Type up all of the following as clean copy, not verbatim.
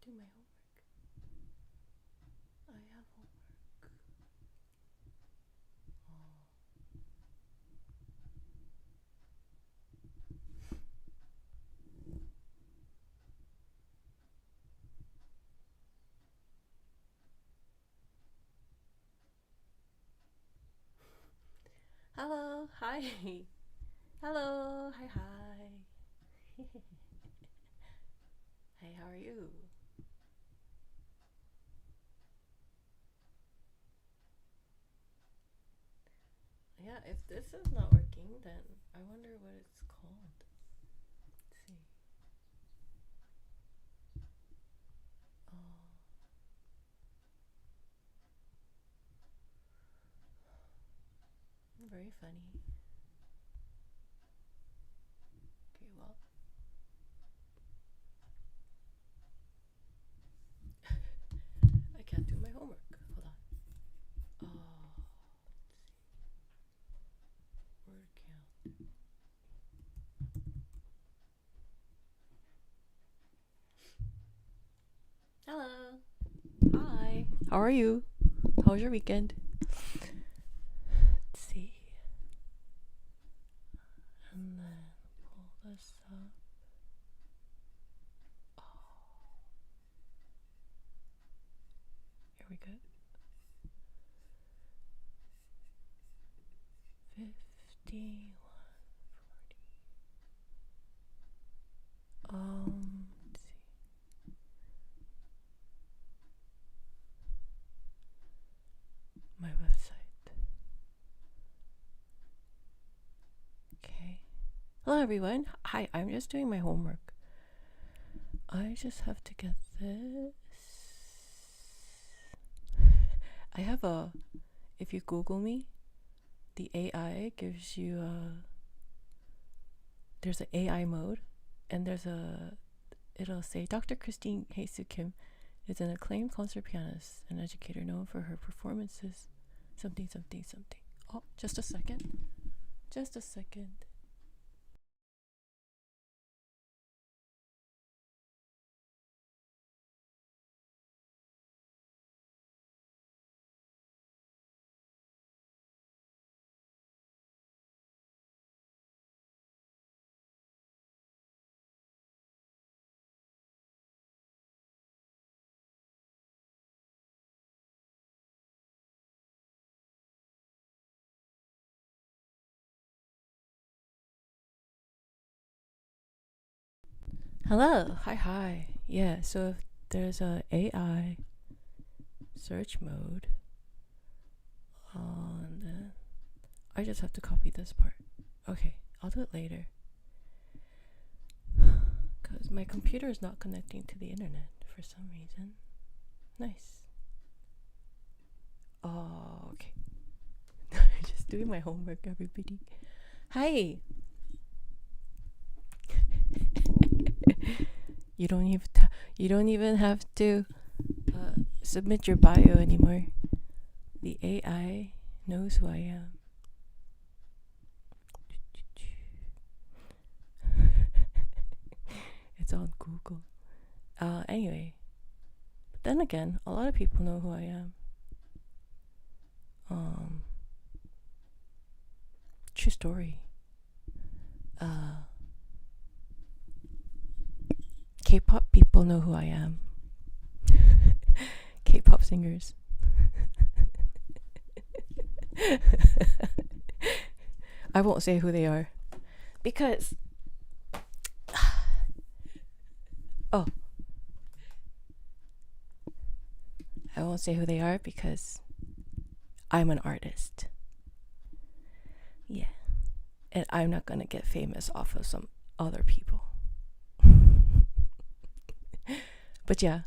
do my homework. I have homework. Oh. Hello, hi. Hello, hi, hi. Hey, how are you? Yeah, if this is not working, then I wonder what it's called. Let's see. Oh. Very funny. Okay, well. I can't do my homework. Hold on. Oh, let's see. Word count. Hello. Hi. How are you? How was your weekend? Let's see. And then pull this up. Oh. Here we go. 51, 40. Let's see. My website. Okay. Hello everyone. Hi, I'm just doing my homework. I just have to get this. I have if you Google me, the AI gives you there's an AI mode, and it'll say Dr. Christine Hye-Su Kim is an acclaimed concert pianist and educator known for her performances, something, something, something. Oh, just a second. Just a second. Hello. Hi, hi. Yeah, so if there's a AI search mode, and then I just have to copy this part. Okay, I'll do it later. Because my computer is not connecting to the internet for some reason. Nice. Oh, okay. Just doing my homework, everybody. Hi. You don't even have to submit your bio anymore. The AI knows who I am. It's on Google. Anyway, but then again, a lot of people know who I am. True story. K-pop people know who I am. K-pop singers. I won't say who they are because I won't say who they are because I'm an artist. Yeah. And I'm not gonna get famous off of some other people. But yeah,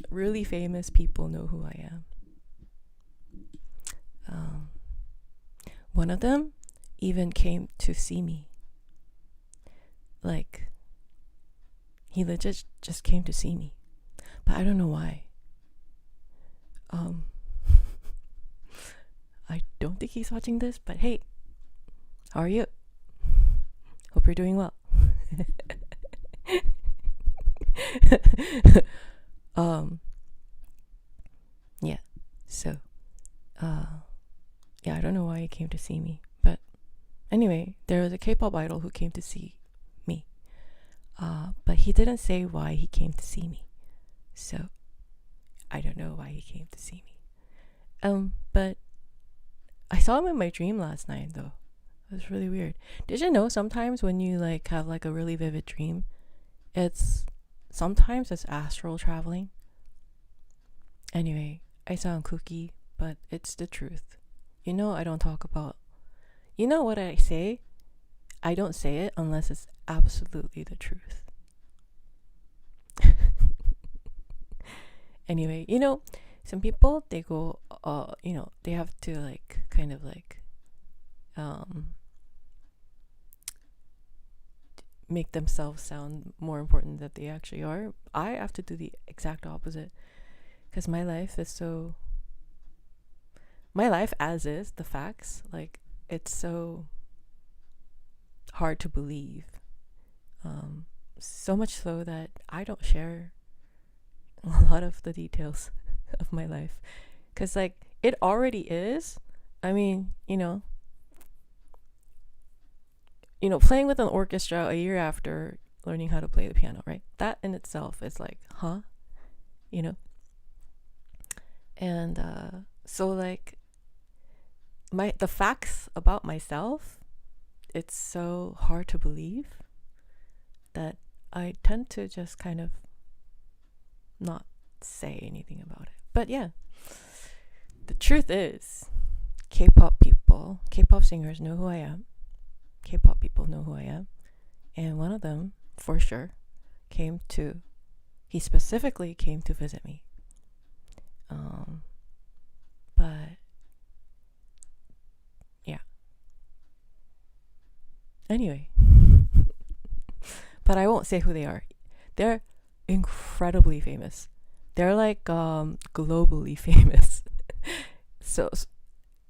really famous people know who I am. One of them even came to see me. Like, he legit just came to see me. But I don't know why. I don't think he's watching this, but hey, how are you? Hope you're doing well. Yeah. So, yeah, I don't know why he came to see me, but anyway, there was a K-pop idol who came to see me. But he didn't say why he came to see me. So, I don't know why he came to see me. But I saw him in my dream last night, though. It was really weird. Did you know sometimes when you like have like a really vivid dream, sometimes it's astral traveling? Anyway, I sound kooky, but it's the truth. You know, I don't talk about, you know what I say? I don't say it unless it's absolutely the truth. Anyway, you know, some people, they go, you know, they have to like kind of like make themselves sound more important than they actually are. I have to do the exact opposite, because my life as is, the facts, like, it's so hard to believe, so much so that I don't share a lot of the details of my life, because like it already is. I mean, you know, playing with an orchestra a year after learning how to play the piano, right? That in itself is like, huh? You know? And so like the facts about myself, it's so hard to believe that I tend to just kind of not say anything about it. But yeah, the truth is, K-pop singers know who I am. K-pop people know who I am. And one of them, for sure, he specifically came to visit me. But yeah. Anyway. But I won't say who they are. They're incredibly famous. They're like globally famous. So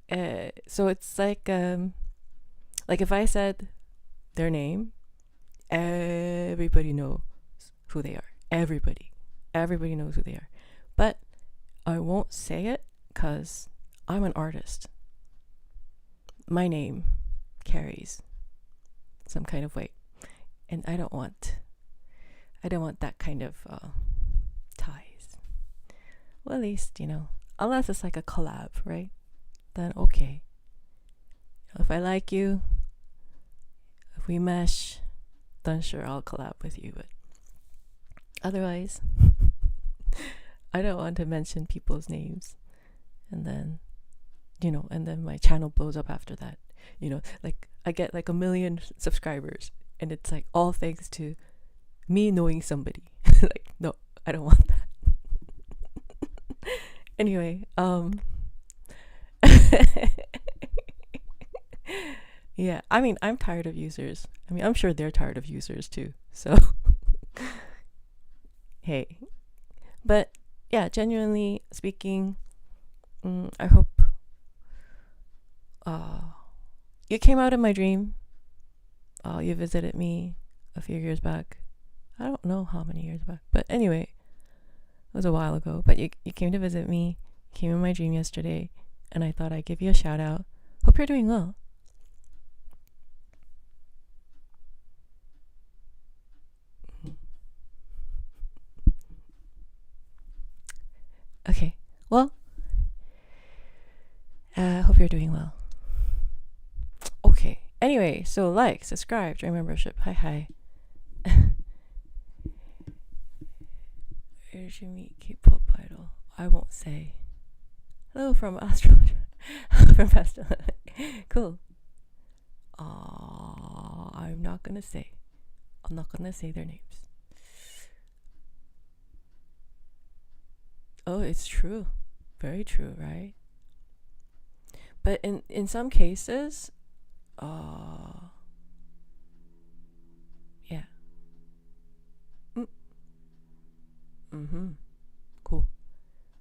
it's like if I said their name, everybody knows who they are. Everybody knows who they are. But I won't say it because I'm an artist. My name carries some kind of weight, and I don't want that kind of ties. Well, at least, unless it's like a collab, right? Then okay. If I like you, if we mesh, then sure, I'll collab with you. But otherwise, I don't want to mention people's names, and then my channel blows up after that. Like I get like 1 million subscribers, and it's like all thanks to me knowing somebody. Like, no, I don't want that. Anyway, yeah, I mean, I'm tired of users. I mean, I'm sure they're tired of users too. So, hey. But yeah, genuinely speaking, I hope you came out in my dream. You visited me a few years back. I don't know how many years back, but anyway, it was a while ago. But you came to visit me, came in my dream yesterday, and I thought I'd give you a shout out. Hope you're doing well. Okay, well, hope you're doing well. Okay, anyway, so like, subscribe, join membership. Hi. Where did you meet K-pop idol? I won't say. Hello from Astro. From Astro. Cool. I'm not gonna say their names. Oh, it's true. Very true, right? But in some cases, yeah. Cool.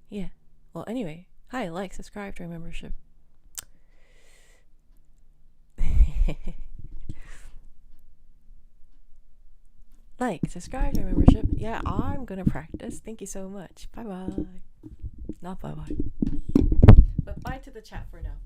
Yeah. Well, anyway, hi, like, subscribe, join membership. like, subscribe to our membership. Yeah, I'm gonna practice. Thank you so much. Bye bye. Not bye bye. But bye to the chat for now.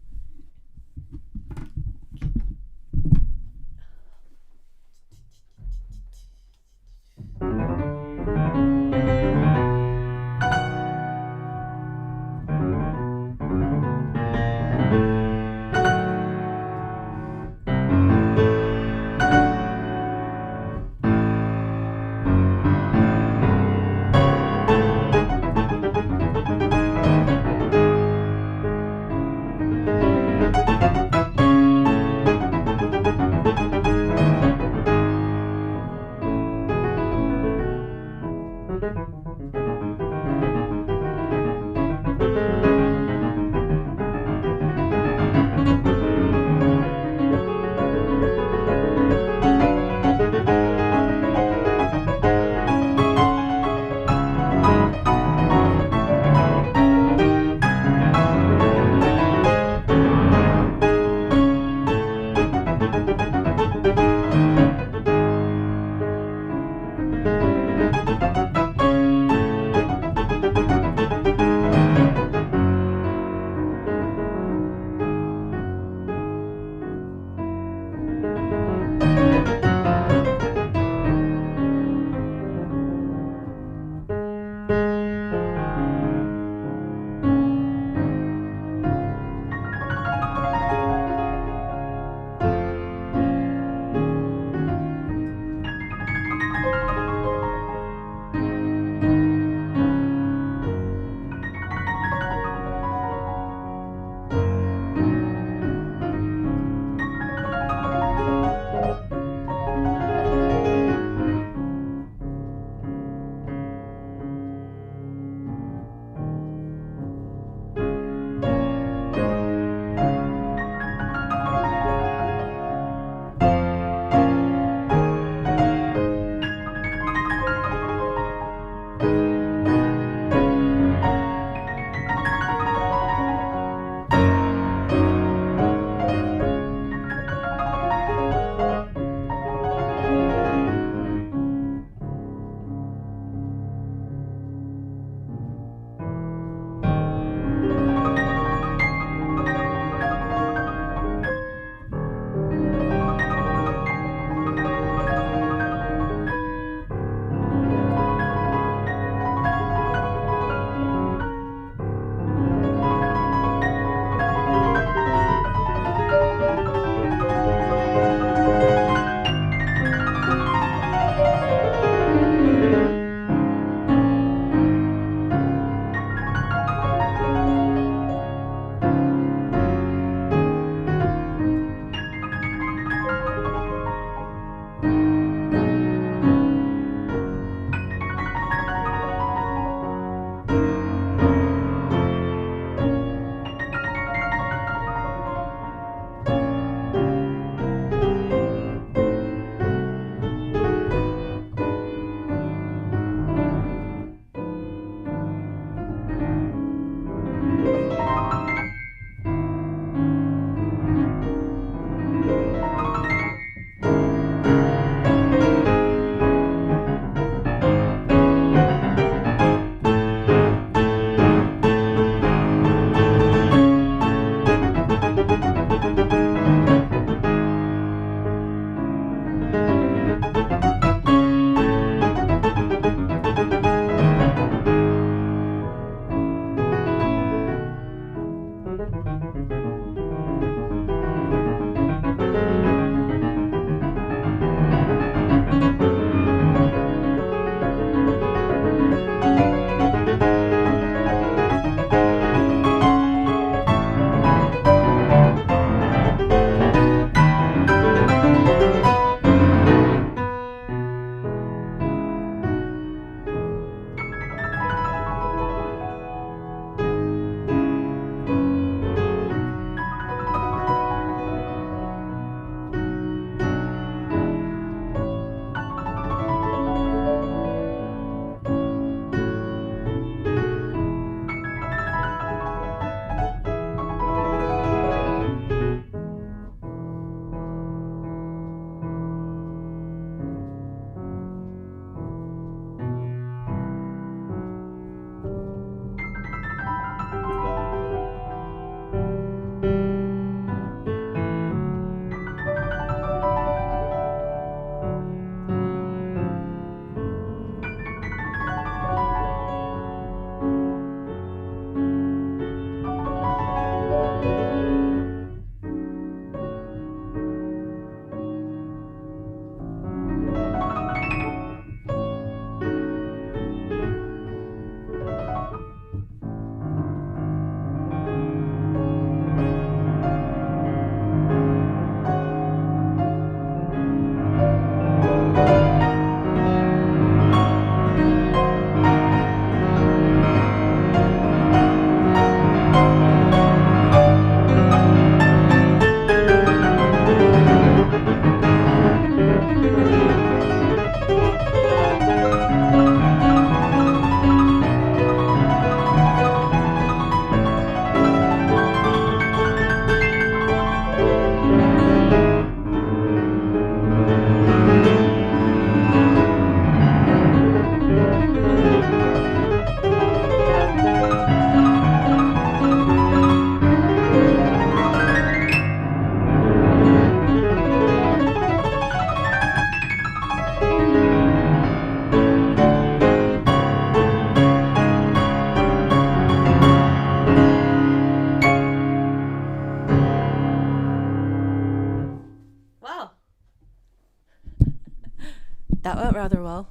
that went rather well.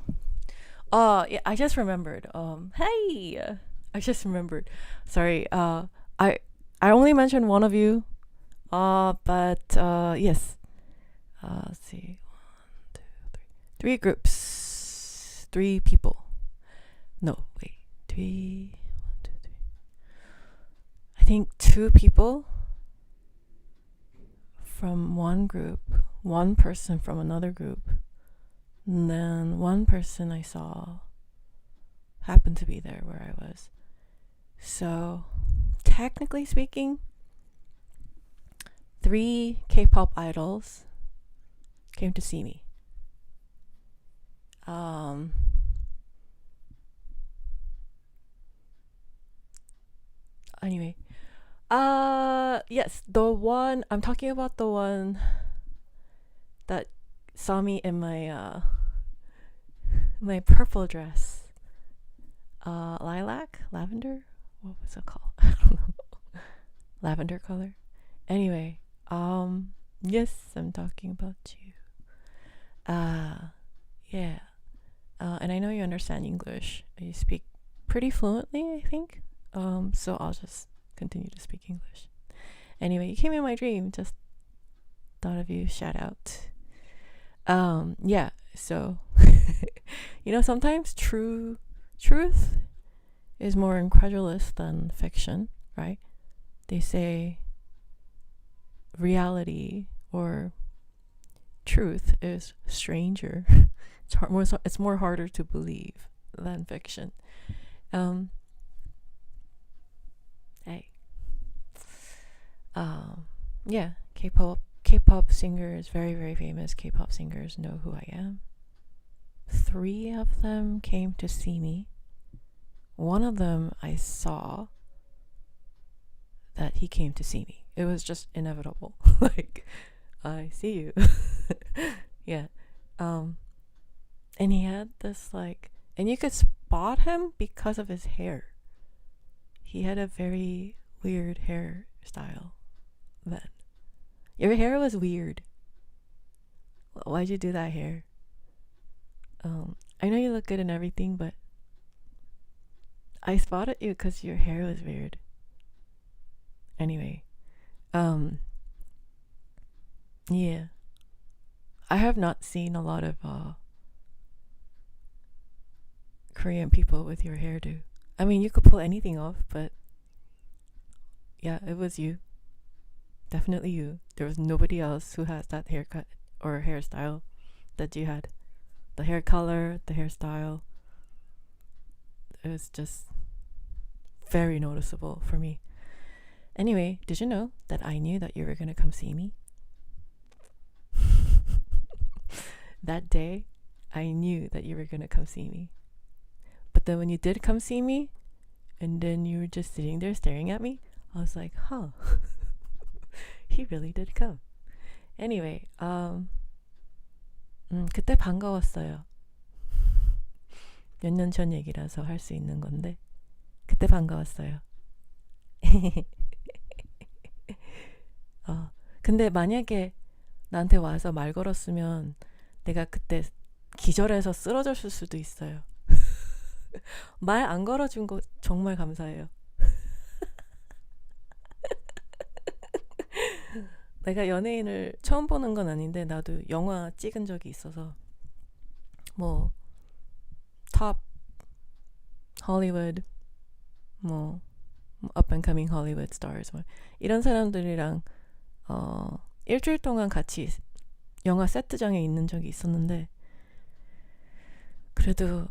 Yeah, I just remembered. Hey, I just remembered. Sorry. I only mentioned one of you. But yes. Let's see. 1, 2, 3. 3 groups. 3 people. No, wait. 3. 1, 2, 3. I think 2 people from one group, 1 person from another group, and then 1 person I saw happened to be there where I was. So, technically speaking, 3 K-pop idols came to see me. Anyway, yes, the one I'm talking about, the one that saw me in my my purple dress, lavender. What was it called? I don't know. Lavender color. Anyway, yes, I'm talking about you. Yeah. And I know you understand English. You speak pretty fluently, I think. So I'll just continue to speak English. Anyway, you came in my dream. Just thought of you. Shout out. Yeah. So, sometimes truth is more incredulous than fiction, right? They say reality or truth is stranger. It's more harder to believe than fiction. Hey. Yeah, K-pop singers, very, very famous K-pop singers know who I am. 3 of them came to see me. One of them I saw that he came to see me. It was just inevitable. Like, I see you. Yeah. And he had this and you could spot him because of his hair. He had a very weird hairstyle then. Your hair was weird. Why'd you do that hair? I know you look good and everything, but I spotted you because your hair was weird. Anyway, yeah. I have not seen a lot of Korean people with your hairdo. I mean, you could pull anything off, but yeah, it was you. Definitely you. There was nobody else who has that haircut or hairstyle that you had. The hair color, the hairstyle. It was just very noticeable for me. Anyway, did you know that I knew that you were going to come see me? That day, I knew that you were going to come see me. But then when you did come see me, and then you were just sitting there staring at me, I was like, huh. He really did come. Anyway, 그때 반가웠어요. 몇 년 전 얘기라서 할 수 있는 건데 그때 반가웠어요. 근데 만약에 나한테 와서 말 걸었으면 내가 그때 기절해서 쓰러졌을 수도 있어요. 말 안 걸어준 거 정말 감사해요. 내가 연예인을 처음 보는 건 아닌데 나도 영화 찍은 적이 있어서 뭐 탑 헐리우드 뭐 up and coming Hollywood stars 뭐 이런 사람들이랑 일주일 동안 같이 영화 세트장에 있는 적이 있었는데 그래도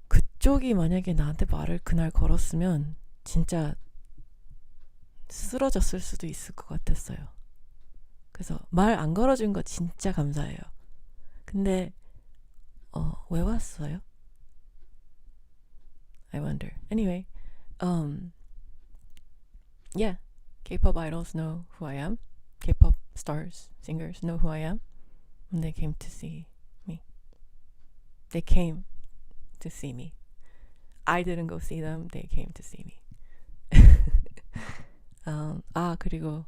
그쪽이 만약에 나한테 말을 그날 걸었으면 진짜 쓰러졌을 수도 있을 것 같았어요. 그래서 말 안 걸어준 거 진짜 감사해요. 근데 왜 왔어요? I wonder. Anyway, yeah, K-pop idols know who I am. K-pop stars, singers know who I am. And they came to see me. They came to see me. I didn't go see them. They came to see me. 그리고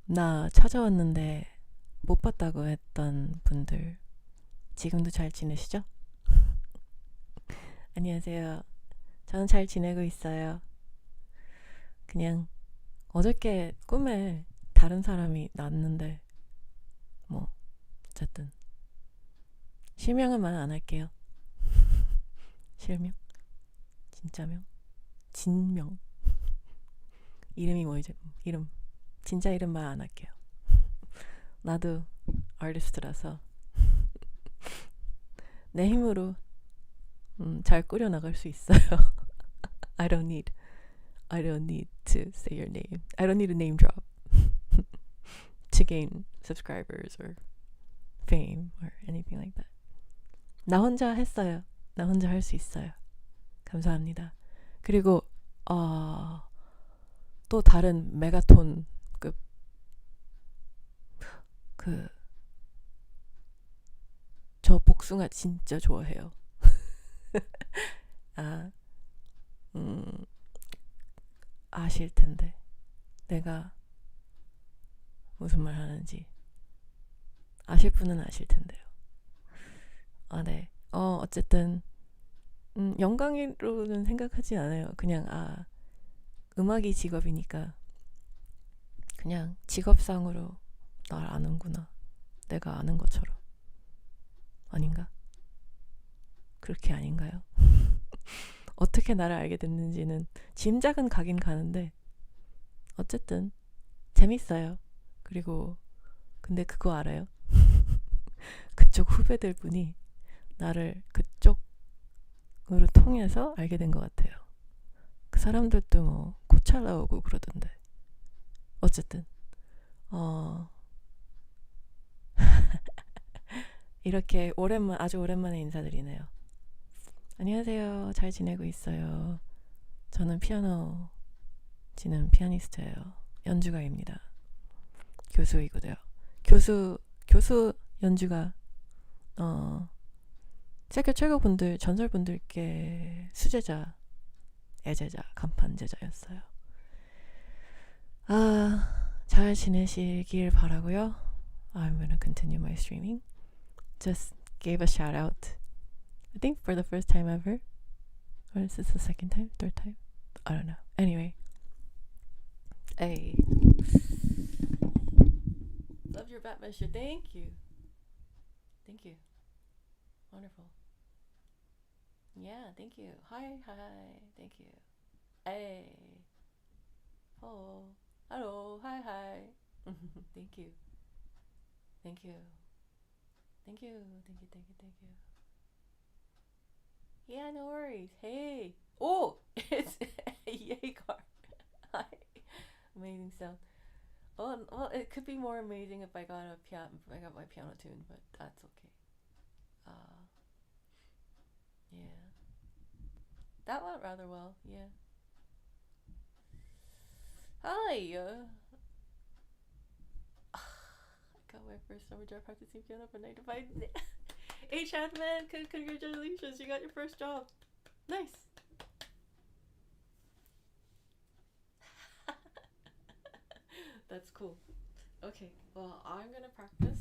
나 찾아왔는데 못 봤다고 했던 분들 지금도 잘 지내시죠? 안녕하세요. 저는 잘 지내고 있어요. 그냥 어저께 꿈에 다른 사람이 났는데 뭐 어쨌든 실명은 말 안 할게요. 실명? 진짜명? 진명? 이름이 뭐지? 이름 진짜 이름 말 안 할게요. 나도 아티스트라서 내 힘으로 잘 꾸려 나갈 수 있어요. I don't need to say your name. I don't need a name drop to gain subscribers or fame or anything like that. 나 혼자 했어요. 나 혼자 할 수 있어요. 감사합니다. 그리고 또 다른 메가톤급 저 복숭아 진짜 좋아해요. 아실 텐데 내가 무슨 말 하는지 아실 분은 아실 텐데요. 네. 어쨌든 영광으로는 생각하지 않아요. 그냥 음악이 직업이니까 그냥 직업상으로 날 아는구나. 내가 아는 것처럼. 아닌가? 그렇게 아닌가요? 어떻게 나를 알게 됐는지는 짐작은 가긴 가는데 어쨌든 재밌어요. 그리고 근데 그거 알아요? 그쪽 후배들 분이 나를 그쪽으로 통해서 알게 된 것 같아요. 그 사람들도 뭐 곧 잘 나오고 그러던데. 어쨌든 이렇게 아주 오랜만에 인사드리네요. 안녕하세요. 잘 지내고 있어요. 저는 피아노 치는 피아니스트예요. 연주가입니다. 교수이고요. 교수 연주가 세계 최고분들 전설분들께 수제자, 애제자, 간판제자였어요. 잘 지내시길 바라고요. I'm gonna continue my streaming. Just gave a shout out. I think for the first time ever. Or is this the second time? Third time? I don't know. Anyway. Hey. Love your Batman shirt. Thank you. Thank you. Wonderful. Yeah, thank you. Hi. Thank you. Hey. Oh. Hello. Hi. Thank you. Thank you. Yeah, no worries. Hey. Oh, it's Yeagar. Hi. Amazing sound. Well, it could be more amazing if I got my piano tuned, but that's okay. Yeah. That went rather well. Yeah. Hi. Got my first summer job practicing piano from 9 to 5. Hey Chadman, congratulations, you got your first job. Nice. That's cool. Okay, well, I'm gonna practice.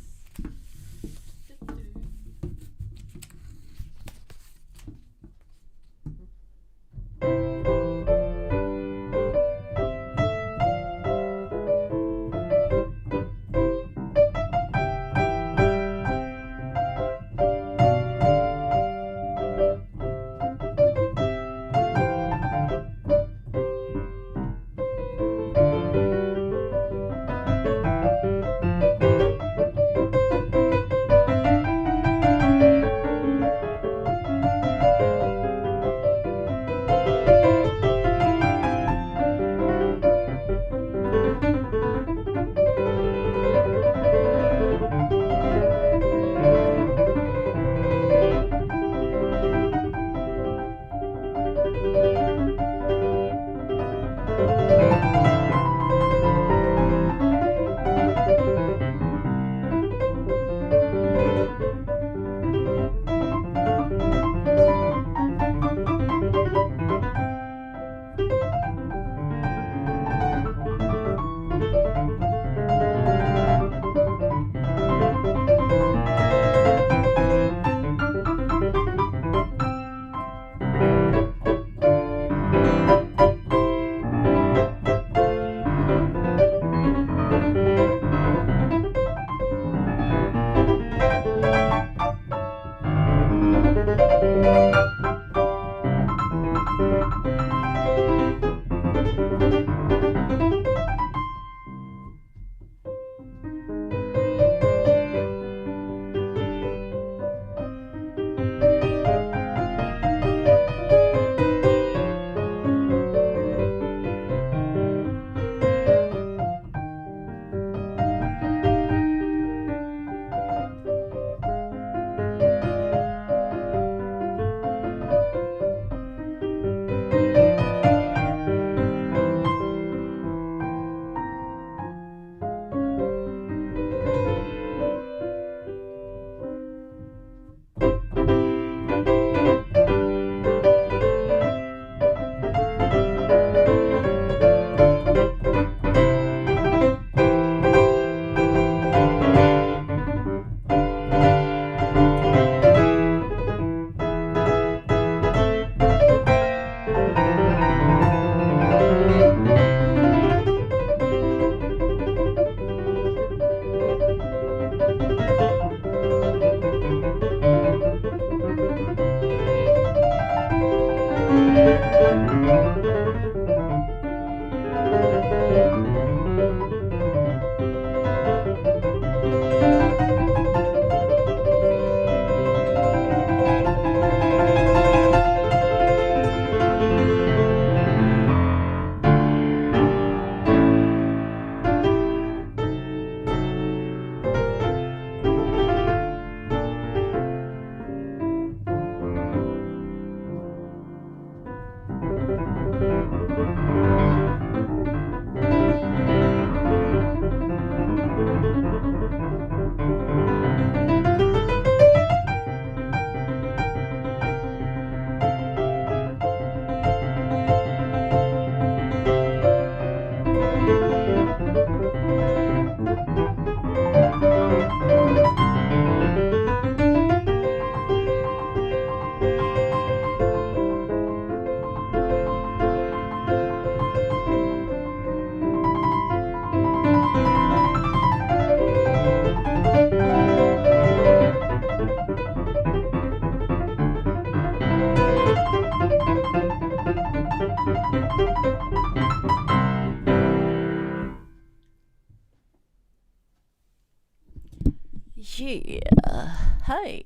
Yeah. Hi.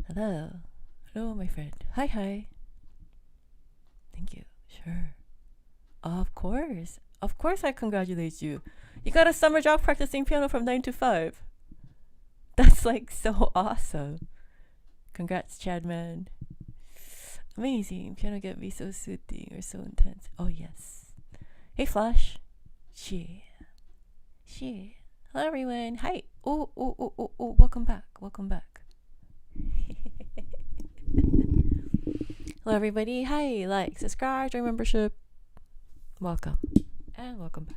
Hello. Hello, my friend. Hi, hi. Thank you. Sure. Of course. Of course I congratulate you. You got a summer job practicing piano from 9 to 5. That's like so awesome. Congrats, Chad, man. Amazing. Piano can be so soothing or so intense. Oh, yes. Hey, Flash. Yeah. Yeah. Hello, everyone. Hi. Oh. Welcome back. Welcome back. Hello, everybody. Hi. Like, subscribe, join membership. Welcome. And welcome back.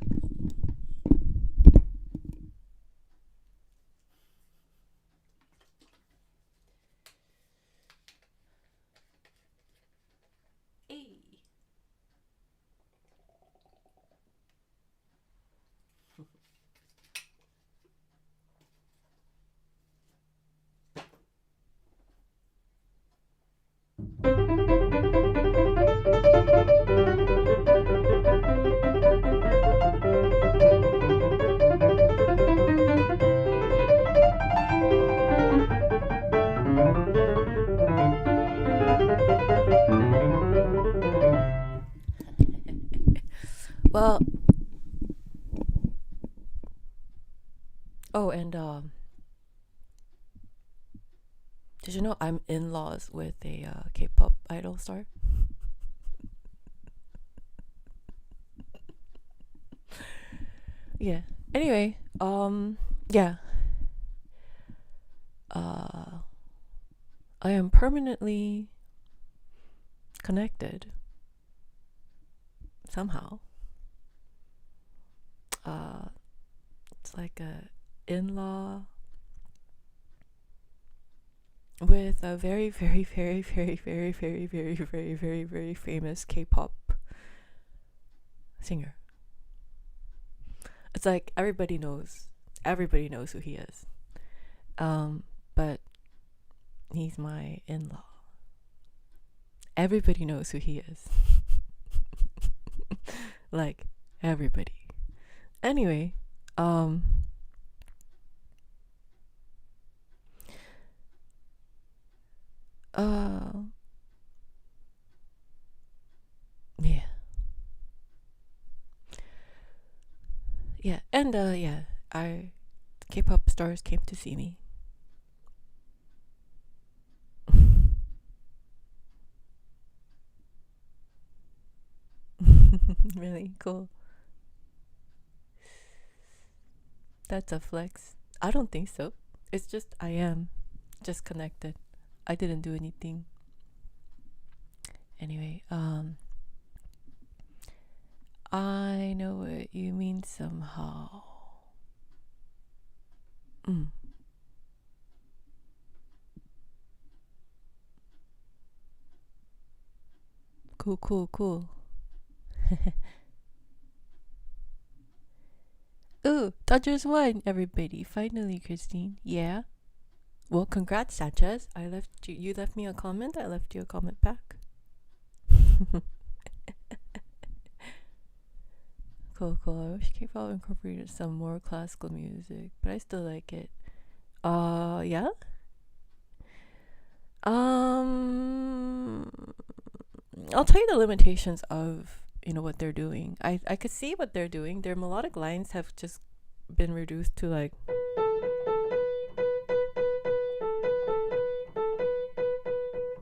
Well, oh, and did you know I'm in-laws with a K-pop idol star? Yeah. Anyway, yeah. I am permanently connected somehow. It's like a in-law with a very, very, very, very, very, very, very, very, very, very famous K-pop singer. It's like everybody knows who he is. But he's my in-law. Everybody knows who he is. Like everybody. Anyway, yeah. Yeah, and yeah, K-pop stars came to see me. Really cool. That's a flex. I don't think so. It's just I am just connected. I didn't do anything. Anyway, I know what you mean somehow. Cool. Ooh, Dodgers won, everybody. Finally, Christine. Yeah. Well, congrats, Sanchez. You left me a comment. I left you a comment back. Cool. I wish K-pop incorporated some more classical music, but I still like it. Yeah. I'll tell you the limitations of what they're doing. I could see what they're doing. Their melodic lines have just been reduced to like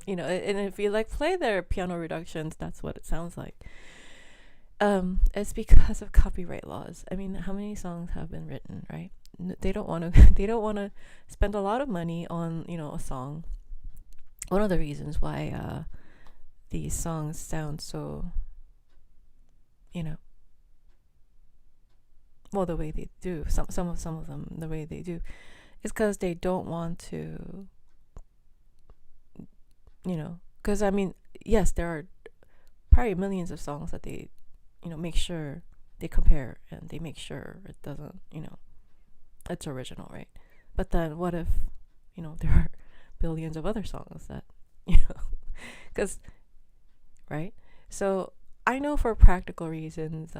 and if you like play their piano reductions, that's what it sounds like. It's because of copyright laws. I mean, how many songs have been written, right? They don't want to spend a lot of money on a song. One of the reasons why these songs sound so well the way they do, some of them the way they do, is because they don't want to because I mean, yes, there are probably millions of songs that they make sure they compare and they make sure it doesn't it's original, right? But then what if there are billions of other songs that because right? So I know for practical reasons,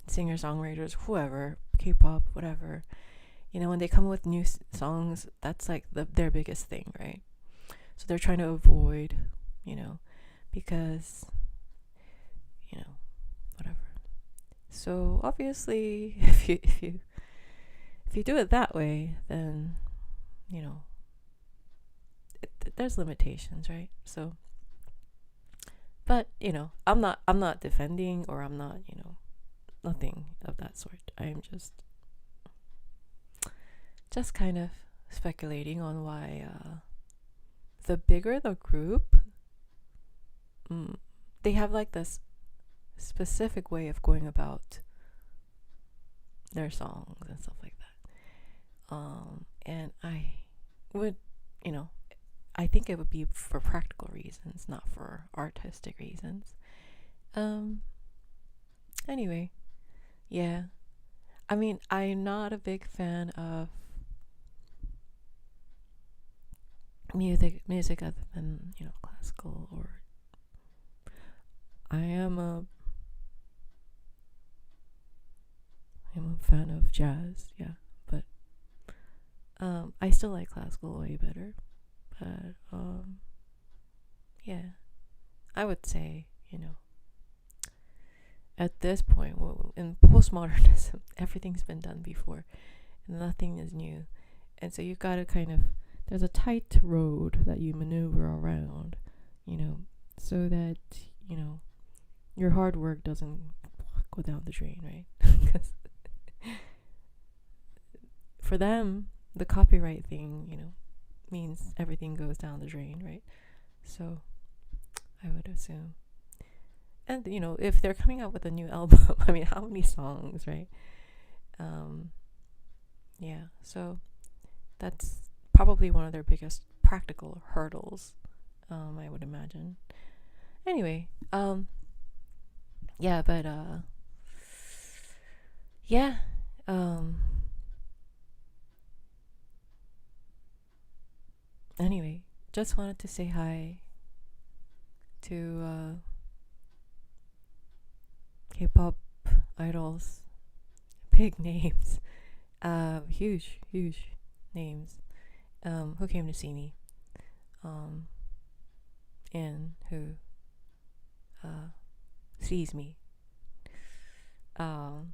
singer-songwriters, whoever, K-pop, whatever, You know, when they come with new songs, that's like their biggest thing, right? So they're trying to avoid, you know, because, you know, whatever. So obviously, if you do it that way, then, you know, there's limitations, right? So, but you know, I'm not defending, or I'm not, you know, nothing of that sort. I am just kind of speculating on why the bigger the group, they have like this specific way of going about their songs and stuff like that. And I would, you know, I think it would be for practical reasons, not for artistic reasons. Anyway, yeah. I mean, I'm not a big fan of music other than, you know, classical, or I am a fan of jazz, yeah, but I still like classical way better. But yeah, I would say, you know, at this point, in postmodernism, everything's been done before, and nothing is new, and so you've got to kind of, there's a tight road that you maneuver around, you know, so that, you know, your hard work doesn't go down the drain, right? Because for them, the copyright thing, you know, means everything goes down the drain, right? So I would assume. And, you know, if they're coming out with a new album, I mean, how many songs, right? Yeah, so that's probably one of their biggest practical hurdles, I would imagine. Anyway, yeah, but yeah, anyway, just wanted to say hi to K-pop idols, big names, huge names, who came to see me, and who sees me. Hope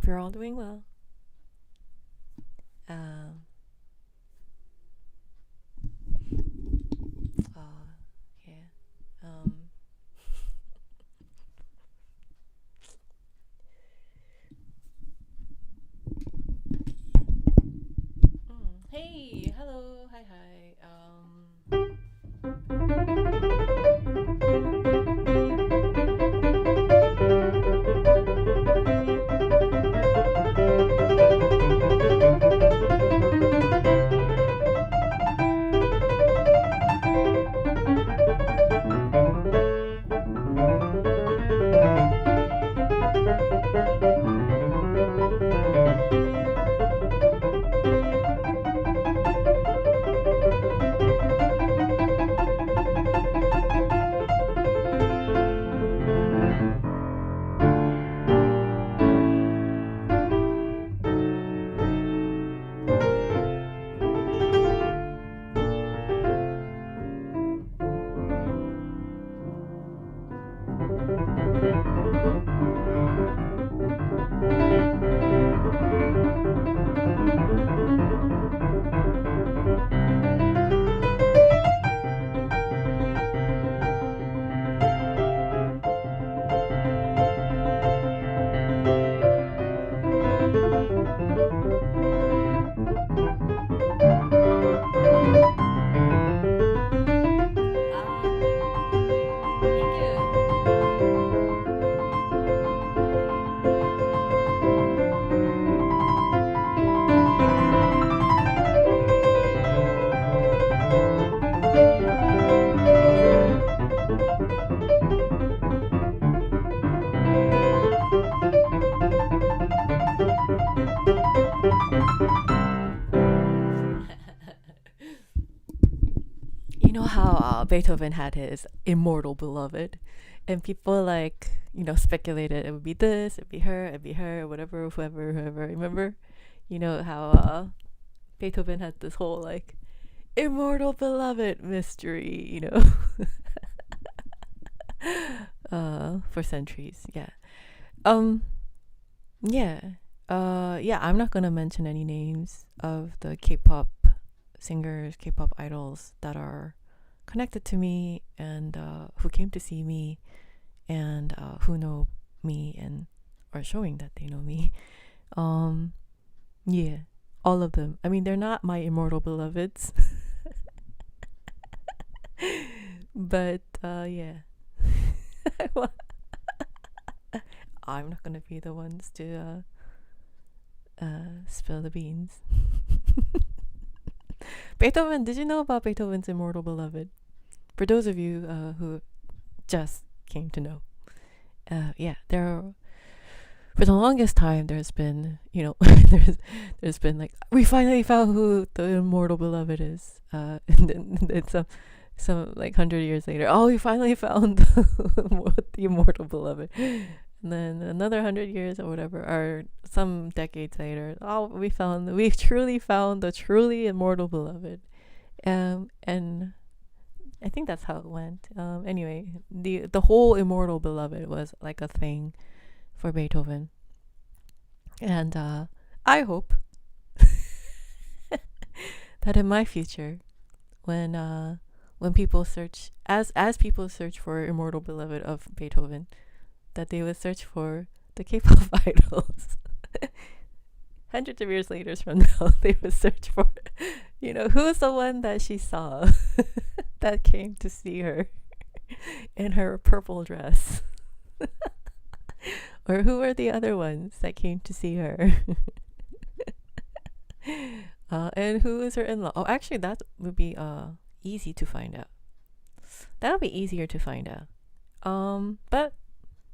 you're all doing well. Yeah. Hey, hello, hi. You know how Beethoven had his immortal beloved, And people like, speculated it would be this, it'd be her, whatever, whoever. Remember, how Beethoven had this whole like immortal beloved mystery, for centuries. Yeah. Um. Yeah. Yeah. I'm not gonna mention any names of the K-pop singers, K-pop idols that are connected to me and who came to see me and who know me and are showing that they know me. Um. Yeah. All of them. I mean, they're not my immortal beloveds, but yeah. I'm not gonna be the ones to spill the beans. Beethoven, did you know about Beethoven's immortal beloved? For those of you who just came to know, yeah, for the longest time there's been, there's been like, we finally found who the immortal beloved is, and then some like 100 years later, oh, we finally found the immortal beloved. And then another 100 years or whatever, or some decades later, oh, we truly found the truly immortal beloved. And I think that's how it went. Anyway, the whole immortal beloved was like a thing for Beethoven. And I hope that in my future, when people search, as people search for immortal beloved of Beethoven, that they would search for the K-pop idols. Hundreds of years later from now, they would search for, who's the one that she saw that came to see her in her purple dress. Or who are the other ones that came to see her? And who is her in-law? Oh, actually, that would be easy to find out. That would be easier to find out. But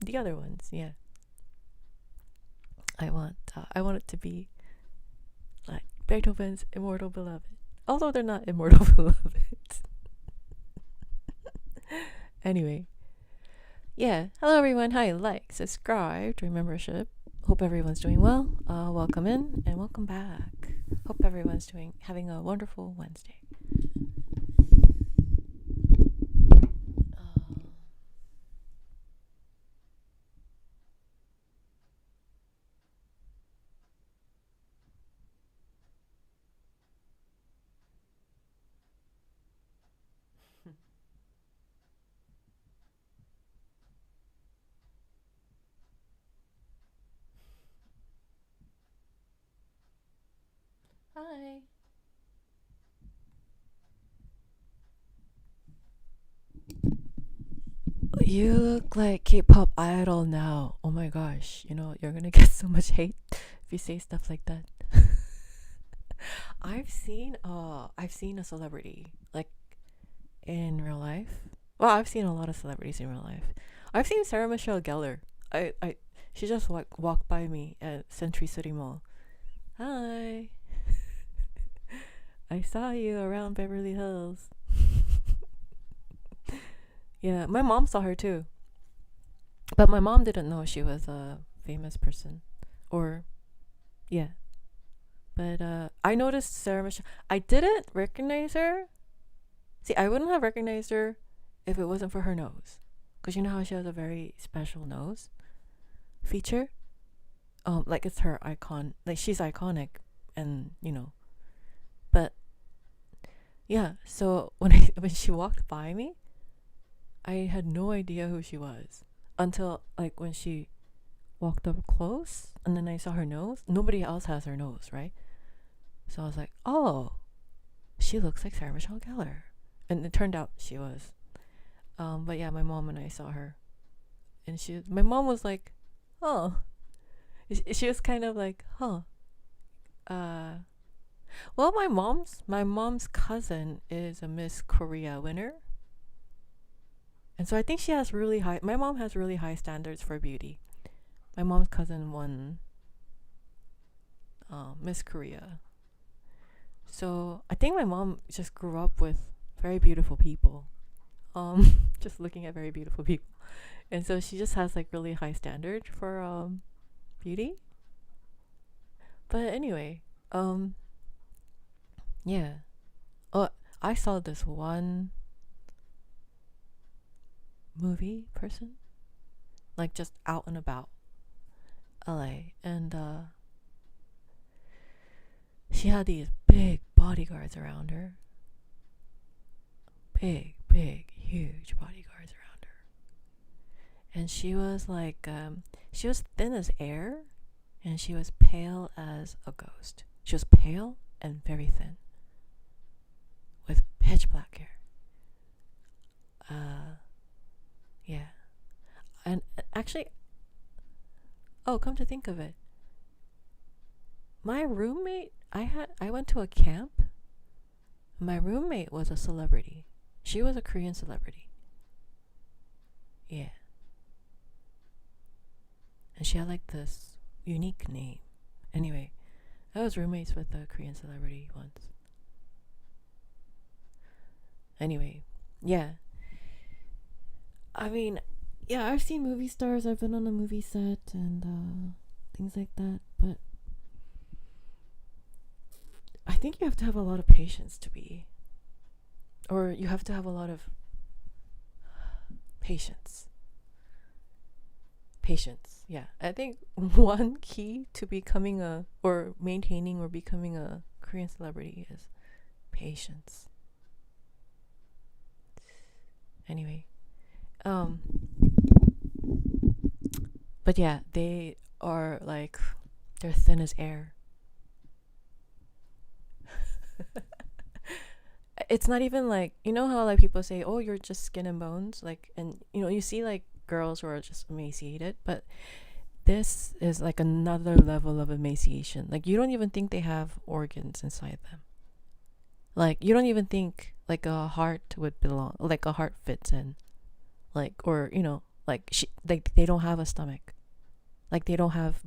the other ones, yeah. I want it to be like Beethoven's immortal beloved, although they're not immortal beloveds. Anyway, yeah. Hello everyone. Hi, like, subscribe, join membership. Hope everyone's doing well. Welcome in and welcome back. Hope everyone's having a wonderful Wednesday. Hi. You look like K-pop idol now. Oh my gosh, you're gonna get so much hate if you say stuff like that. I've seen a celebrity like in real life. Well, I've seen a lot of celebrities in real life. I've seen Sarah Michelle Gellar. She just walked by me at Century City Mall. Hi. I saw you around Beverly Hills. Yeah, my mom saw her too. But my mom didn't know she was a famous person. Or, yeah. But I noticed Sarah Michelle. I didn't recognize her. See, I wouldn't have recognized her if it wasn't for her nose. Because you know how she has a very special nose feature? Like it's her icon. Like she's iconic. And, But, yeah. So when she walked by me, I had no idea who she was until like when she walked up close and then I saw her nose. Nobody else has her nose, right? So I was like, oh, she looks like Sarah Michelle Gellar. And it turned out she was. But yeah, my mom and I saw her. And my mom was like, oh. She was kind of like, huh. Well, my mom's cousin is a Miss Korea winner. And so I think she has my mom has really high standards for beauty. My mom's cousin won Miss Korea. So I think my mom just grew up with very beautiful people. Just looking at very beautiful people. And so she just has like really high standard for beauty. But anyway, yeah. Oh, I saw this one movie person, like just out and about LA, and she had these big bodyguards around her. Big, huge bodyguards around her. And she was like, she was thin as air, and she was pale as a ghost. She was pale and very thin, with pitch black hair. Yeah. And actually, oh, come to think of it, my roommate, I went to a camp. My roommate was a celebrity. She was a Korean celebrity. Yeah. And she had like this unique name. Anyway, I was roommates with a Korean celebrity once. Anyway, yeah. I mean, yeah, I've seen movie stars. I've been on a movie set and things like that. But I think you have to have a lot of patience to be, or you have to have a lot of patience. Patience, yeah. I think one key to becoming or maintaining or becoming a Korean celebrity is patience. Anyway, but yeah, they are like, they're thin as air. It's not even like, you know how like people say, oh, you're just skin and bones, like, and you know, you see like girls who are just emaciated, but this is like another level of emaciation. Like, you don't even think they have organs inside them. Like, you don't even think like a heart would belong, like a heart fits in, like, or you know, like like they don't have a stomach, like they don't have.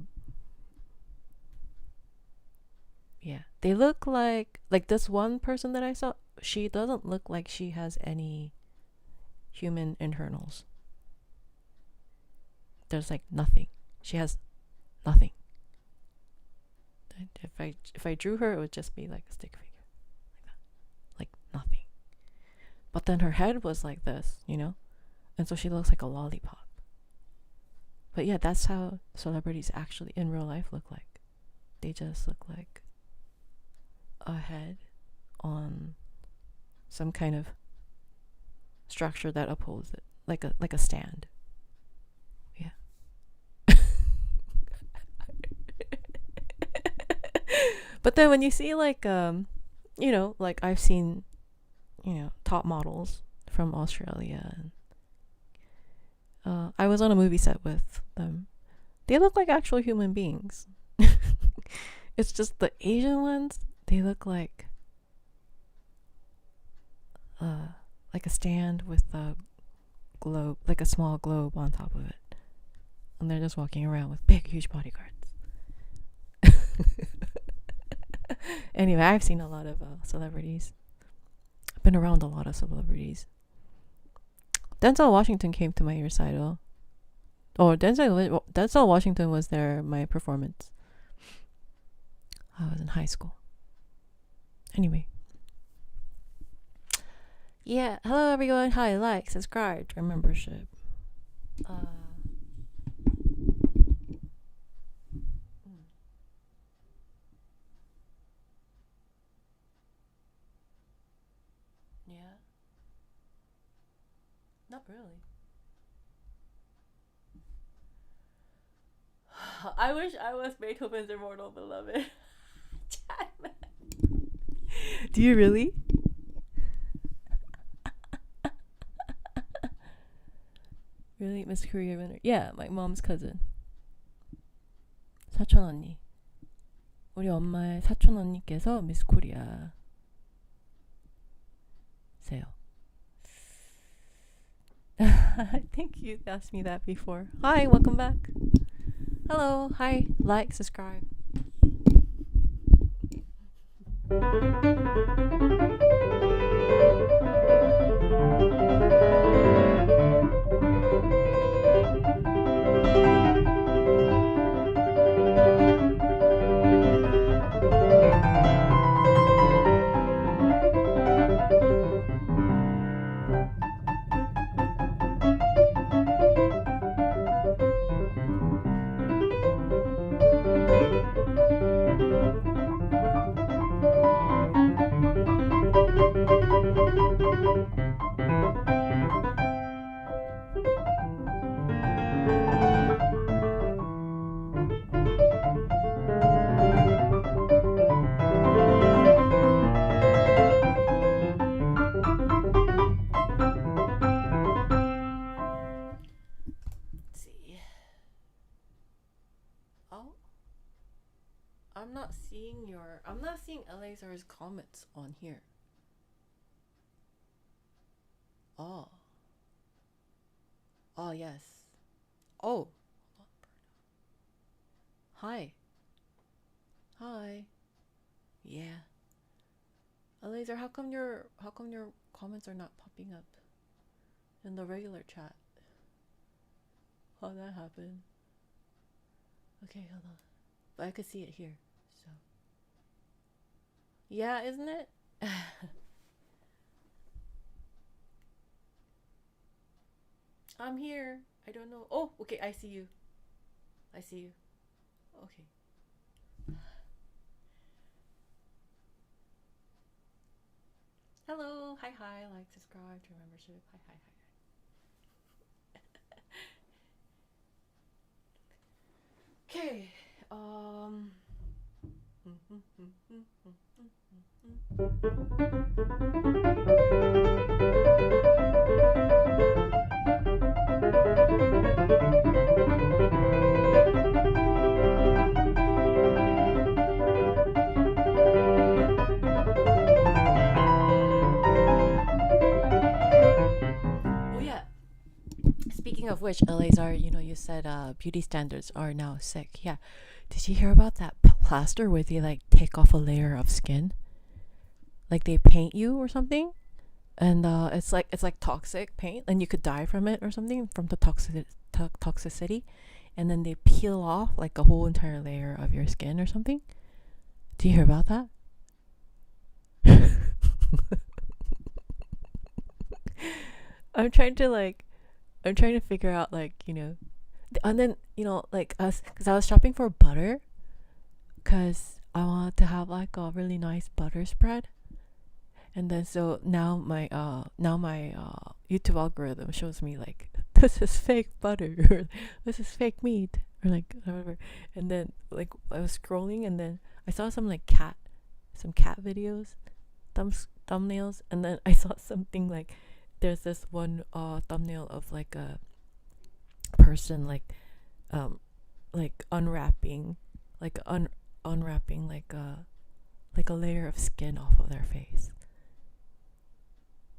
Yeah, they look like this one person that I saw, she doesn't look like she has any human internals. There's like nothing. She has nothing. If I drew her, it would just be like a stick figure, like that, like nothing. But then her head was like this, you know, and so she looks like a lollipop. But yeah, that's how celebrities actually in real life look like. They just look like a head on some kind of structure that upholds it, like a stand. Yeah. But then when you see like you know, like I've seen, you know, top models from Australia, and I was on a movie set with them. They look like actual human beings. It's just the Asian ones, they look like a stand with a globe, like a small globe on top of it, and they're just walking around with big, huge bodyguards. Anyway, I've seen a lot of celebrities. I've been around a lot of celebrities. Denzel Washington came to my recital. Oh, Denzel Washington was there, my performance. I was in high school. Anyway. Yeah, hello everyone. Hi, like, subscribe, join membership. Yeah. Not really. I wish I was Beethoven's immortal beloved. Do you really? Really? Miss Korea winner? Yeah, my mom's cousin. 사촌 언니. 우리 엄마의 사촌 언니께서 미스 코리아 세요. I think you asked me that before. Hi, welcome back. Hello, hi, like, subscribe. Oh, I'm not seeing Eleazar's comments on here. Oh. Oh, yes. Oh. Hi. Hi. Yeah. Eleazar, how come your comments are not popping up in the regular chat? How'd that happen? Okay, hold on. But I could see it here, so. Yeah, isn't it? I'm here. I don't know. Oh, okay, I see you. I see you. Okay. Hello. Hi, like, subscribe to membership. Hi. Okay. Oh yeah. Speaking of which, Eleazar, you said beauty standards are now sick. Yeah. Did you hear about that plaster where they like take off a layer of skin? Like they paint you or something? And it's like toxic paint, and you could die from it or something, from the toxicity, and then they peel off like a whole entire layer of your skin or something. Do you hear about that? I'm trying to figure out, like, and then like us, because I was shopping for butter, because I wanted to have like a really nice butter spread. And then so now my YouTube algorithm shows me like, this is fake butter, or this is fake meat, or like whatever. And then like I was scrolling, and then I saw some like cat videos, thumbnails, and then I saw something like, there's this one thumbnail of like a person like unwrapping like unwrapping like a layer of skin off of their face.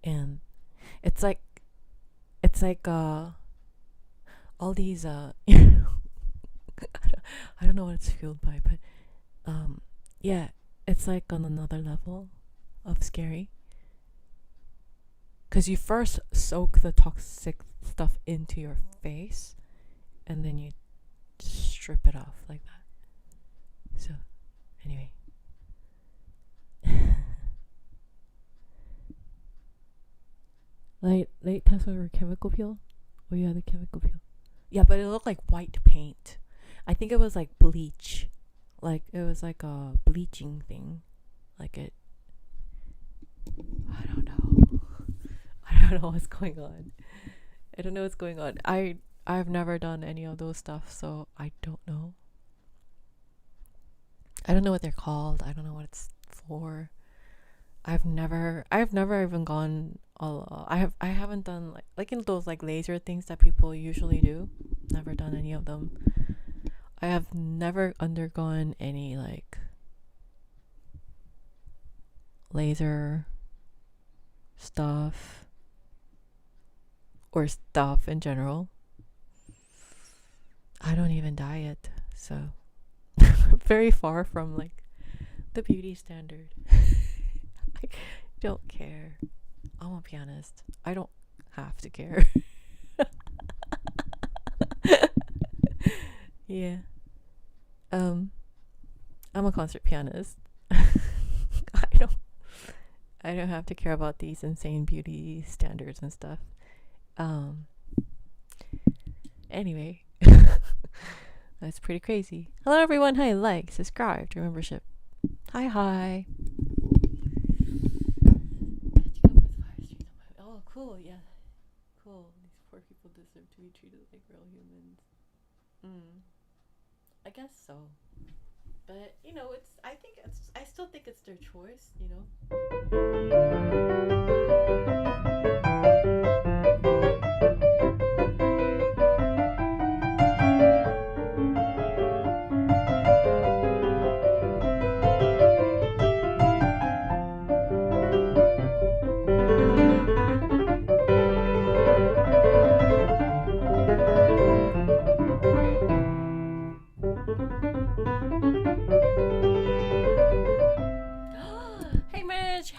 And it's like all these I don't know what it's fueled by, but yeah, it's like on another level of scary, because you first soak the toxic stuff into your face, and then you strip it off like that. So anyway. Late tests over chemical peel? Oh yeah, the chemical peel. Yeah, but it looked like white paint. I think it was like bleach. Like it was like a bleaching thing. Like it, I don't know what's going on. I don't know what's going on. I've never done any of those stuff, so I don't know. I don't know what they're called. I don't know what it's for. I've never even gone. I haven't done like in those like laser things that people usually do. Never done any of them. I have never undergone any like laser stuff or stuff in general. I don't even diet, so very far from like the beauty standard. I don't care. I'm a pianist. I don't have to care. Yeah. I'm a concert pianist. I don't have to care about these insane beauty standards and stuff. Anyway. That's pretty crazy. Hello everyone. Hi, like, subscribe to membership. Hi. Oh, cool. Yeah, cool. These poor people deserve to be treated like real humans. I guess so. But I still think it's their choice.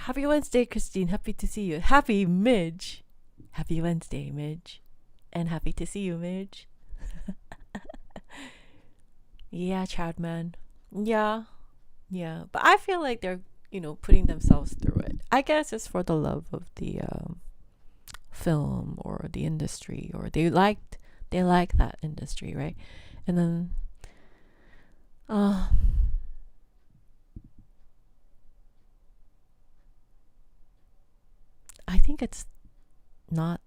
Happy Wednesday, Christine. Happy to see you. Happy Midge. Happy Wednesday, Midge. And happy to see you, Midge. Yeah, Chadman. Yeah. Yeah. But I feel like they're, putting themselves through it. I guess it's for the love of the film or the industry, or they like that industry, right? And then I think it's not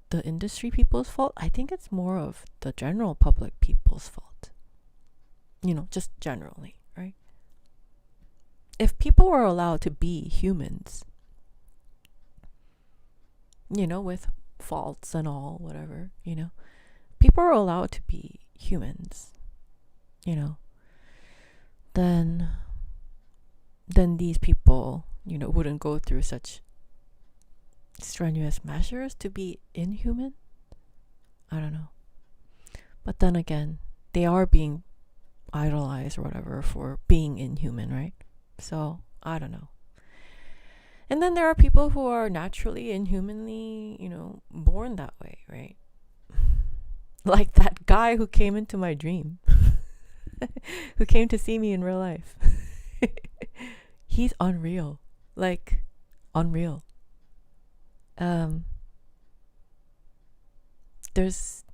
the industry people's fault. I think it's more of the general public people's fault. Just generally, right? If people were allowed to be humans, with faults and all, whatever, people are allowed to be humans, then these people, wouldn't go through such strenuous measures to be inhuman. I don't know. But then again, they are being idolized or whatever for being inhuman, right? So, I don't know. And then there are people who are naturally inhumanly, born that way, right? Like that guy who came into my dream, who came to see me in real life. He's unreal. Like, unreal. There's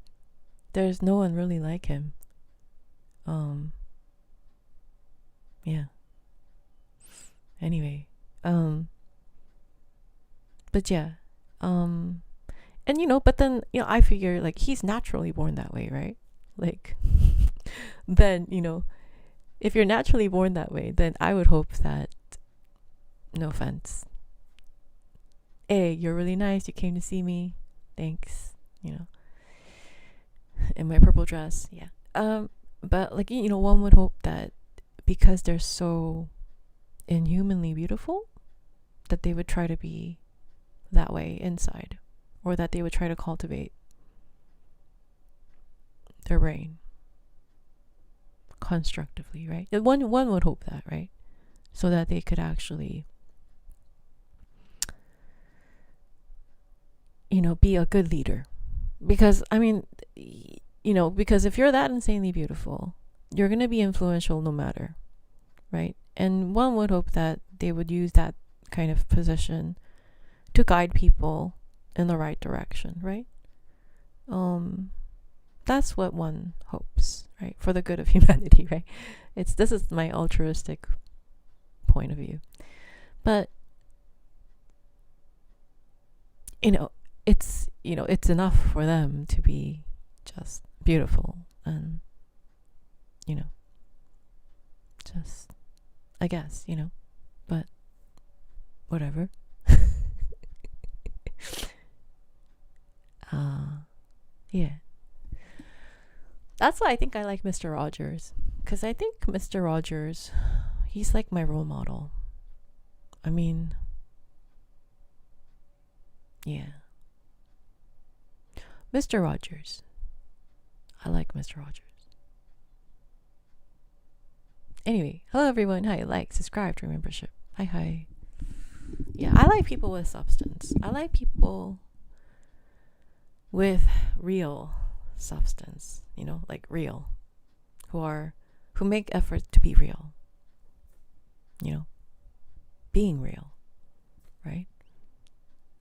no one really like him. Yeah. Anyway, but yeah, and but then I figure like he's naturally born that way, right? Like, then if you're naturally born that way, then I would hope that, no offense, hey, you're really nice, you came to see me, thanks, in my purple dress, yeah. But like, one would hope that because they're so inhumanly beautiful, that they would try to be that way inside, or that they would try to cultivate their brain constructively, right? One would hope that, right? So that they could actually be a good leader. Because because if you're that insanely beautiful, you're going to be influential no matter, right? And one would hope that they would use that kind of position to guide people in the right direction, right? That's what one hopes, right? For the good of humanity, right? This is my altruistic point of view. But it's enough for them to be just beautiful and just, I guess, but whatever. Yeah. That's why I think I like Mr. Rogers, because I think Mr. Rogers, he's like my role model. I mean, yeah. Mr. Rogers. I like Mr. Rogers. Anyway, hello everyone. Hi, like, subscribe to membership. Hi. Yeah, I like people with substance. I like people with real substance, like real, who make effort to be real, being real, right?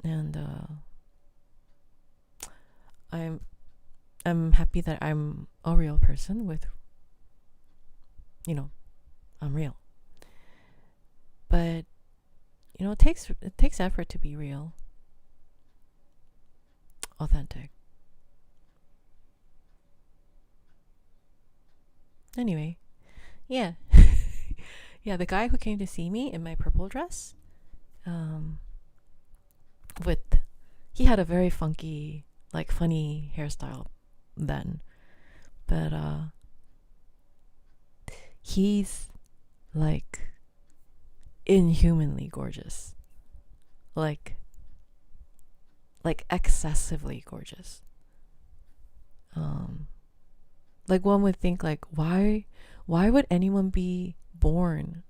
And I'm happy that I'm a real person with, I'm real. But it takes effort to be real, authentic. Anyway, yeah. Yeah, the guy who came to see me in my purple dress, he had a very funky, like, funny hairstyle then, but he's like inhumanly gorgeous, like excessively gorgeous. Like one would think, like, why would anyone be born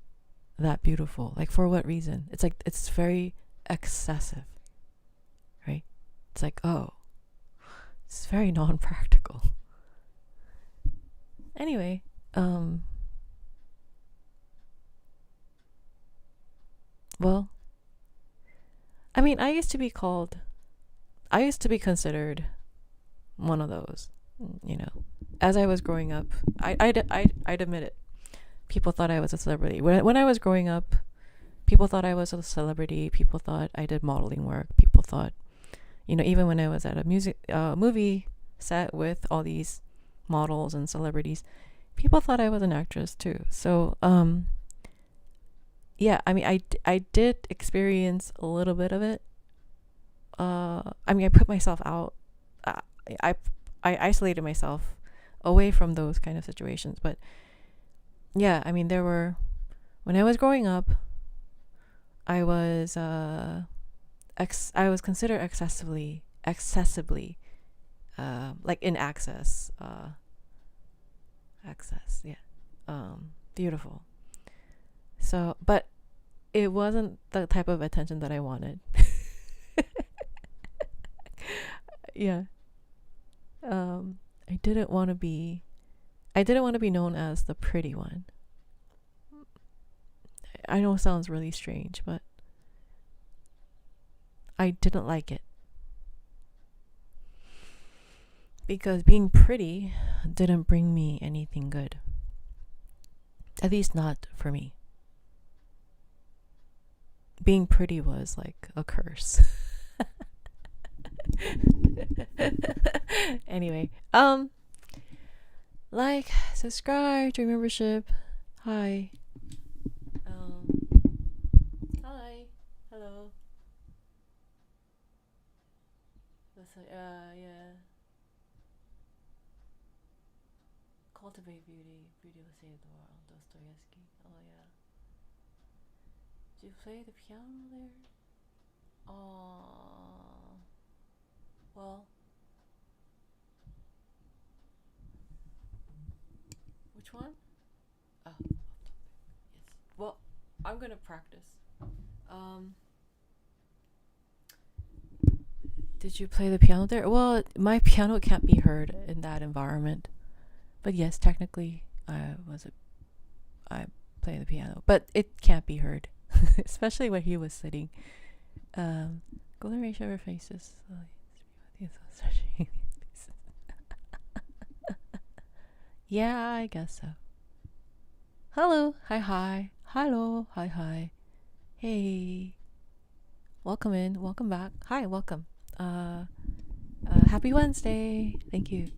that beautiful? Like, for what reason? It's like, it's very excessive, right? It's like, oh, it's very non-practical. Anyway, well, I mean, I used to be considered one of those, you know. As I was growing up, I'd admit it. People thought I was a celebrity. When I was growing up, people thought I was a celebrity. People thought I did modeling work. People thought, you know, even when I was at a movie set with all these models and celebrities, people thought I was an actress too. So, yeah, I mean, I did experience a little bit of it. I mean, I put myself out. I isolated myself away from those kind of situations. But yeah, I mean, when I was growing up, I was considered excessively like in access, yeah, beautiful. So, but it wasn't the type of attention that I wanted. Yeah. I didn't want to be known as the pretty one. I know it sounds really strange, but I didn't like it. Because being pretty didn't bring me anything good. At least not for me. Being pretty was like a curse. Anyway, like, subscribe, join membership. Hi. Hi. Hello. Yeah. Cultivate beauty. Beauty will save the world. Dostoevsky. Oh yeah. Do you play the piano there? Well, which one? Oh, yes. Well, I'm gonna practice. Did you play the piano there? Well, my piano can't be heard in that environment. But yes, technically, I play the piano, but it can't be heard, especially when he was sitting. Golden ratio of faces. Yeah, I guess so. Hello, hi, hello, hi. Hey, welcome in, welcome back. Hi, welcome. Happy Wednesday. Thank you.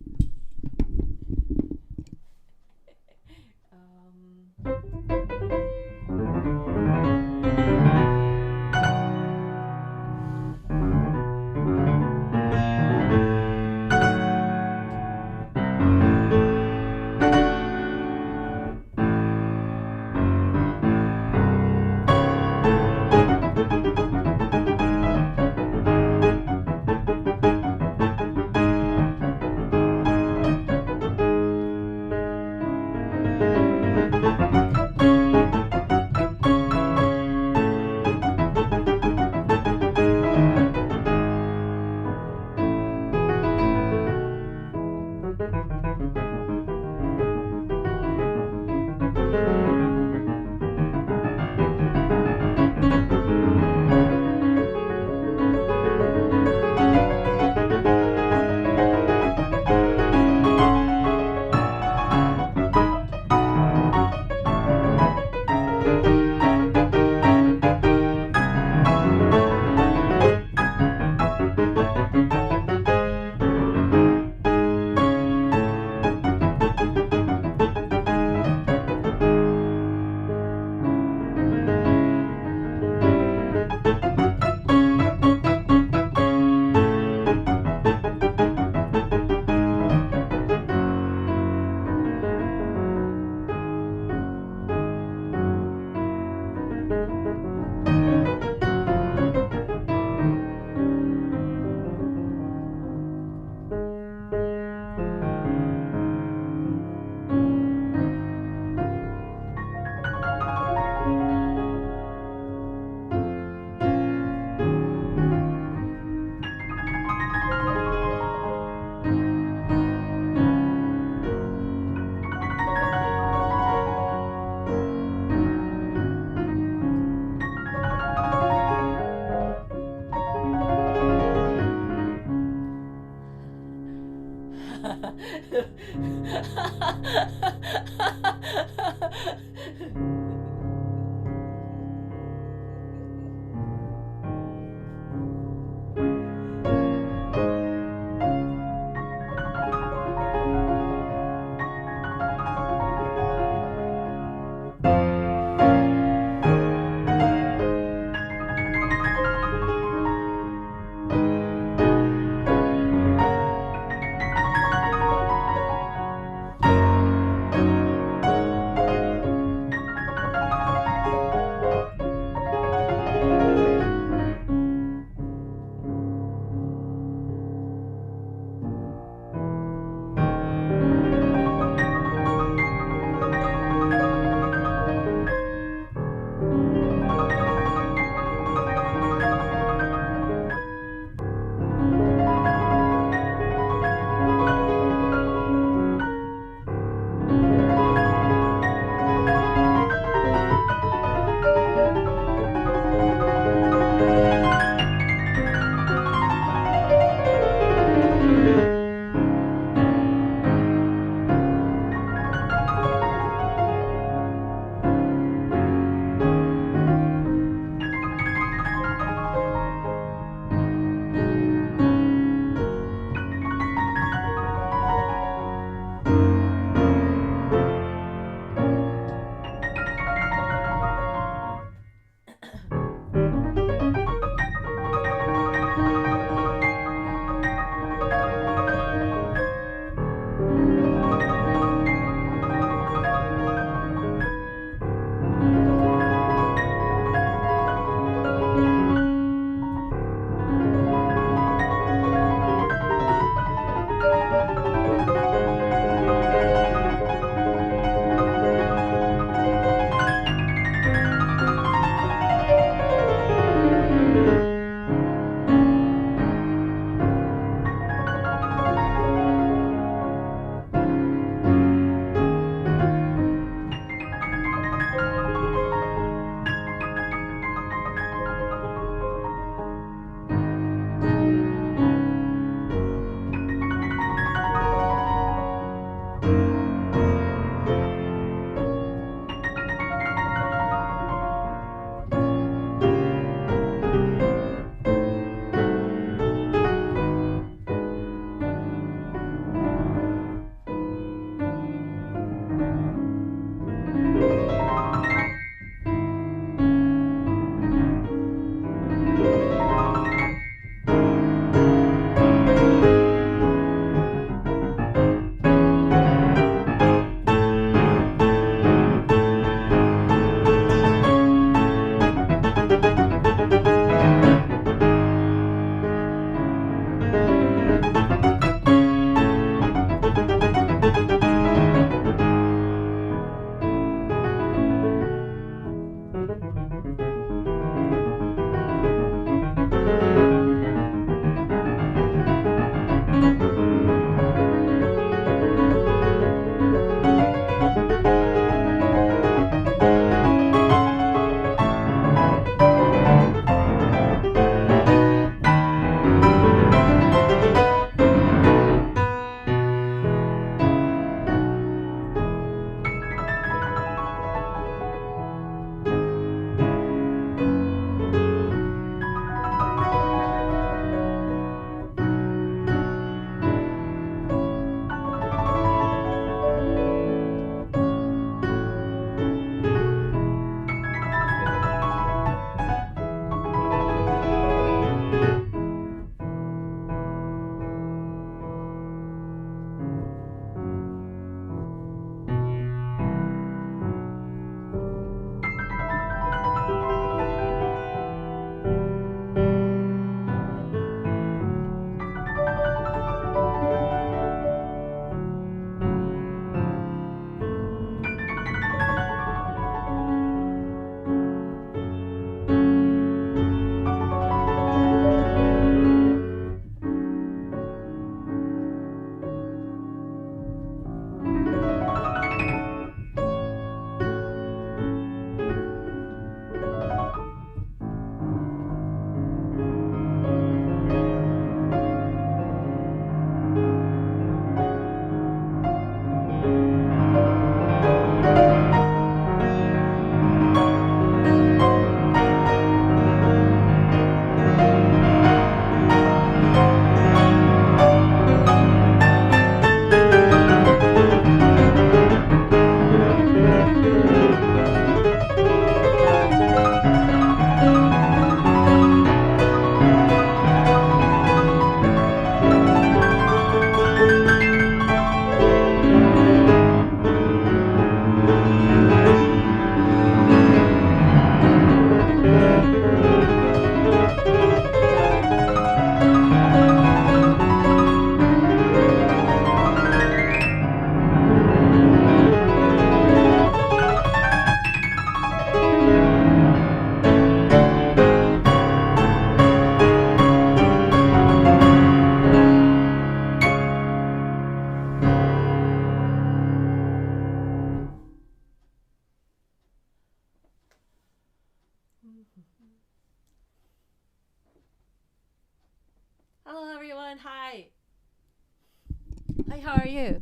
Hi, how are you?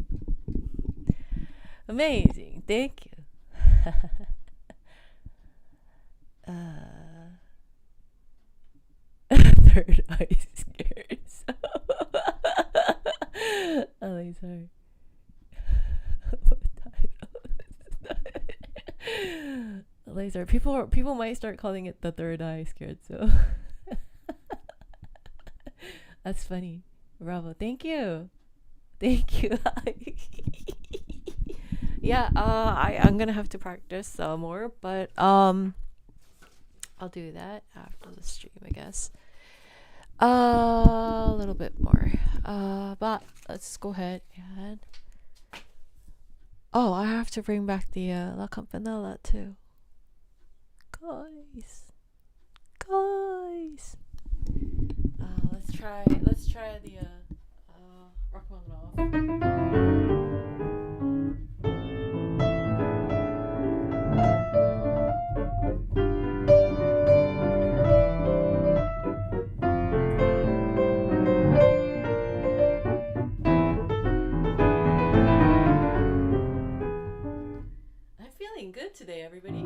Amazing. Thank you. Third eye scares. Oh, sorry. Laser. People might start calling it the third eye scared. So that's funny. Bravo. Thank you. Thank you. Yeah. I'm gonna have to practice more, but I'll do that after the stream, I guess. A little bit more. But let's go ahead and. Oh, I have to bring back the La Campanella too. Guys. Let's try the Rachmaninoff. I'm feeling good today, everybody.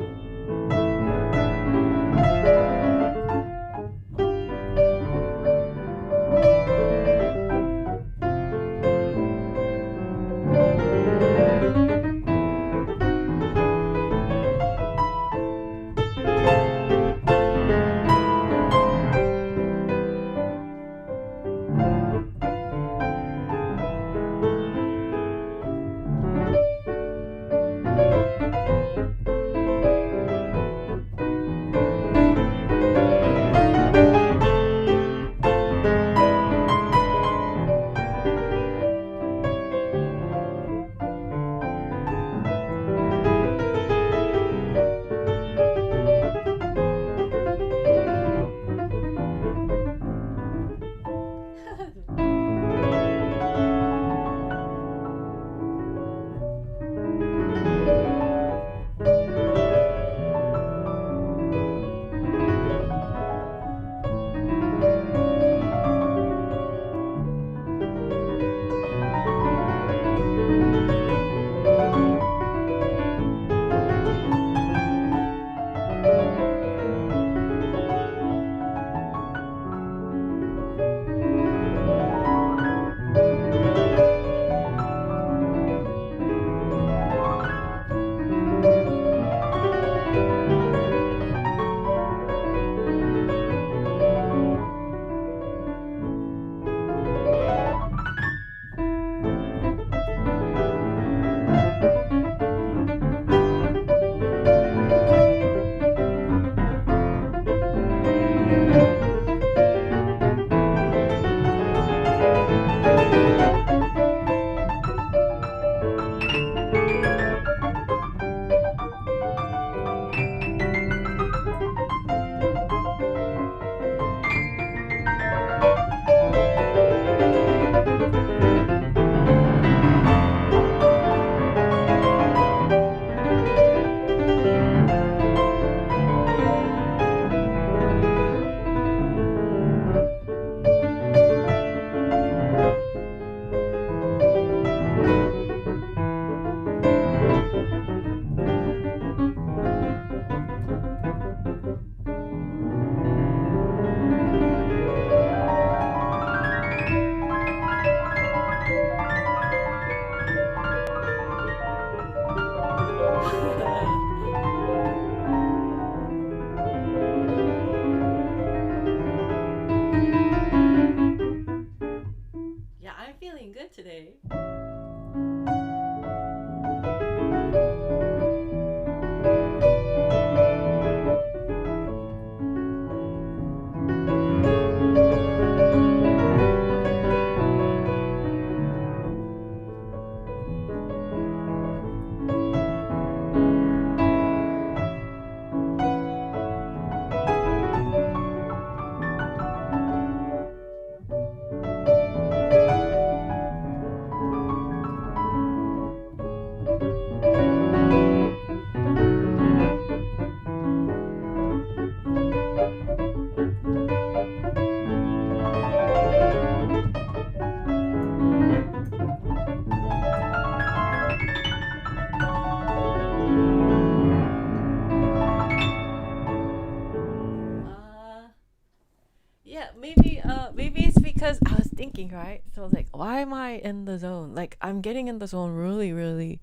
thinking, right? So I was like, why am I in the zone? Like, I'm getting in the zone really, really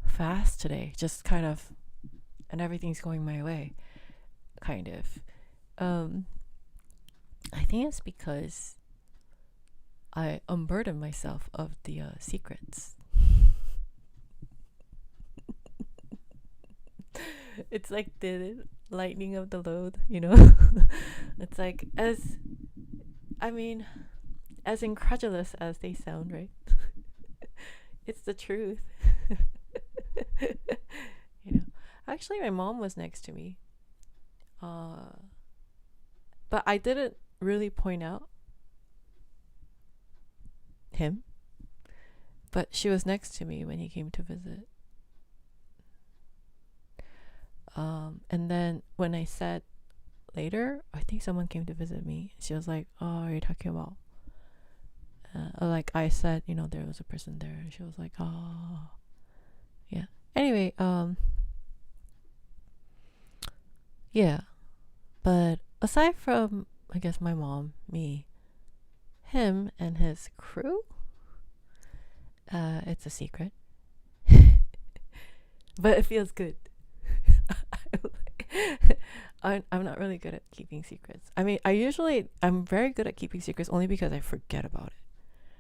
fast today. Just kind of, and everything's going my way, kind of. I think it's because I unburden myself of the secrets. It's like the lightning of the load, you know? It's like, as incredulous as they sound, right? It's the truth. You know, actually, my mom was next to me, but I didn't really point out him, but she was next to me when he came to visit. And then when I said later, I think someone came to visit me, she was like, oh, are you talking about, like I said, you know, there was a person there, and she was like, oh, yeah. Anyway, yeah. But aside from, I guess, my mom, me, him, and his crew, it's a secret. But it feels good. I'm not really good at keeping secrets. I mean, I'm very good at keeping secrets only because I forget about it.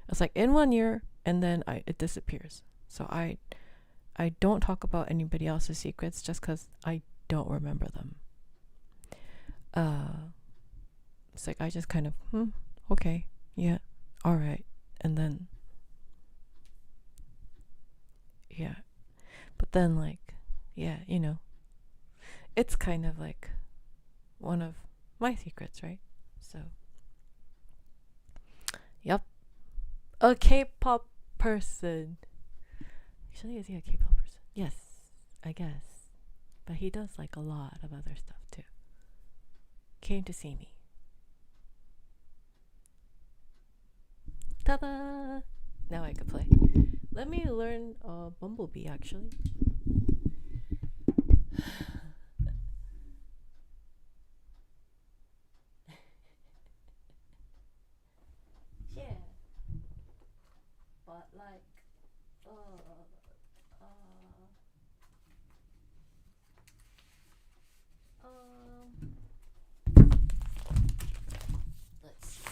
It's like in 1 year, and then it disappears. So I don't talk about anybody else's secrets just because I don't remember them. It's like I just kind of, okay, yeah, all right, and then, yeah. But then, like, yeah, you know, it's kind of like one of my secrets, right? So, yep. A K-pop person. Actually, is he a K-pop person? Yes, I guess. But he does like a lot of other stuff too. Came to see me. Ta-da! Now I can play. Let me learn Bumblebee, actually. Yeah. But like, let's see.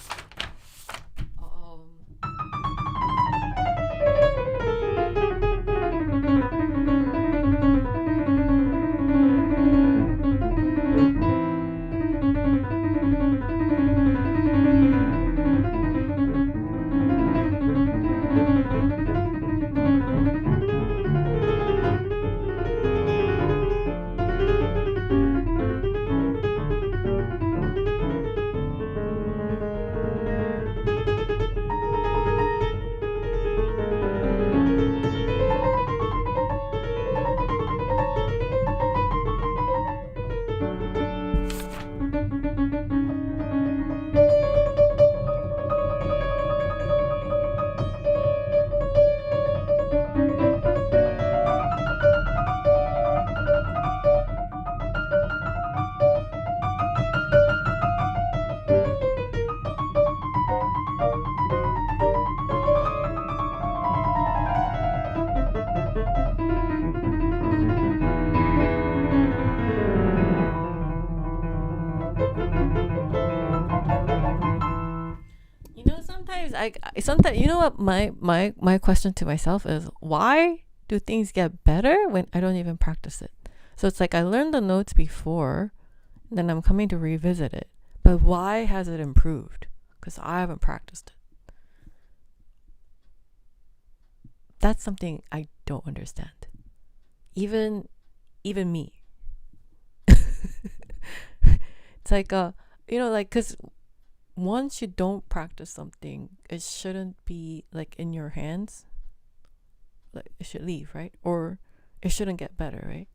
Sometimes you know what my question to myself is, why do things get better when I don't even practice it? So it's like I learned the notes before, and then I'm coming to revisit it, but why has it improved? Because I haven't practiced it. That's something I don't understand. Even me. It's like you know, like, because once you don't practice something, it shouldn't be like in your hands. Like, it should leave, right? Or it shouldn't get better, right?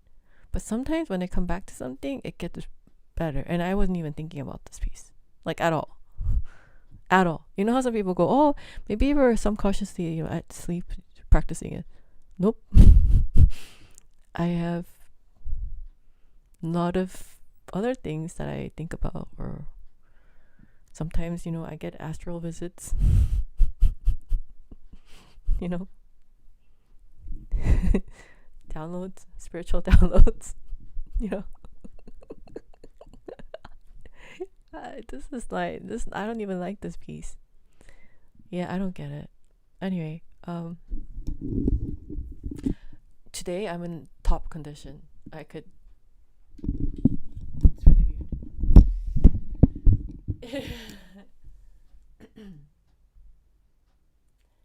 But sometimes when I come back to something, it gets better. And I wasn't even thinking about this piece, like, at all. At all. You know how some people go, oh, maybe you were subconsciously, you know, at sleep practicing it. Nope. I have a lot of other things that I think about, or Sometimes, I get astral visits, downloads, spiritual downloads, you know. This is like this. I don't even like this piece. Yeah, I don't get it. Anyway, today I'm in top condition. It's really weird.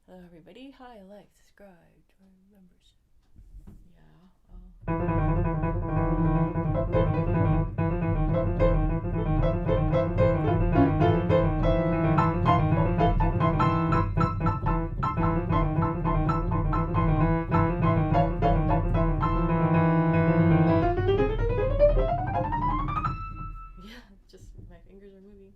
Hello, everybody. Hi, like, subscribe, join membership. Yeah, just my fingers are moving.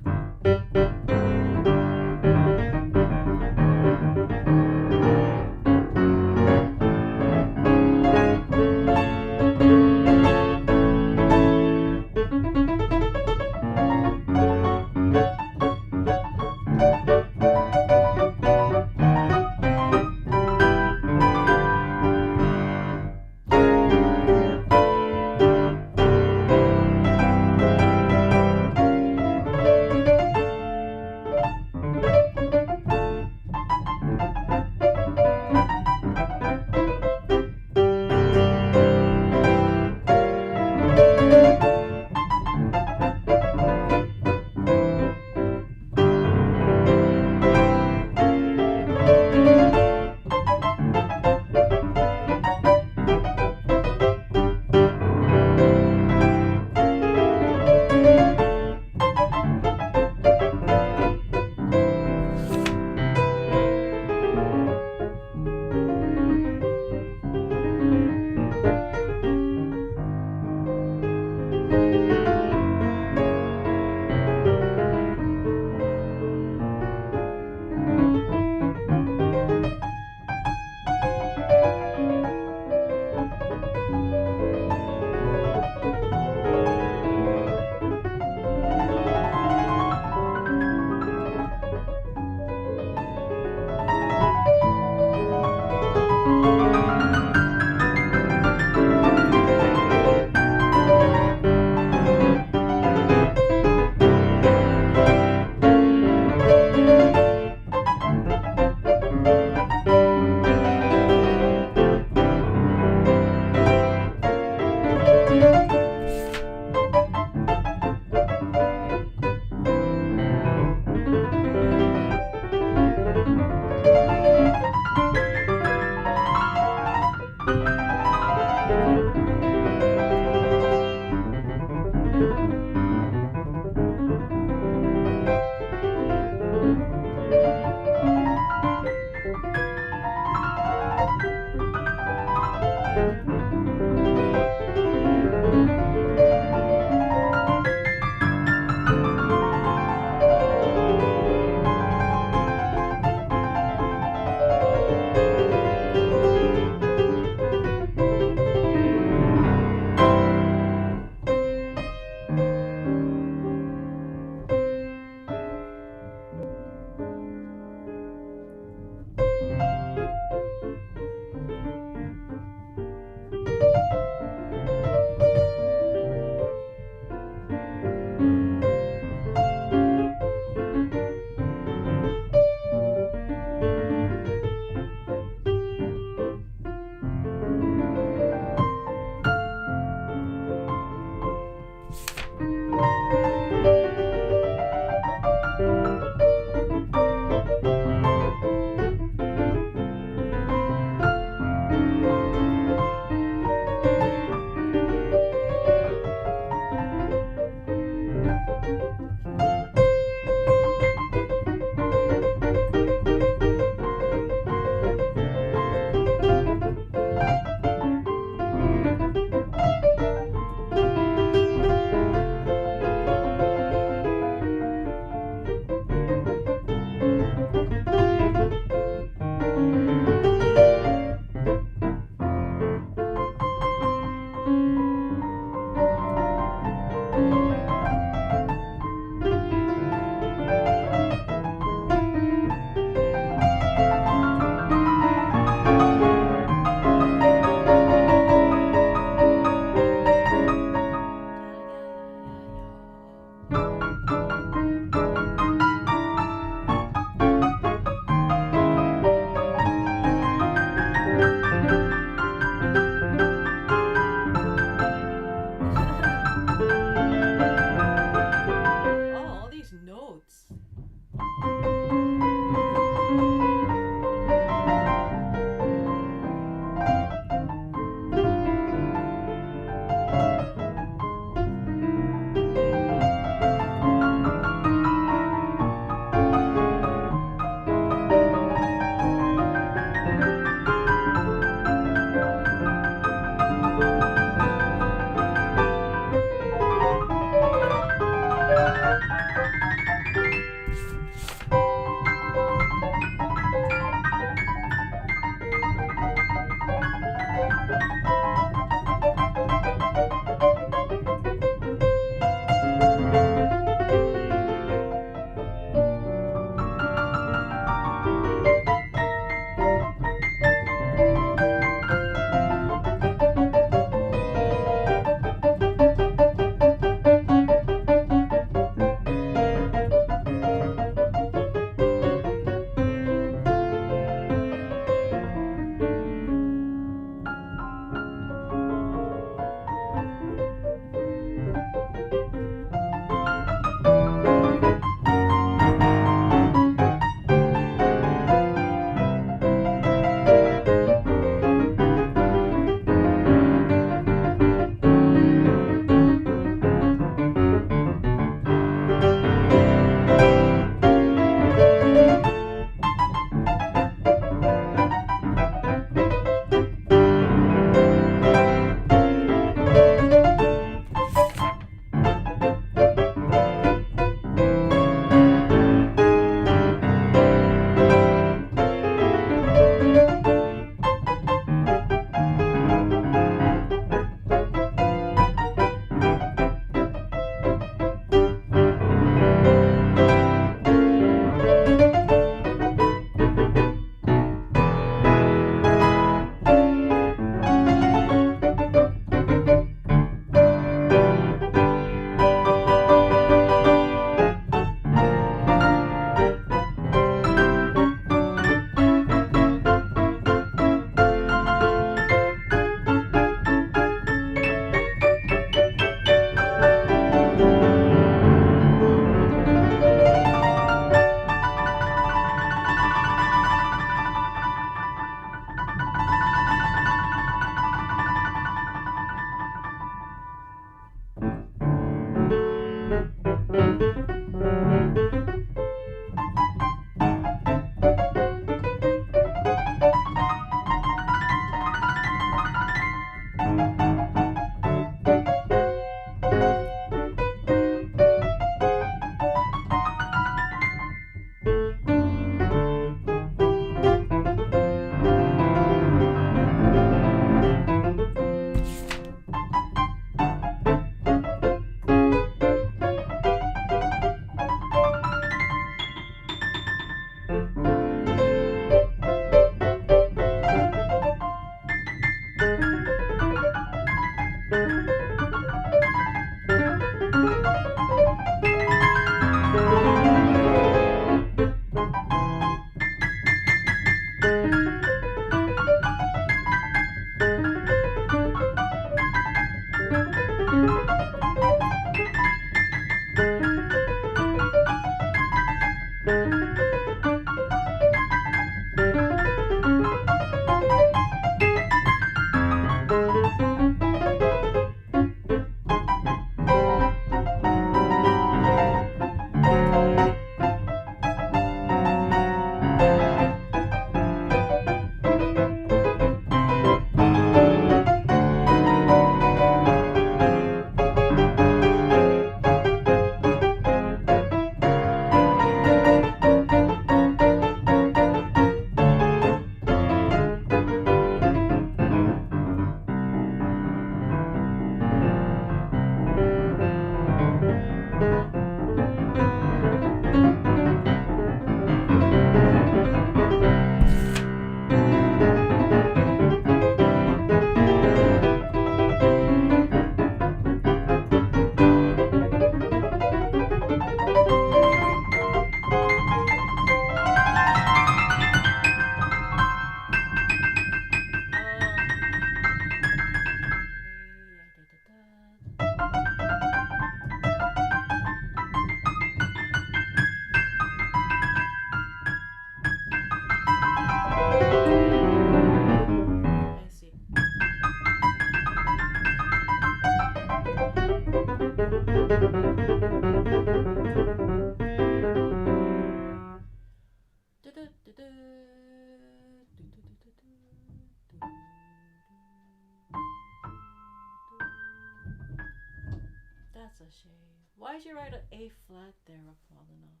a shame. Why'd you write an A flat there, Rachmaninoff?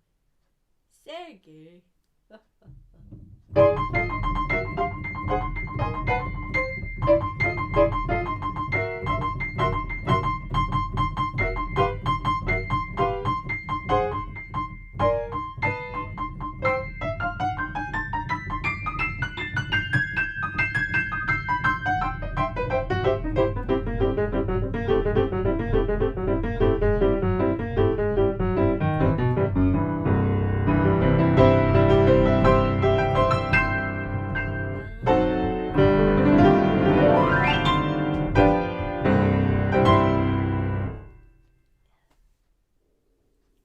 Sergey.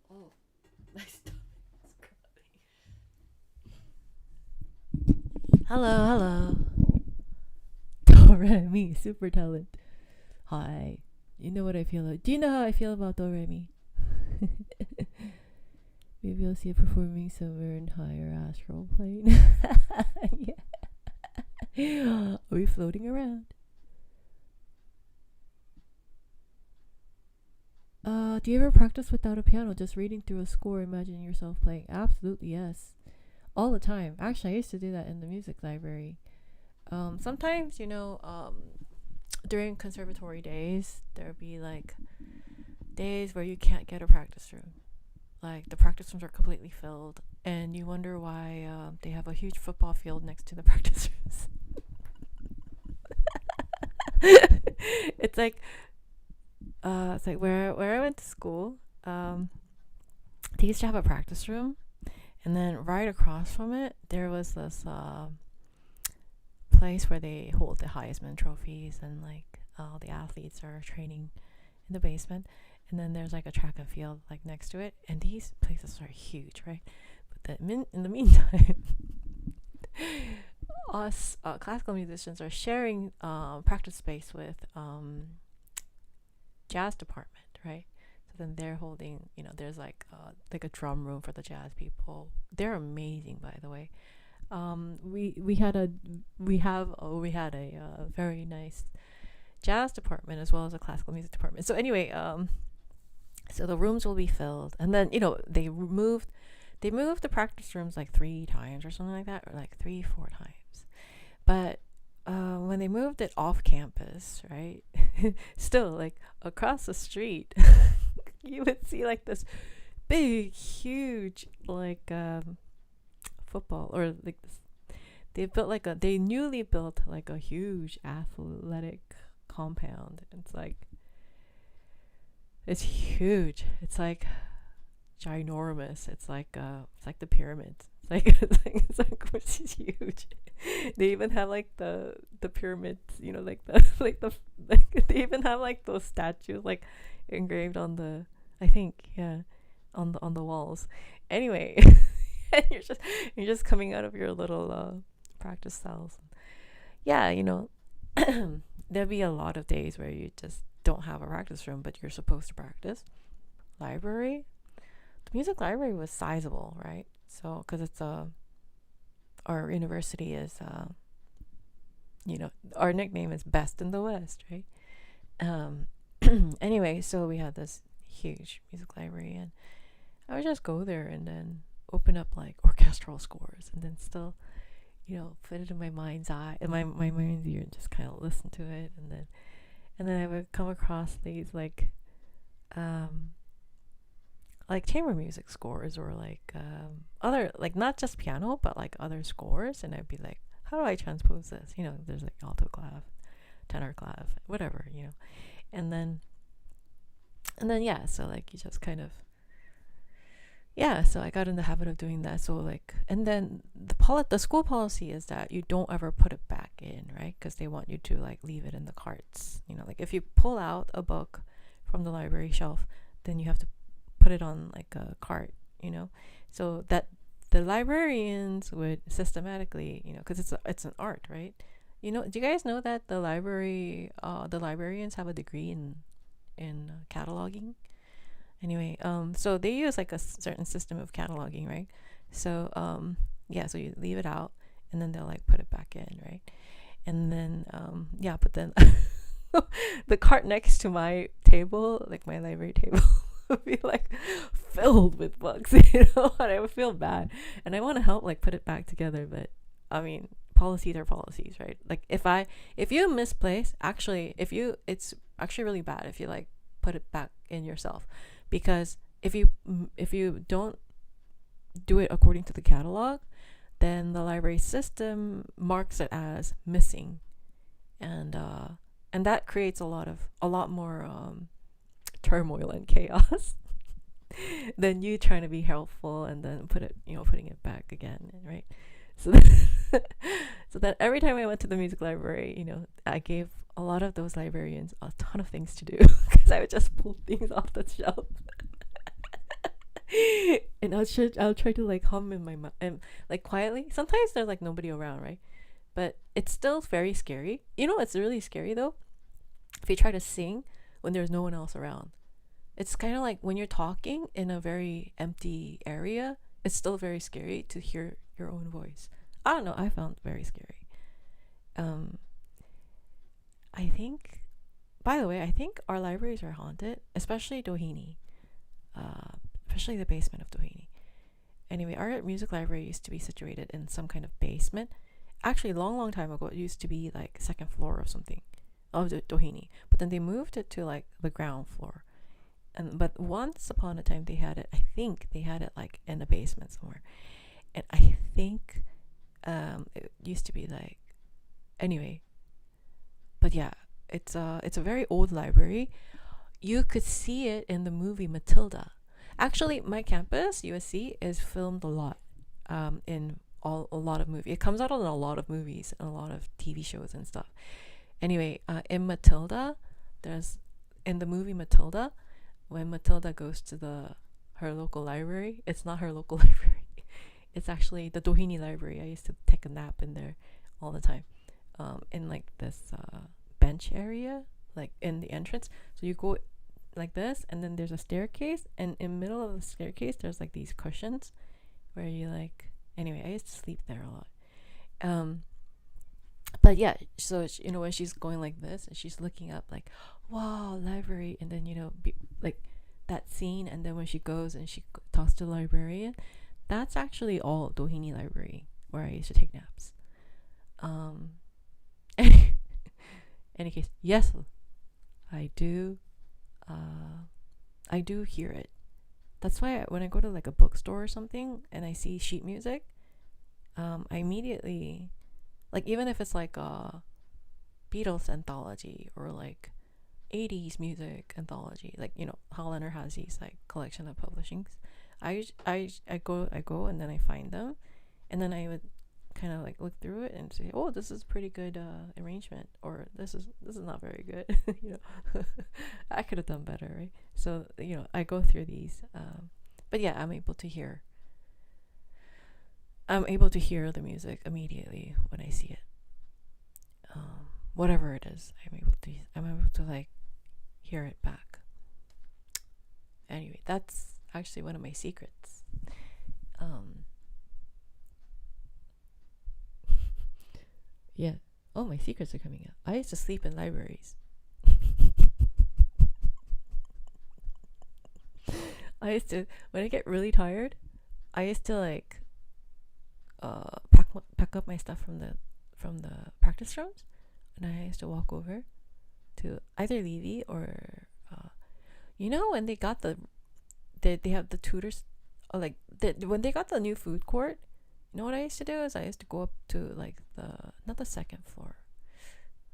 Oh, my stomach is growling. Hello, hello. Do re mi, super talent. Hi. You know what I feel like? Do you know how I feel about Do re mi? Maybe I'll see it performing somewhere in higher astral plane. Yeah. Are we floating around? Do you ever practice without a piano, just reading through a score, imagining yourself playing? Absolutely, yes. All the time. Actually, I used to do that in the music library. Sometimes, during conservatory days, there'd be like days where you can't get a practice room. Like the practice rooms are completely filled, and you wonder why they have a huge football field next to the practice rooms. It's like where I went to school. They used to have a practice room, and then right across from it, there was this place where they hold the Heisman trophies, and like all the athletes are training in the basement. And then there's like a track and field like next to it, and these places are huge, right? But in the meantime, us classical musicians are sharing practice space with jazz department, right? So then they're holding, there's like a drum room for the jazz people. They're amazing, by the way. We had a very nice jazz department as well as a classical music department. So anyway, so the rooms will be filled, and then they moved the practice rooms like 3 times or something like that, or like 3-4 times. But when they moved it off campus, right, still like across the street, you would see like this big, huge like football, or like this. They newly built like a huge athletic compound. It's huge. It's like ginormous. It's like the pyramids. It's like which is huge. They even have like the pyramids, they even have like those statues like engraved on the, I think, yeah, on the walls. Anyway, and you're just coming out of your little practice cells. Yeah, there'll be a lot of days where you just don't have a practice room, but you're supposed to practice. Library, the music library was sizable, right? So because it's our university is our nickname is best in the West, right? Anyway, so we had this huge music library, and I would just go there and then open up like orchestral scores, and then still put it in my mind's eye, in my mind's ear, and just kind of listen to it, and then I would come across these like chamber music scores, or like other, like not just piano but like other scores, and I'd be like, how do I transpose this? There's like alto clav, tenor clav, whatever, and then yeah, so like you just kind of, yeah, so I got in the habit of doing that. So like, and then the school policy is that you don't ever put it back in, right? Because they want you to like leave it in the carts. Like if you pull out a book from the library shelf, then you have to put it on like a cart, so that the librarians would systematically, because it's an art, right? Do you guys know that the librarians have a degree in cataloging? Anyway, so they use like a certain system of cataloging, right? So yeah, so you leave it out, and then they'll like put it back in, right? And then yeah, but then the cart next to my table, like my library table, would be like filled with books, and I would feel bad, and I want to help like put it back together, but I mean, policies are policies, right? Like if you misplace, actually, it's actually really bad if you like put it back in yourself, because if you don't do it according to the catalog, then the library system marks it as missing, and that creates a lot more turmoil and chaos than you trying to be helpful and then putting it back again, right? So so that every time I went to the music library, I gave a lot of those librarians a ton of things to do because I would just pull things off the shelf. And I'll try to like hum in my mind and like quietly. Sometimes there's like nobody around, right? But it's still very scary. It's really scary though. If you try to sing when there's no one else around, it's kind of like when you're talking in a very empty area. It's still very scary to hear your own voice. I don't know. I found it very scary. I think, by the way, I think our libraries are haunted, especially Doheny. Especially the basement of Doheny. Anyway, our music library used to be situated in some kind of basement. Actually, long time ago, it used to be like second floor or something of the Doheny. But then they moved it to like the ground floor. But once upon a time, I think they had it like in the basement somewhere. And I think it used to be like, anyway. But yeah, it's a very old library. You could see it in the movie Matilda. Actually, my campus, USC, is filmed a lot in a lot of movies. It comes out in a lot of movies and a lot of TV shows and stuff. Anyway, in Matilda, in the movie Matilda, when Matilda goes to her local library, it's not her local library. It's actually the Doheny library. I used to take a nap in there all the time, in like this bench area, like in the entrance. So you go like this, and then there's a staircase, and in the middle of the staircase there's like these cushions where you like, anyway, I used to sleep there a lot. But yeah, so when she's going like this and she's looking up like, wow, library, and then like that scene, and then when she goes and she talks to the librarian, that's actually all Doheny library where I used to take naps. Any case, yes, I do hear it. That's why when I go to like a bookstore or something and I see sheet music, I immediately, like, even if it's like a Beatles anthology or like 80s music anthology, like Hollander has these like collection of publishings. I go and then I find them, and then I would kind of like look through it and say, oh, this is pretty good arrangement, or this is not very good. I could have done better, right? So I go through these, but yeah, I'm able to hear the music immediately when I see it. Whatever it is, I'm able to like hear it back. Anyway, that's actually one of my secrets. Yeah. Oh, my secrets are coming out. I used to sleep in libraries. When I get really tired, I used to like pack up my stuff from the practice rooms, and I used to walk over to either Levy or when they got they have the tutors, like when they got the new food court. What I used to do is I used to go up to like not the second floor,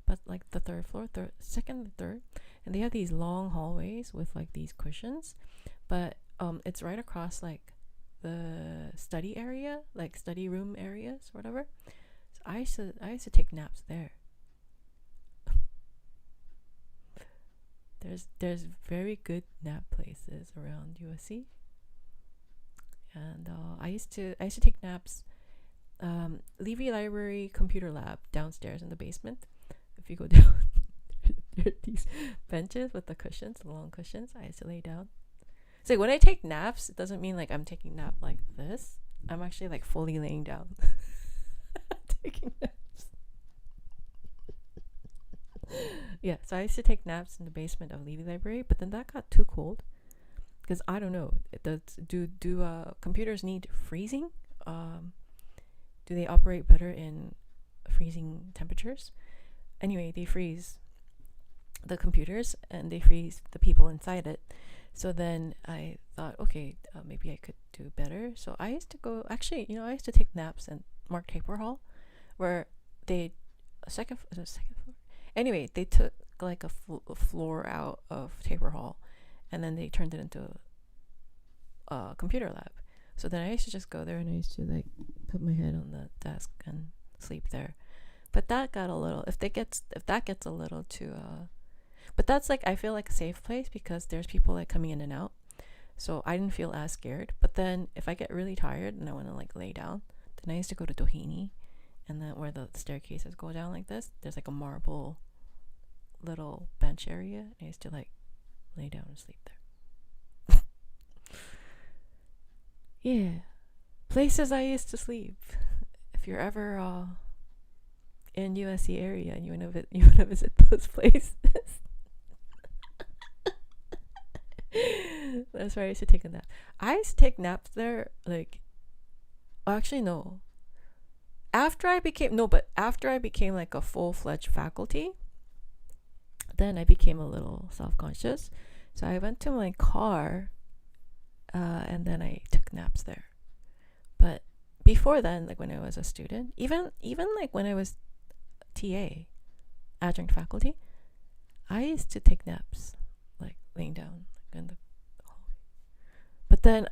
but like the third floor, second and third, and they have these long hallways with like these cushions, but it's right across like the study area, like study room areas, whatever. So I used to take naps there. There's very good nap places around USC, and I used to take naps. Levy Library Computer Lab downstairs in the basement. If you go down, there are these benches with the cushions, the long cushions. I used to lay down. So when I take naps, it doesn't mean like I'm taking nap like this. I'm actually like fully laying down, taking naps. Yeah, so I used to take naps in the basement of Levy Library, but then that got too cold because I don't know. Do computers need freezing? Do they operate better in freezing temperatures? Anyway, they freeze the computers and they freeze the people inside it. So then I thought, okay, maybe I could do better. So I used to go, actually, I used to take naps in Mark Taper Hall, where they, second floor? Anyway, they took like a floor out of Taper Hall, and then they turned it into a computer lab. So then I used to just go there and I used to like put my head on the desk and sleep there. But that got a little, if that gets a little too, but that's like, I feel like a safe place because there's people like coming in and out. So I didn't feel as scared. But then if I get really tired and I want to like lay down, then I used to go to Doheny, and then where the staircases go down like this, there's like a marble little bench area. I used to like lay down and sleep there. Yeah. Places I used to sleep. If you're ever in USC area and you wanna visit those places. That's where I used to take a nap. I used to take naps there, like, actually no. After I became like a full-fledged faculty, then I became a little self-conscious. So I went to my car, and then I took naps there. But before then, like when I was a student, even like when I was TA, adjunct faculty, I used to take naps, like laying down in the hallway. But then,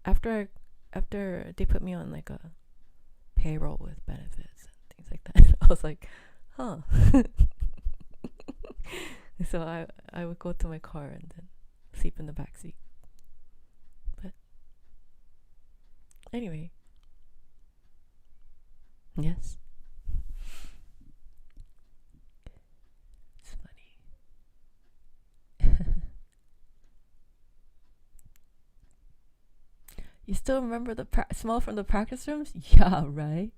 after they put me on like a payroll with benefits and things like that, I was like, huh. So I would go to my car and then sleep in the back seat. But anyway, yes. It's funny. You still remember the smell from the practice rooms? Yeah, right?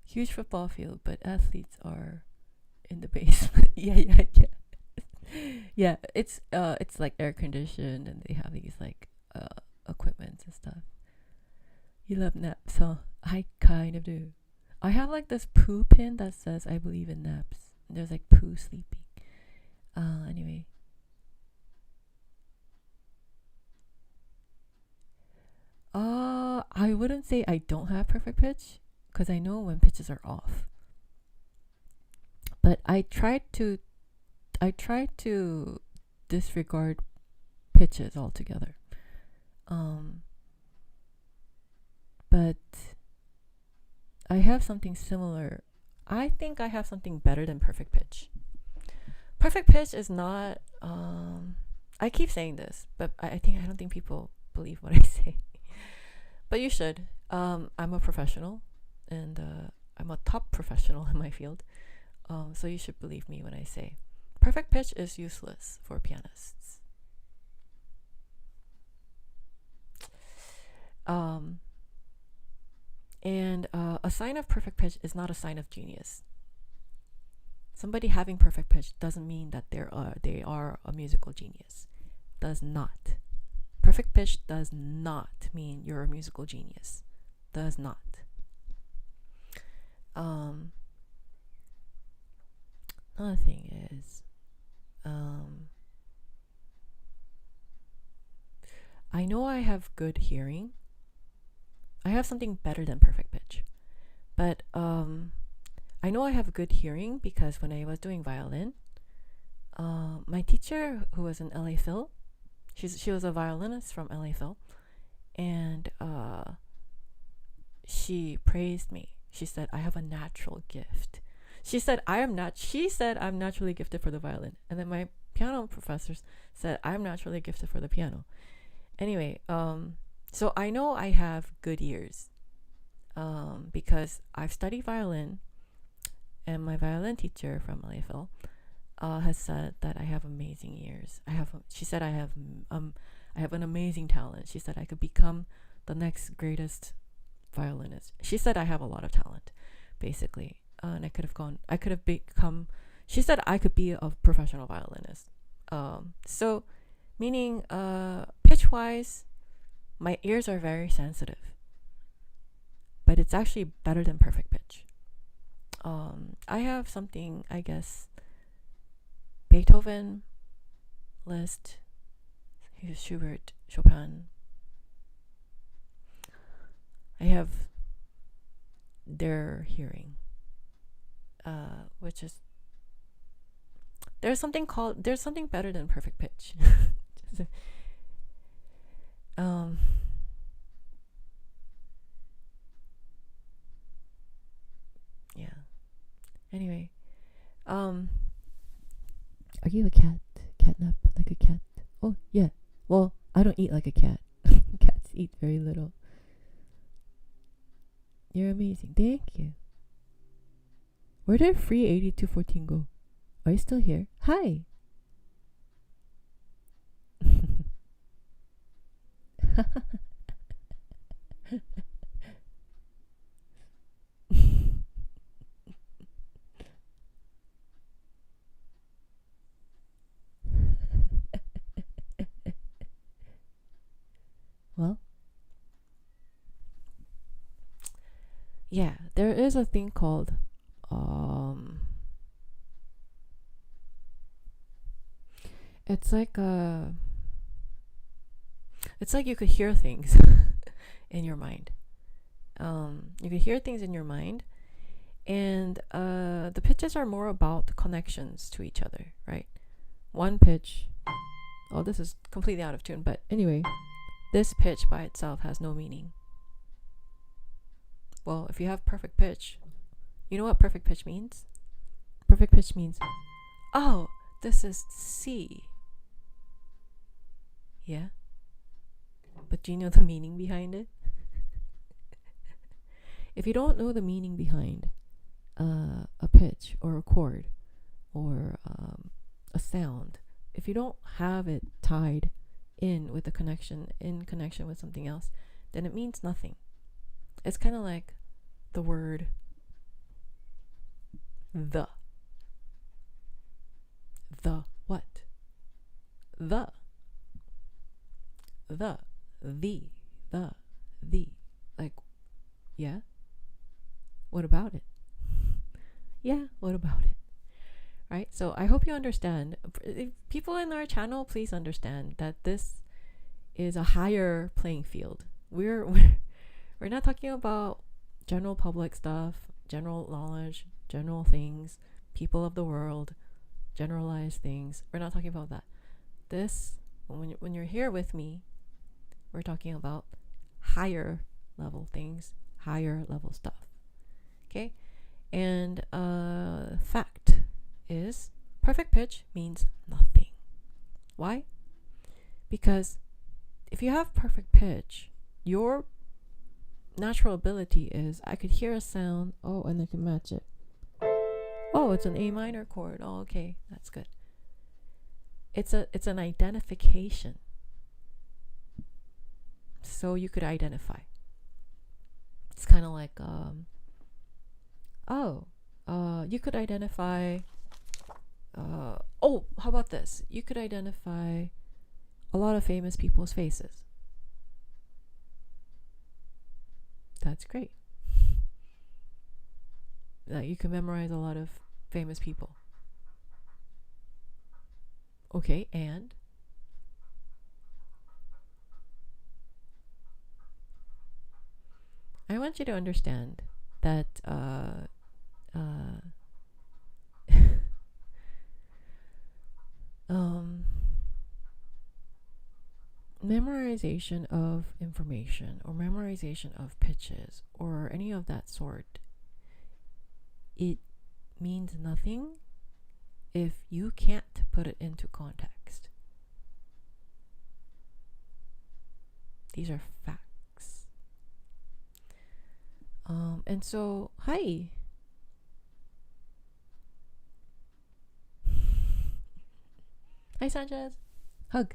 Huge football field, but athletes are in the basement. Yeah. Yeah, it's like air conditioned and they have these like equipment and stuff. You love naps, huh? I kind of do. I have like this poo pin that says I believe in naps. There's like poo sleeping. Anyway. I wouldn't say I don't have perfect pitch because I know when pitches are off. But I try to disregard pitches altogether. But I have something similar. I think I have something better than perfect pitch. Perfect pitch is not. I keep saying this, but I don't think people believe what I say. But you should. I'm a professional, and I'm a top professional in my field. So you should believe me when I say perfect pitch is useless for pianists. And a sign of perfect pitch is not a sign of genius. Somebody having perfect pitch doesn't mean that they are a musical genius. Does not. Perfect pitch does not mean you're a musical genius. Does not. Another thing is, I know I have good hearing. I have something better than perfect pitch. But I know I have good hearing because when I was doing violin, my teacher, who was in LA Phil, she was a violinist from LA Phil, and she praised me. She said I have a natural gift. She said I'm naturally gifted for the violin, and then my piano professors said I'm naturally gifted for the piano. Anyway, so I know I have good ears, because I've studied violin, and my violin teacher from LA Phil has said that I have amazing ears. She said I have an amazing talent. She said I could become the next greatest violinist. She said I have a lot of talent, basically, and I could have become. she said I could be a professional violinist. So meaning pitch wise, my ears are very sensitive, but it's actually better than perfect pitch. I have something, I guess, Beethoven, Liszt, Schubert, Chopin. I have their hearing, which is there's something better than perfect pitch. Yeah. Anyway, are you a cat? Catnap like a cat? Oh yeah. Well, I don't eat like a cat. Cats eat very little. You're amazing. Thank you. Where did free 8214 go? Are you still here? Hi. Well, yeah, there is a thing called it's like you could hear things in your mind. You could hear things in your mind, and the pitches are more about the connections to each other, right? One pitch. Oh, this is completely out of tune, but anyway, this pitch by itself has no meaning. Well, if you have perfect pitch, you know what perfect pitch means? Perfect pitch means, oh, this is C. Yeah? But do you know the meaning behind it? If you don't know the meaning behind a pitch or a chord or a sound, if you don't have it tied in with a connection, in connection with something else, then it means nothing. It's kind of like the word the. The what? The. Like, yeah? What about it? Yeah, what about it? Right? So I hope you understand. People in our channel, please understand that this is a higher playing field. We're not talking about general public stuff, general knowledge, general things, people of the world, generalized things. We're not talking about that. This, when you're here with me, we're talking about higher level things, higher level stuff. Okay? And fact is, perfect pitch means nothing. Why? Because if you have perfect pitch, your natural ability is, I could hear a sound, oh, and I can match it. Oh, it's an A minor chord. Oh, okay, that's good. It's an identification. So you could identify. It's kind of like, you could identify, how about this? You could identify a lot of famous people's faces. That's great. You can memorize a lot of famous people. Okay, and I want you to understand that memorization of information or memorization of pitches or any of that sort, it means nothing if you can't put it into context. These are facts. And so, hi. Hi, Sanchez. Hug.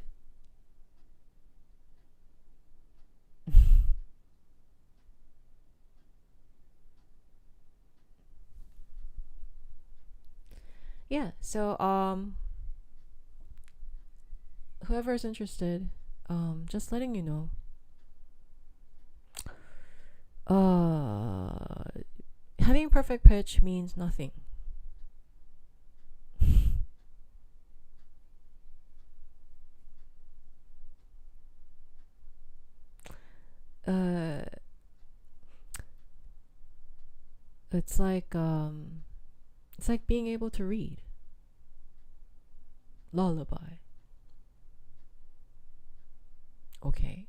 yeah, so whoever's interested, just letting you know, having perfect pitch means nothing. It's like being able to read lullaby. Okay.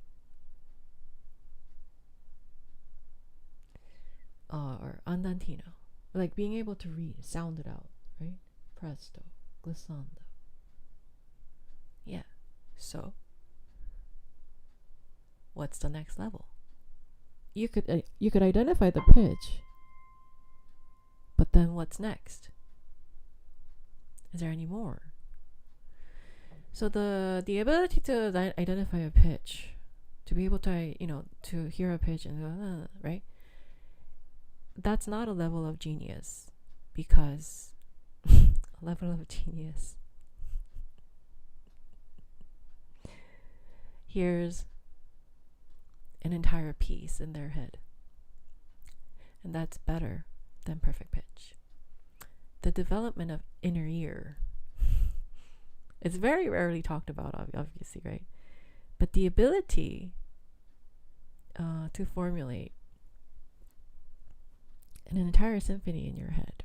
Or andantino, like being able to read, sound it out, right? Presto, glissando. Yeah. So, what's the next level? You could identify the pitch, but then what's next? Is there any more? So the ability to identify a pitch, to be able to to hear a pitch and go, right? That's not a level of genius, because a level of genius hears an entire piece in their head, and that's better than perfect pitch. The development of inner ear, it's very rarely talked about, obviously, right? But the ability to formulate an entire symphony in your head,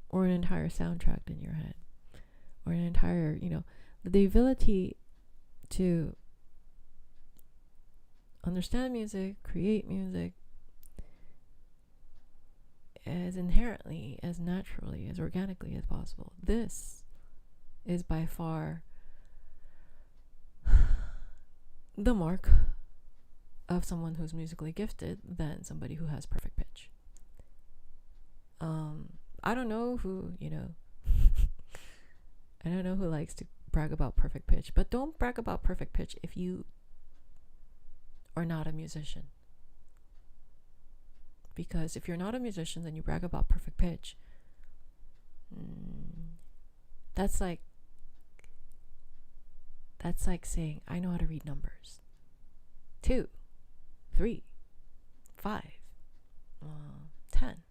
or an entire soundtrack in your head, or an entire, the ability to understand music, create music as inherently, as naturally, as organically as possible. This is by far the mark of someone who's musically gifted than somebody who has perfect pitch. I don't know who, I don't know who likes to brag about perfect pitch, but don't brag about perfect pitch if you are not a musician. Because if you're not a musician, then you brag about perfect pitch. That's like saying, I know how to read numbers. 2, 3, 5, 10.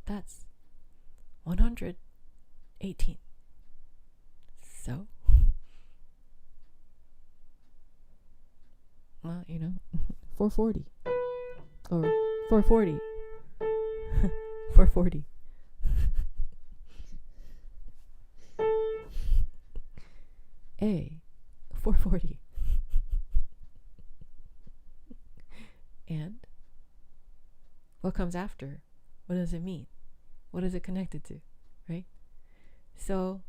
That's 118. So, well, 440 or 440. 440. A 440. And what comes after? What does it mean? What is it connected to? Right? So,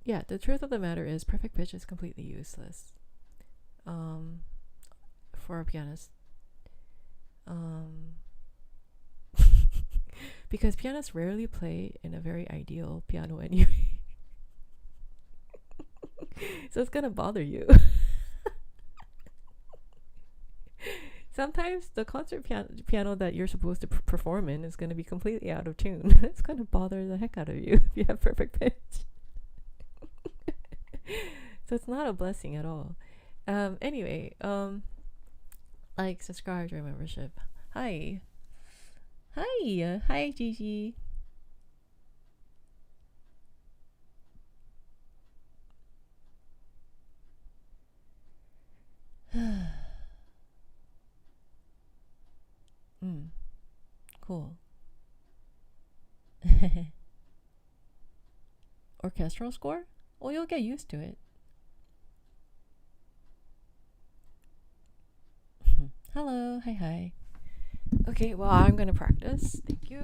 yeah, the truth of the matter is perfect pitch is completely useless for a pianist. Because pianists rarely play in a very ideal piano anyway. So it's gonna bother you. Sometimes the concert piano that you're supposed to perform in is gonna be completely out of tune. It's gonna bother the heck out of you if you have perfect pitch. So it's not a blessing at all. Anyway, like, subscribe, join membership. Hi, Gigi. Cool. Orchestral score? Well, you'll get used to it. Hello, hi. Okay, well, I'm gonna practice. Thank you.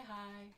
hi.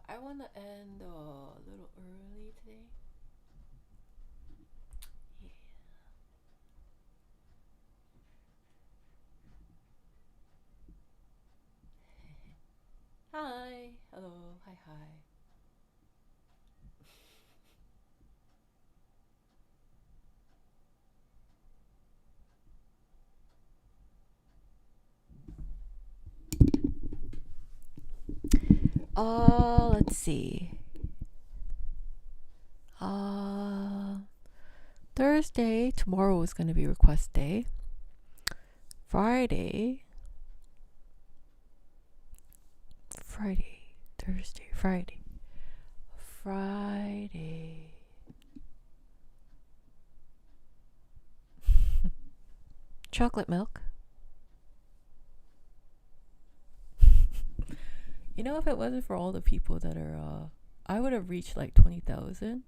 I want to end a little early today. Yeah. Hi. Hello. Hi, hi. Let's see. Thursday, tomorrow is going to be request day. Friday, Thursday, Friday. Chocolate milk. You know, if it wasn't for all the people that are, I would have reached like 20,000.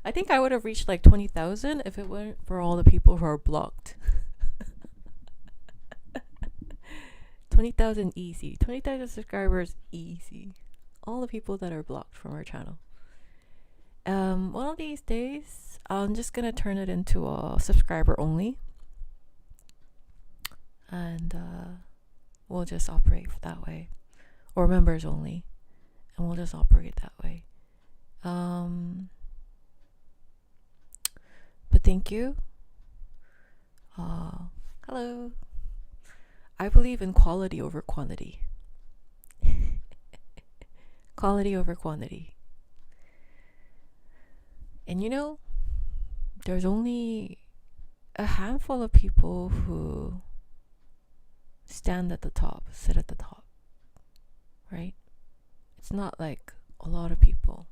I think I would have reached like 20,000 if it weren't for all the people who are blocked. 20,000 easy. 20,000 subscribers easy. All the people that are blocked from our channel. One of these days, I'm just gonna turn it into a subscriber only. And we'll just operate that way. Or members only. And we'll just operate that way. But thank you. Hello. I believe in quality over quantity. Quality over quantity. And you know, there's only a handful of people who stand at the top, sit at the top, right? It's not like a lot of people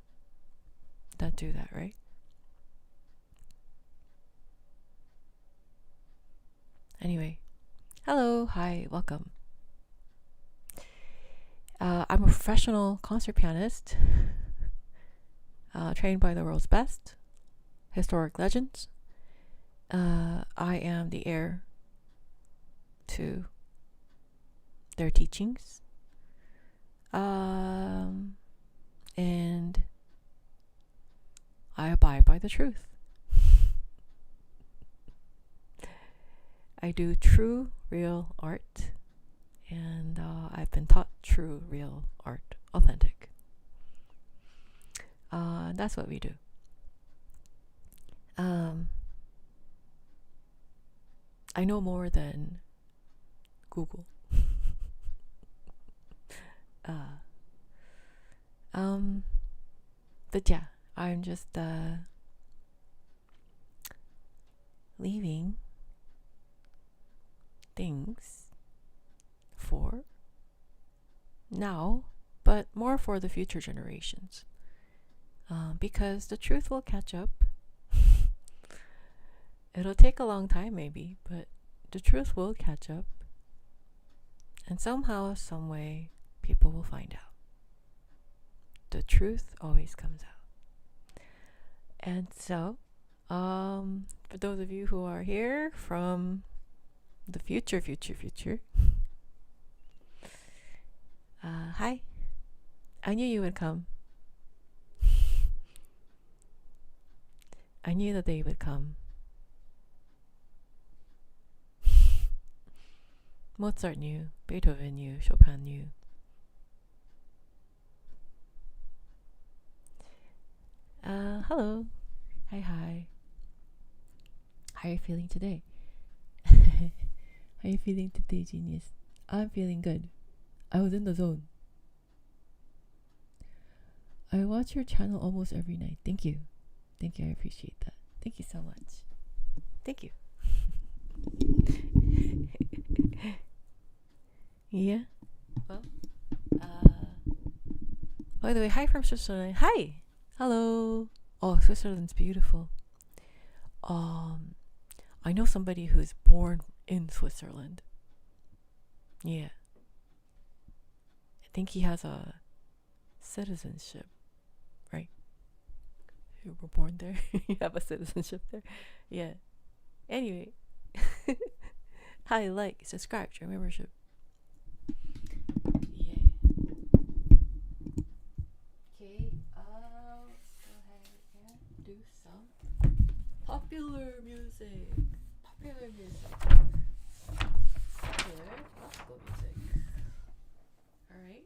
that do that, right? Anyway, hello, hi, welcome. I'm a professional concert pianist, trained by the world's best historic legends. I am the heir to their teachings. And I abide by the truth. I do true, real art, and I've been taught true, real art, authentic. That's what we do. I know more than Google. But yeah, I'm just leaving things for now, but more for the future generations. Because the truth will catch up. It'll take a long time maybe, but the truth will catch up. And somehow, some way, people will find out. The truth always comes out. And so, for those of you who are here from the future, hi. I knew you would come. I knew the day would come. Mozart knew, Beethoven knew, Chopin knew. Hello. Hi, hi. How are you feeling today? How are you feeling today, genius? I'm feeling good. I was in the zone. I watch your channel almost every night. Thank you. I appreciate that. Thank you so much. Thank you. Yeah. Well, by the way, hi from Switzerland. Hi. Hello. Oh, Switzerland's beautiful. I know somebody who's born in Switzerland. Yeah. I think he has a citizenship, right? You were born there. You have a citizenship there. Yeah. Anyway. Hi, like, subscribe to your membership. Yeah. Okay, let's go ahead and do some popular music. Popular classical music. Alright.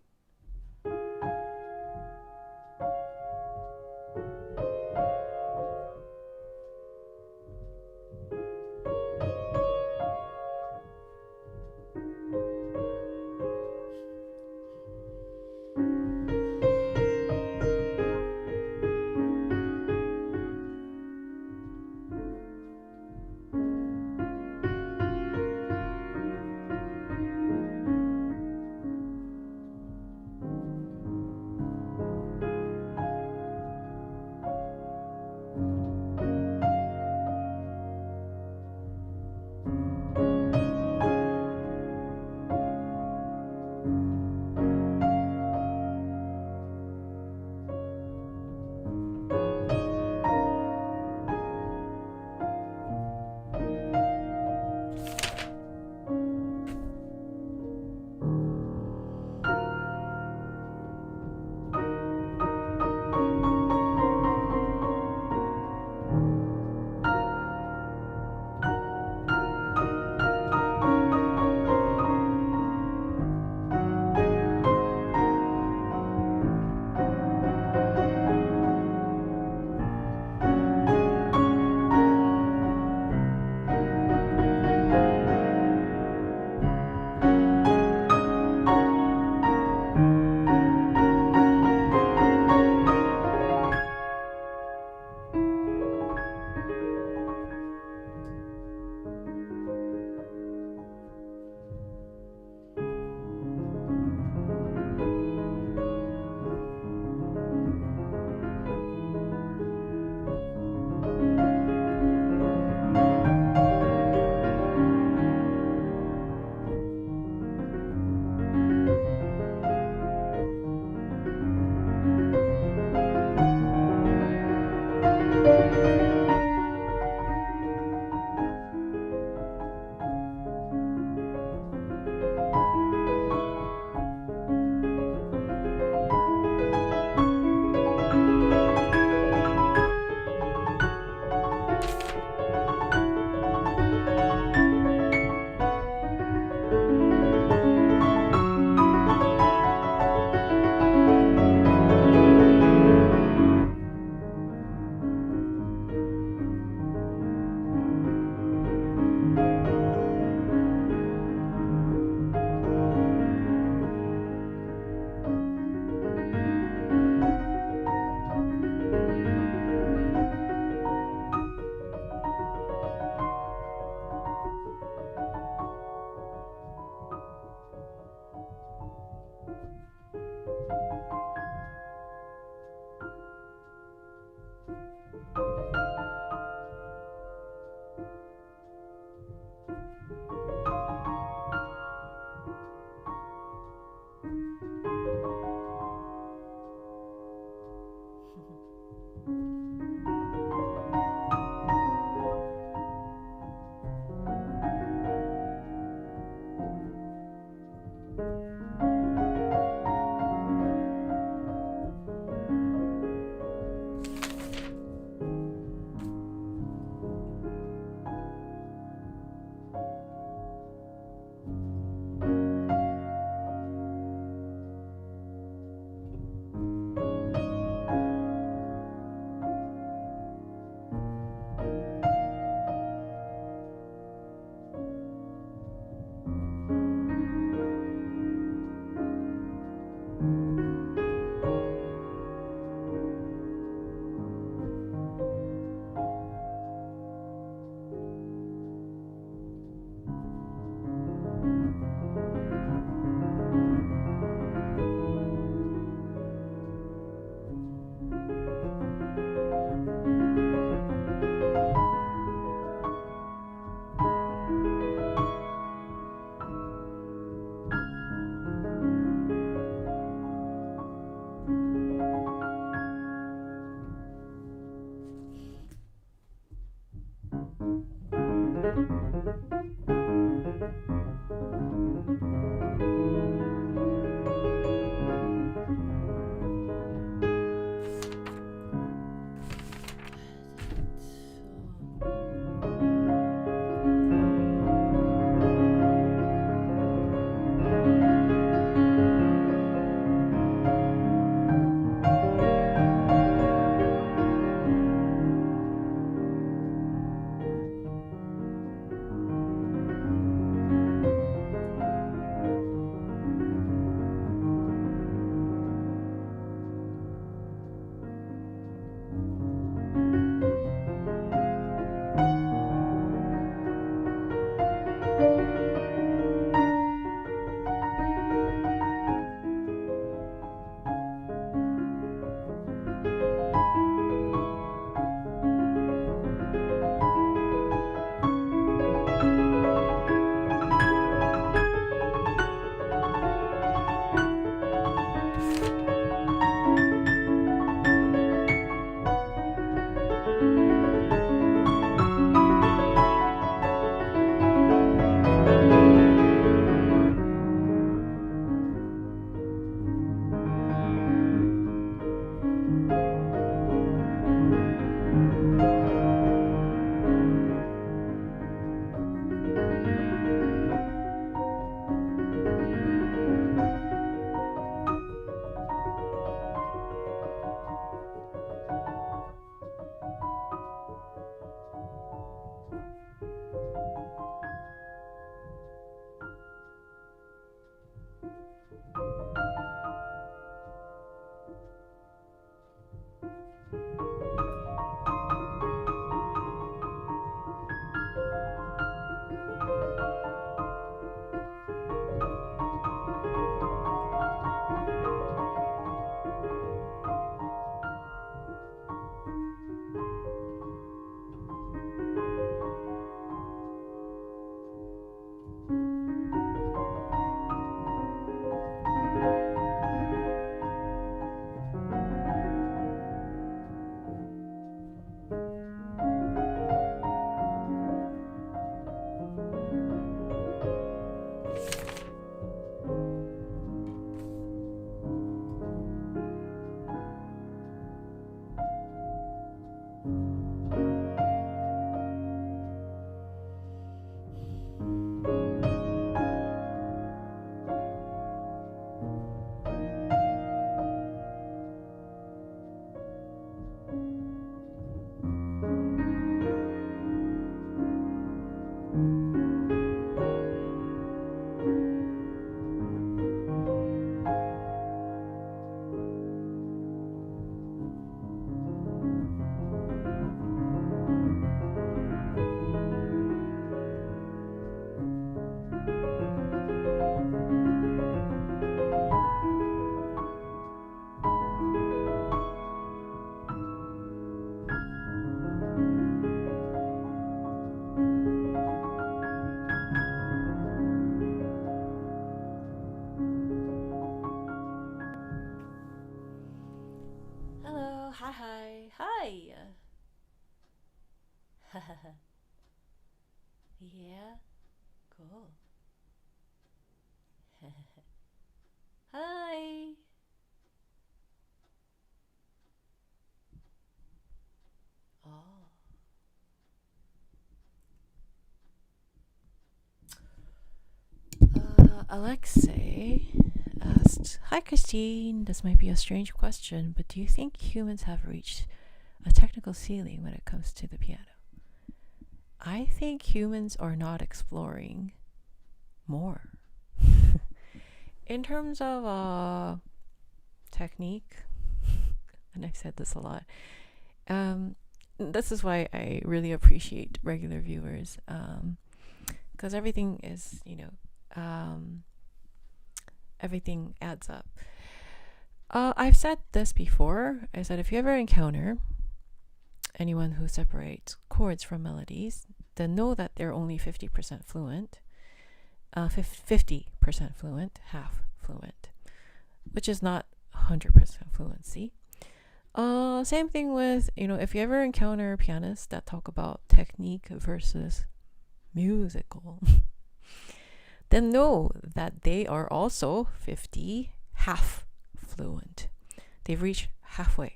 Yeah, cool. Hi. Oh. Alexei asked, "Hi, Christine. This might be a strange question, but do you think humans have reached a technical ceiling when it comes to the piano?" I think humans are not exploring more. In terms of technique, and I've said this a lot, this is why I really appreciate regular viewers, because everything is, everything adds up. I've said this before. I said if you ever encounter anyone who separates chords from melodies, then know that they're only 50% fluent, 50% fluent, half fluent, which is not 100% fluency. Same thing with, if you ever encounter pianists that talk about technique versus musical, then know that they are also 50 half fluent. They've reached halfway.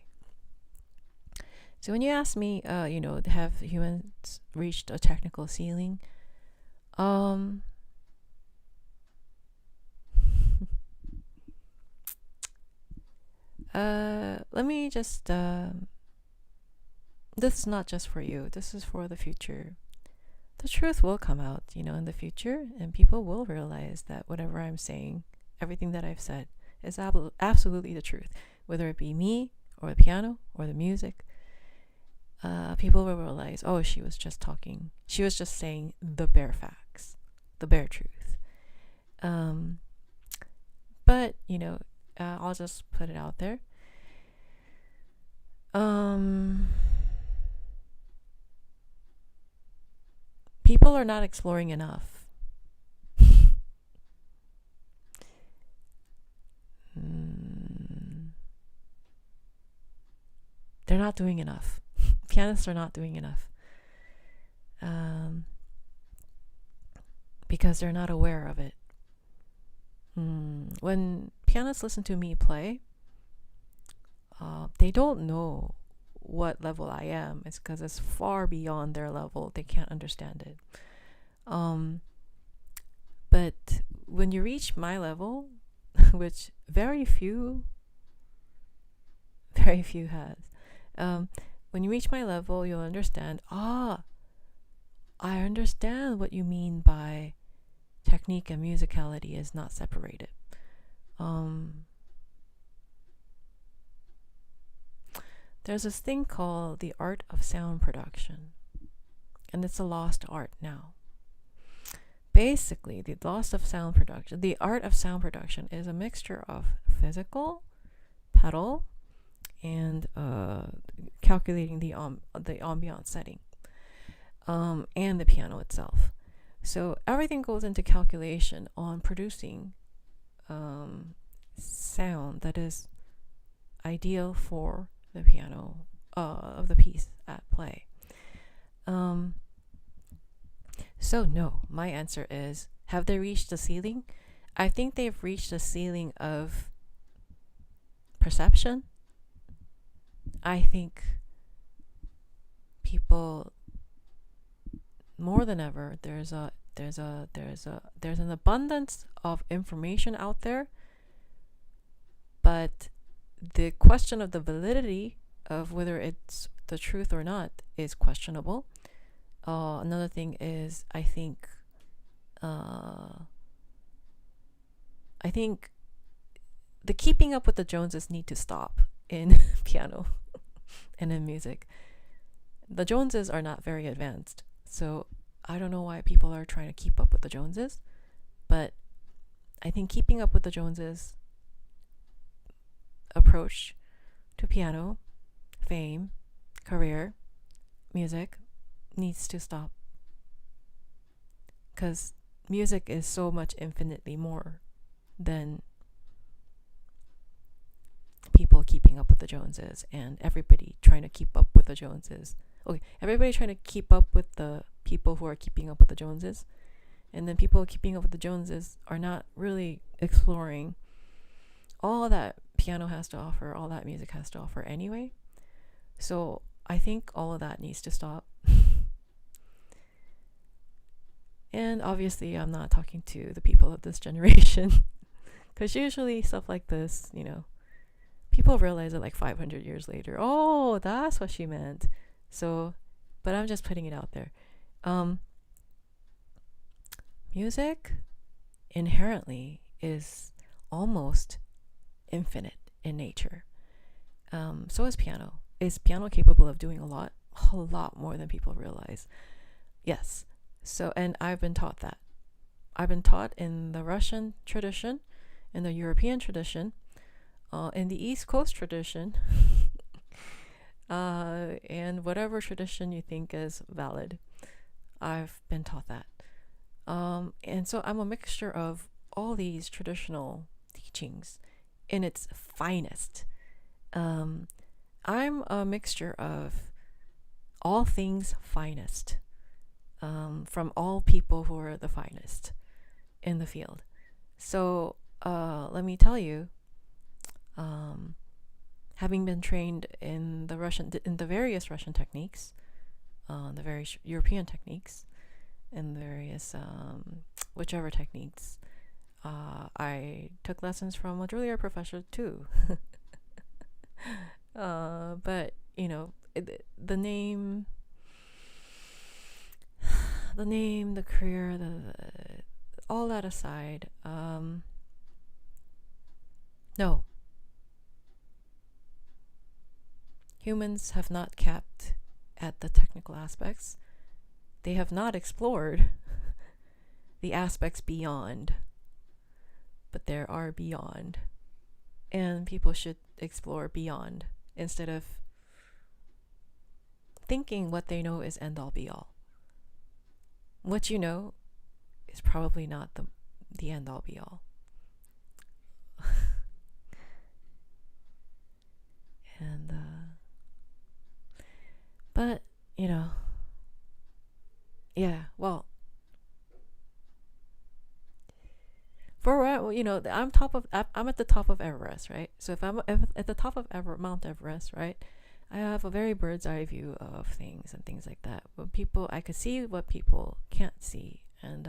So when you ask me, have humans reached a technical ceiling? Let me just, this is not just for you, this is for the future. The truth will come out, in the future, and people will realize that whatever I'm saying, everything that I've said, is absolutely the truth. Whether it be me, or the piano, or the music, people will realize, oh, she was just talking. She was just saying the bare facts, the bare truth. But, I'll just put it out there. People are not exploring enough. They're not doing enough. Pianists are not doing enough. Because they're not aware of it. When pianists listen to me play, they don't know what level I am. It's because it's far beyond their level. They can't understand it. But when you reach my level, which very few has, when you reach my level, you'll understand, I understand what you mean by technique and musicality is not separated. There's this thing called the art of sound production, and it's a lost art now. Basically, the art of sound production is a mixture of physical, pedal, and calculating the ambient setting, and the piano itself. So everything goes into calculation on producing sound that is ideal for the piano of the piece at play. So no, my answer is, have they reached the ceiling? I think they've reached the ceiling of perception. I think people, more than ever, there's an abundance of information out there, but the question of the validity of whether it's the truth or not is questionable. Another thing is, I think the keeping up with the Joneses need to stop in piano and in music. The Joneses are not very advanced, so I don't know why people are trying to keep up with the Joneses, but I think keeping up with the Joneses approach to piano, fame, career, music needs to stop, because music is so much infinitely more than people keeping up with the Joneses and everybody trying to keep up with the Joneses. Okay, everybody trying to keep up with the people who are keeping up with the Joneses, and then people keeping up with the Joneses are not really exploring all that piano has to offer, all that music has to offer anyway. So I think all of that needs to stop. And obviously I'm not talking to the people of this generation, because usually stuff like this, people realize it like 500 years later. Oh, that's what she meant. So, but I'm just putting it out there. Music inherently is almost infinite in nature. So is piano. Is piano capable of doing a lot more than people realize? Yes. So, and I've been taught that. I've been taught in the Russian tradition, in the European tradition, in the East Coast tradition, and whatever tradition you think is valid. I've been taught that. And so I'm a mixture of all these traditional teachings in its finest. I'm a mixture of all things finest. from all people who are the finest in the field. So let me tell you, having been trained in the various Russian techniques, the various European techniques, and various whichever techniques, I took lessons from a Juilliard professor too. But the name, the career, all that aside, no. Humans have not capped at the technical aspects. They have not explored the aspects beyond. But there are beyond. And people should explore beyond instead of thinking what they know is end all be all. What you know is probably not the end all be all. And but yeah, well, for I'm at the top of Everest, right? So if I'm at the top of Mount Everest, right, I have a very bird's eye view of things and things like that. But I could see what people can't see, and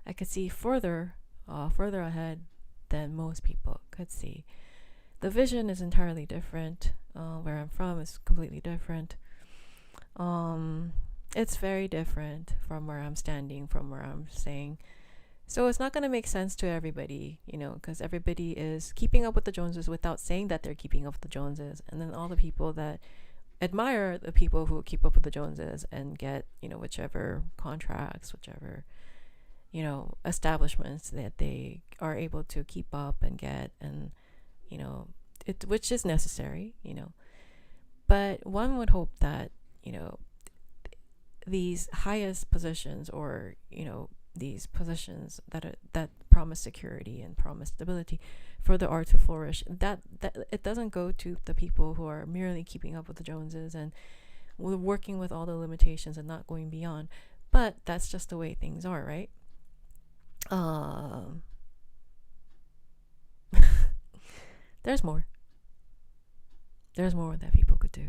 I could see further ahead than most people could see. The vision is entirely different. Where I'm from is completely different. It's very different from where I'm standing, from where I'm saying. So it's not going to make sense to everybody, because everybody is keeping up with the Joneses without saying that they're keeping up with the Joneses. And then all the people that admire the people who keep up with the Joneses and get, whichever contracts, whichever, establishments that they are able to keep up and get, and, which is necessary, But one would hope that, these highest positions, or, these positions that promise security and promise stability for the art to flourish, that it doesn't go to the people who are merely keeping up with the Joneses and working with all the limitations and not going beyond. But that's just the way things are, right? There's more that people could do,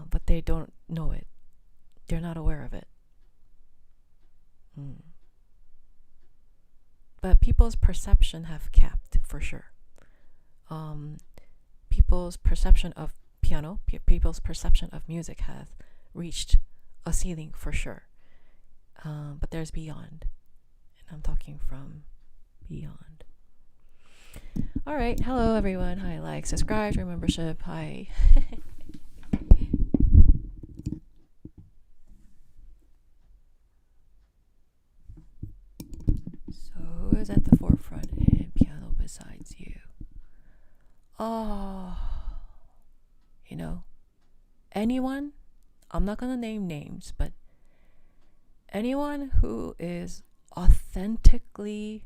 but they don't know it. They're not aware of it. But people's perception have capped, for sure. People's perception of piano, people's perception of music has reached a ceiling, for sure. But there's beyond, and I'm talking from beyond. All right, hello everyone. Hi, like, subscribe, join membership. Hi. Who is at the forefront in piano besides you? Anyone, I'm not going to name names, but anyone who is authentically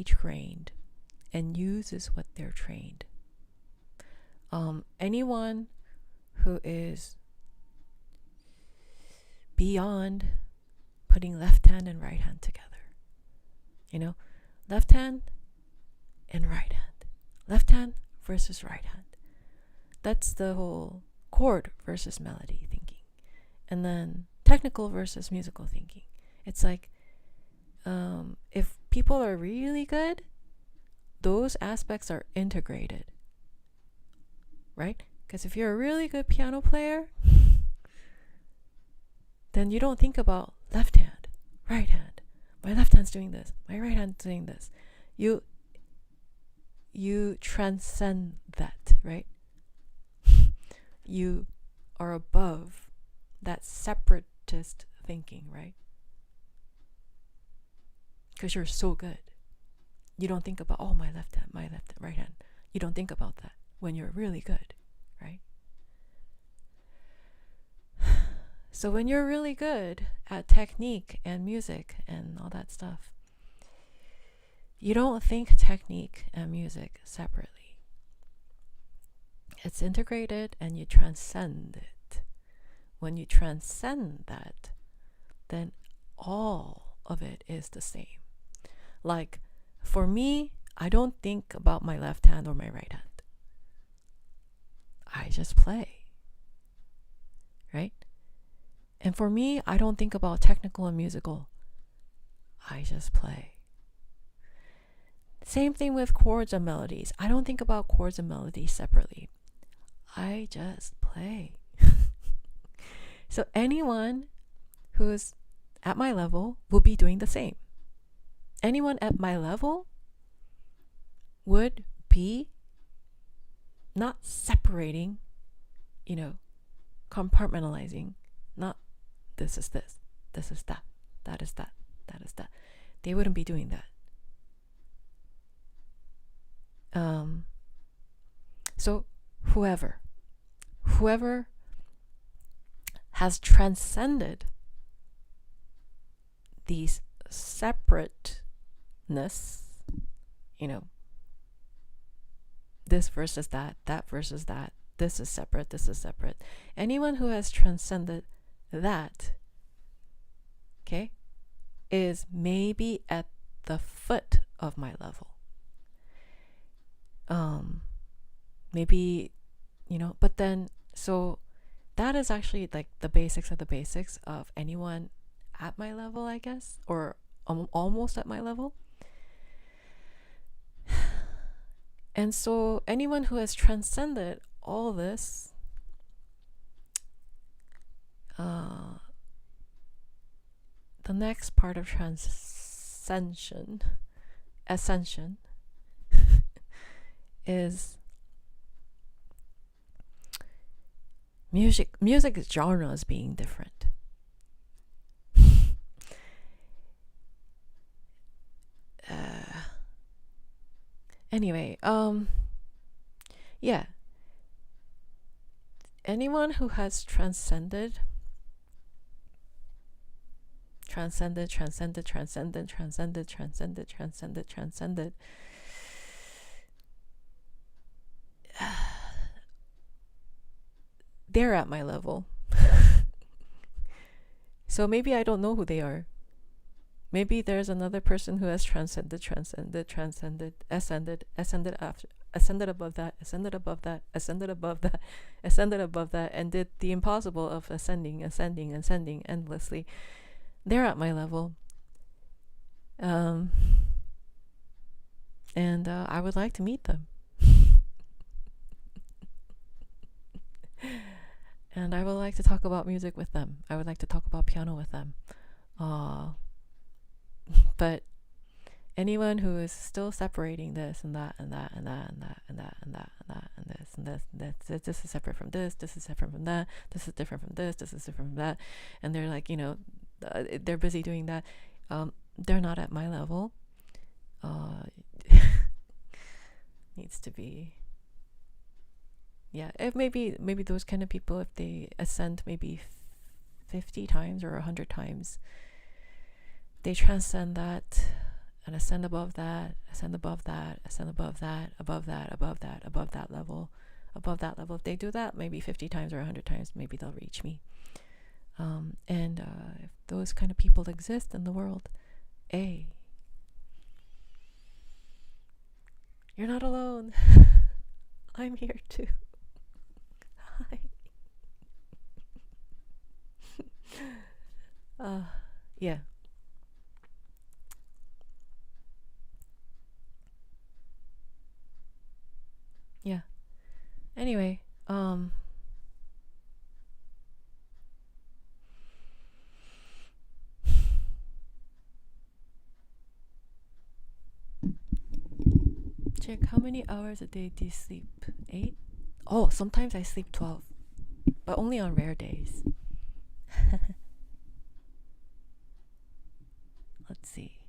trained and uses what they're trained. Anyone who is beyond putting left hand and right hand together. Left hand and right hand. Left hand versus right hand. That's the whole chord versus melody thinking. And then technical versus musical thinking. It's like, if people are really good, those aspects are integrated. Right? Because if you're a really good piano player, then you don't think about left hand, right hand. My left hand's doing this. My right hand's doing this. You transcend that, right? You are above that separatist thinking, right? Because you're so good. You don't think about, my left hand, right hand. You don't think about that when you're really good, right? So when you're really good at technique and music and all that stuff, you don't think technique and music separately. It's integrated and you transcend it. When you transcend that, then all of it is the same. Like, for me, I don't think about my left hand or my right hand. I just play, right? And for me, I don't think about technical and musical. I just play. Same thing with chords and melodies. I don't think about chords and melodies separately. I just play. So anyone who's at my level will be doing the same. Anyone at my level would be not separating, compartmentalizing, not this is this is that, that is that, that is that. They wouldn't be doing that. So whoever has transcended these separateness, this versus that versus that, this is separate, this is separate. Anyone who has transcended that, okay, is maybe at the foot of my level. Maybe, but then, so that is actually like the basics of the basics of anyone at my level, I guess, or almost at my level. And so anyone who has transcended all this, the next part of ascension is music genres being different. Anyway, yeah. Anyone who has transcended, they're at my level. So maybe I don't know who they are. Maybe there's another person who has ascended above that, ascended above that, and did the impossible of ascending endlessly. They're at my level. And I would like to meet them. And I would like to talk about music with them. I would like to talk about piano with them. But anyone who is still separating this and that and that and that and that and that and that and that and this and this and that, this is separate from this is separate from that, this is different from this is different from that, and they're like, they're busy doing that, they're not at my level. Needs to be, if maybe those kind of people, if they ascend maybe 50 times or 100 times, they transcend that and ascend above that, ascend above that, ascend above that, above that, above that, above that level, above that level. If they do that maybe 50 times or 100 times, maybe they'll reach me. And if those kind of people exist in the world, you're not alone. I'm here too. Hi. Yeah. Yeah. Anyway, check how many hours a day do you sleep? 8? Oh, sometimes I sleep 12, but only on rare days. Let's see.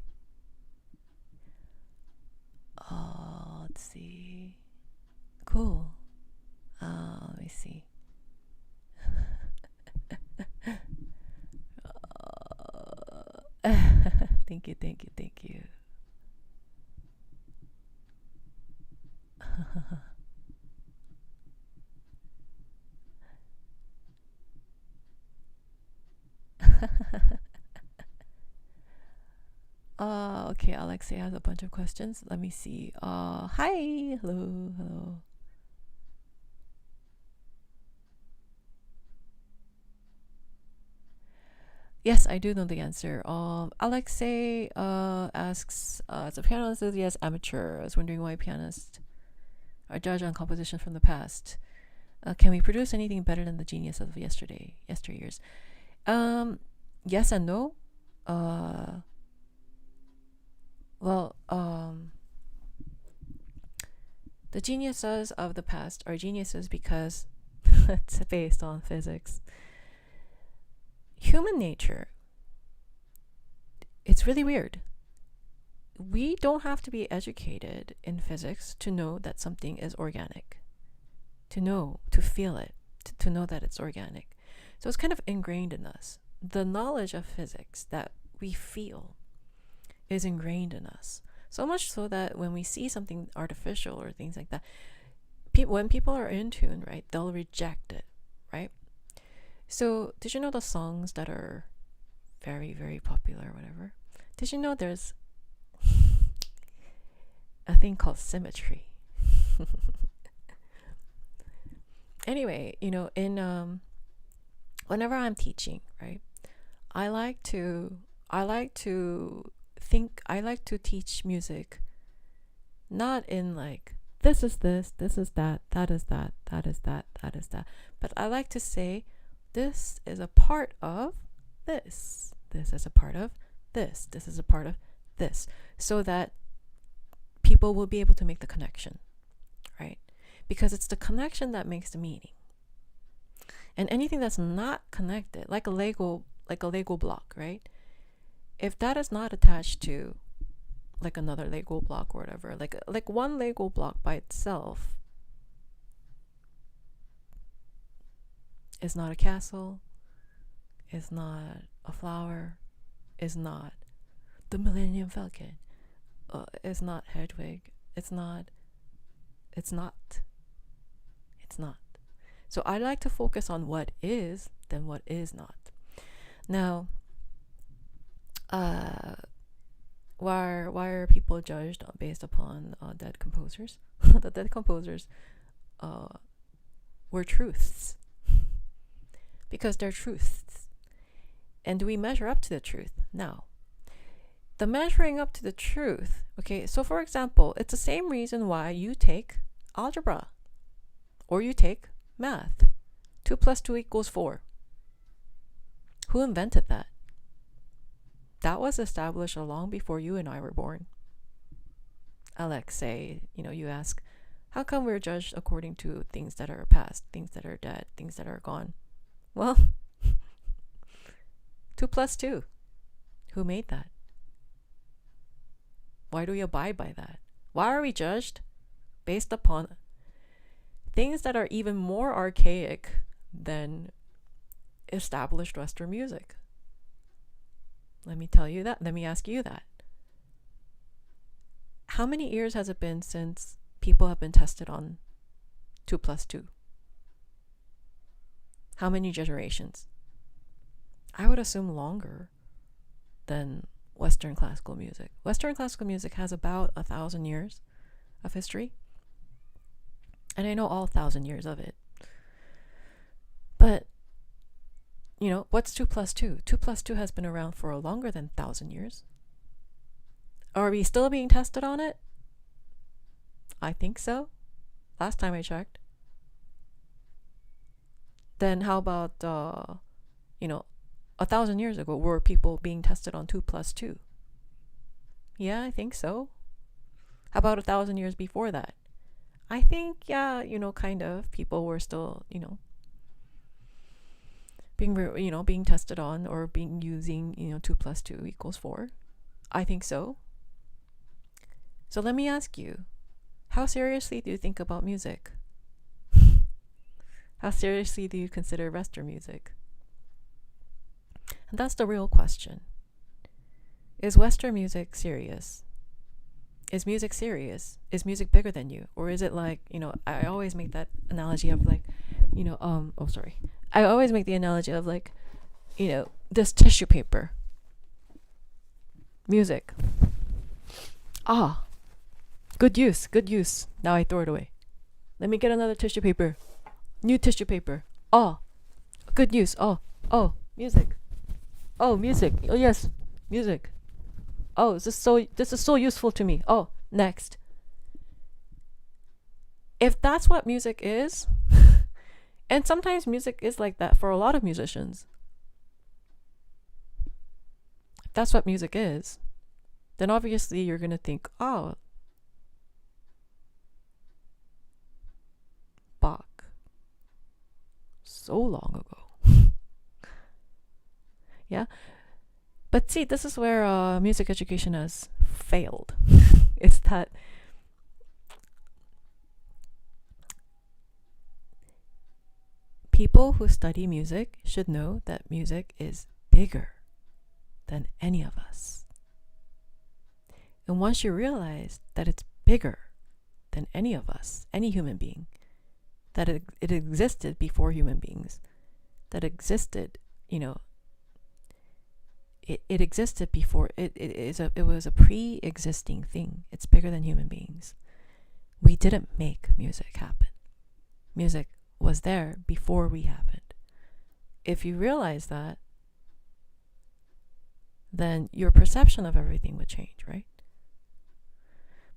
Let's see. Cool. Let me see. Thank you. Okay, Alexei has a bunch of questions. Let me see. Hi. Hello. Yes, I do know the answer. Alexei asks, as a piano enthusiast, amateur, I was wondering why pianists are judged on composition from the past. Can we produce anything better than the genius of yesteryears? Yes and no. The geniuses of the past are geniuses because it's based on physics. Human nature, it's really weird. We don't have to be educated in physics to know that something is organic, to feel it, to know that it's organic. So it's kind of ingrained in us. The knowledge of physics that we feel is ingrained in us. So much so that when we see something artificial or things like that, when people are in tune, right, they'll reject it, right? So did you know the songs that are very, very popular or whatever? Did you know there's a thing called symmetry? Anyway, in whenever I'm teaching, right, I like to teach music not in like this is this is that is that is that is that, but I like to say this is a part of this is a part of this is a part of this, so that people will be able to make the connection, right? Because it's the connection that makes the meaning. And anything that's not connected, like a Lego block, right? If that is not attached to like another Lego block or whatever, like one Lego block by itself is not a castle, is not a flower, is not the Millennium Falcon, is not Hedwig, it's not. So I like to focus on what is than what is not. Now, why are people judged based upon dead composers? The dead composers were truths, because they're truths, and we measure up to the truth. Now, the measuring up to the truth, okay, so for example, it's the same reason why you take algebra or you take math. 2 + 2 = 4. Who invented that? That was established long before you and I were born. Alexei, you ask, how come we're judged according to things that are past, things that are dead, things that are gone? Well, 2 + 2. Who made that? Why do we abide by that? Why are we judged based upon things that are even more archaic than established Western music? Let me tell you that. Let me ask you that. How many years has it been since people have been tested on 2 + 2? How many generations? I would assume longer than Western classical music. Western classical music has about 1,000 years of history. And I know all 1,000 years of it. But, what's 2 + 2? 2 + 2 has been around for longer than 1,000 years. Are we still being tested on it? I think so. Last time I checked. Then how about, 1,000 years ago, were people being tested on 2 + 2? Yeah, I think so. How about 1,000 years before that? I think, yeah, kind of. People were still, being tested on or using, 2 + 2 = 4. I think so. So let me ask you, how seriously do you think about music? How seriously do you consider Western music? And that's the real question. Is Western music serious? Is music serious? Is music bigger than you? Or is it like, I always make that analogy of like, I always make the analogy of like, this tissue paper. Music. Ah, good use, good use. Now I throw it away. Let me get another tissue paper. New tissue paper. Oh, good use. Oh, music. Oh, music. Oh, yes, music. Oh, this is so useful to me. Oh, next. If that's what music is, and sometimes music is like that for a lot of musicians. If that's what music is, then obviously you're going to think, oh, Bach, so long ago. Yeah. But see, this is where music education has failed. It's that people who study music should know that music is bigger than any of us. And once you realize that it's bigger than any of us, any human being, that it existed before human beings, that existed, it existed before, it was a pre-existing thing. It's bigger than human beings. We didn't make music happen. Music was there before we happened. If you realize that, then your perception of everything would change, right?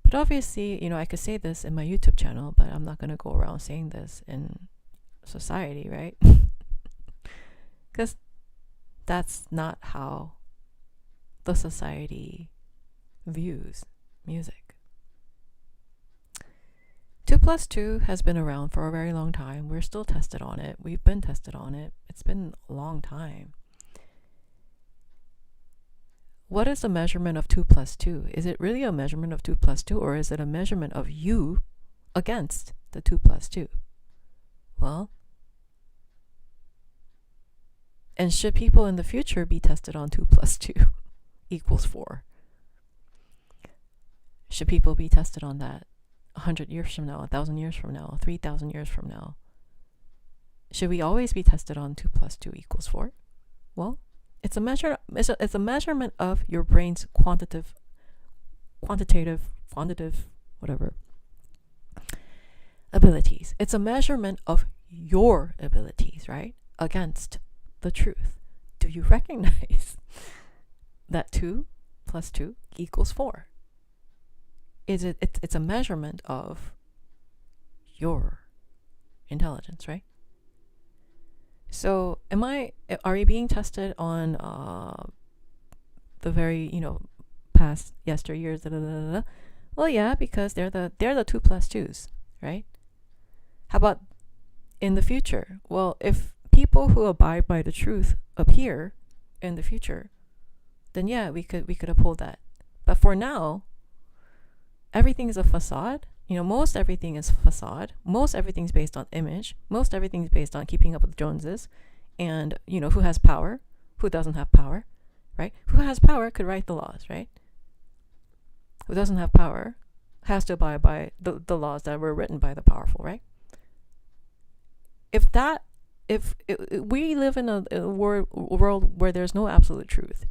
But obviously, I could say this in my YouTube channel, but I'm not going to go around saying this in society, right? Because that's not how the society views music. 2+2 has been around for a very long time. We're still tested on it. We've been tested on it. It's been a long time. What is the measurement of 2+2? Is it really a measurement of 2+2, or is it a measurement of you against the 2+2? Well, and should people in the future be tested on 2+2 equals 4? Should people be tested on that 100 years from now, 1,000 years from now, 3,000 years from now? Should we always be tested on 2+2 equals 4? Well, it's a measurement of your brain's quantitative, whatever, abilities. It's a measurement of your abilities, right? Against the truth. Do you recognize that 2+2 equals 4? It's a measurement of your intelligence, right? So are you being tested on the very, past yesteryears? Well, yeah, because they're the 2+2s, right? How about in the future? Well, if people who abide by the truth appear in the future, then yeah, we could uphold that. But for now, everything is a facade. Most everything is facade. Most everything's based on image. Most everything's based on keeping up with the Joneses. And, who has power, who doesn't have power, right? Who has power could write the laws, right? Who doesn't have power has to abide by the laws that were written by the powerful, right? If we live in a world where there's no absolute truth,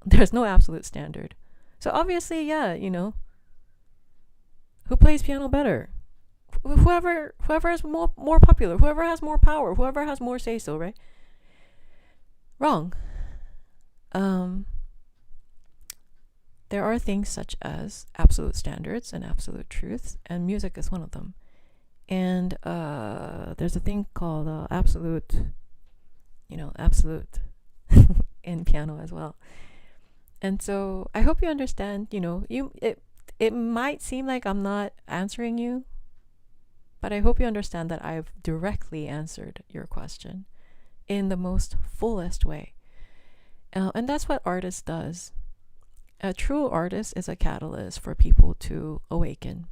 there's no absolute standard. So obviously, yeah, who plays piano better? Whoever is more popular, whoever has more power, whoever has more say so, right? Wrong. There are things such as absolute standards and absolute truths, and music is one of them. And there's a thing called absolute in piano as well. And so I hope you understand, it might seem like I'm not answering you, but I hope you understand that I've directly answered your question in the most fullest way. And that's what artist does. A true artist is a catalyst for people to awaken.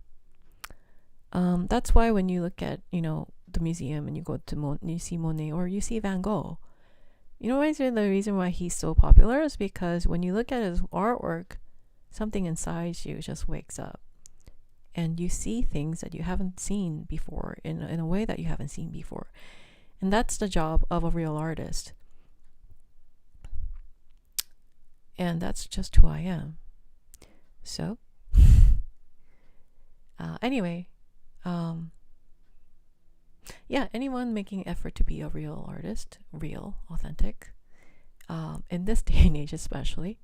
That's why when you look at, the museum and you go to you see Monet or you see Van Gogh, the reason why he's so popular is because when you look at his artwork, something inside you just wakes up and you see things that you haven't seen before in a way that you haven't seen before. And that's the job of a real artist. And that's just who I am. So Anyway, yeah, anyone making effort to be a real artist, real, authentic, in this day and age especially,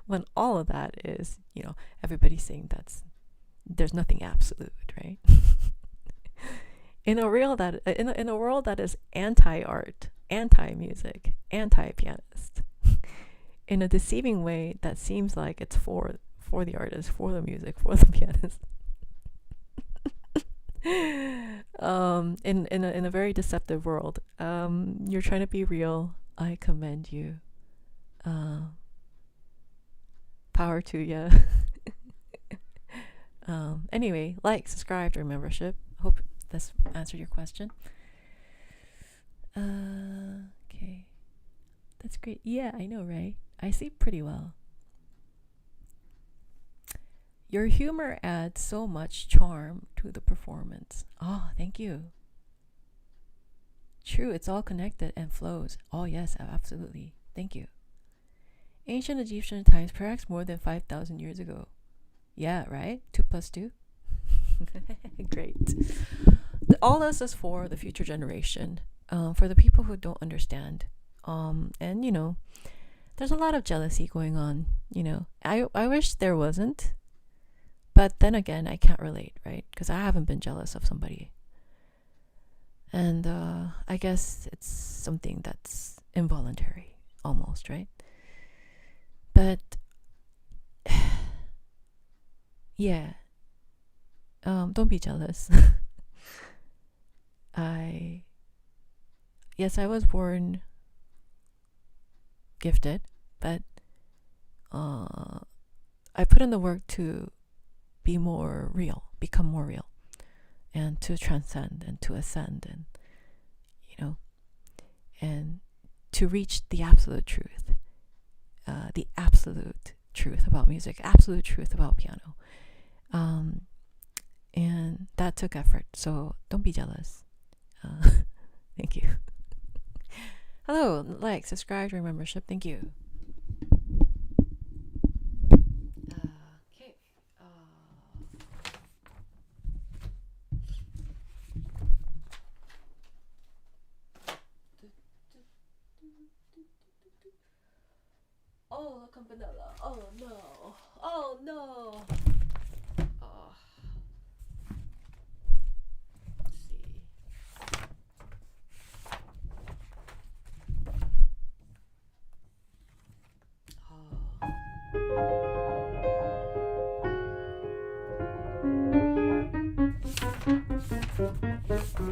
when all of that is, everybody's saying there's nothing absolute, right? in a world that is anti-art, anti-music, anti-pianist, in a deceiving way that seems like it's for the artist, for the music, for the pianist. In a very deceptive world, you're trying to be real. I commend you. Power to ya. Anyway, like, subscribe, or membership. Hope this answered your question. Okay, that's great. Yeah, I know, right? I see pretty well. Your humor adds so much charm to the performance. Oh, thank you. True, it's all connected and flows. Oh, yes, absolutely. Thank you. Ancient Egyptian times, perhaps more than 5,000 years ago. Yeah, right? 2 plus 2? Great. All this is for the future generation, for the people who don't understand. And, there's a lot of jealousy going on, I wish there wasn't. But then again, I can't relate, right? Because I haven't been jealous of somebody. And I guess it's something that's involuntary, almost, right? But, yeah. Don't be jealous. Yes, I was born gifted, but I put in the work to be more real, become more real, and to transcend and to ascend, and and to reach the absolute truth about music, absolute truth about piano, and that took effort. So don't be jealous. Thank you. Hello, like, subscribe, or membership. Thank you. Okay. Oh, the campanella. Oh no. Oh no. Oh. Let's see. Let's see.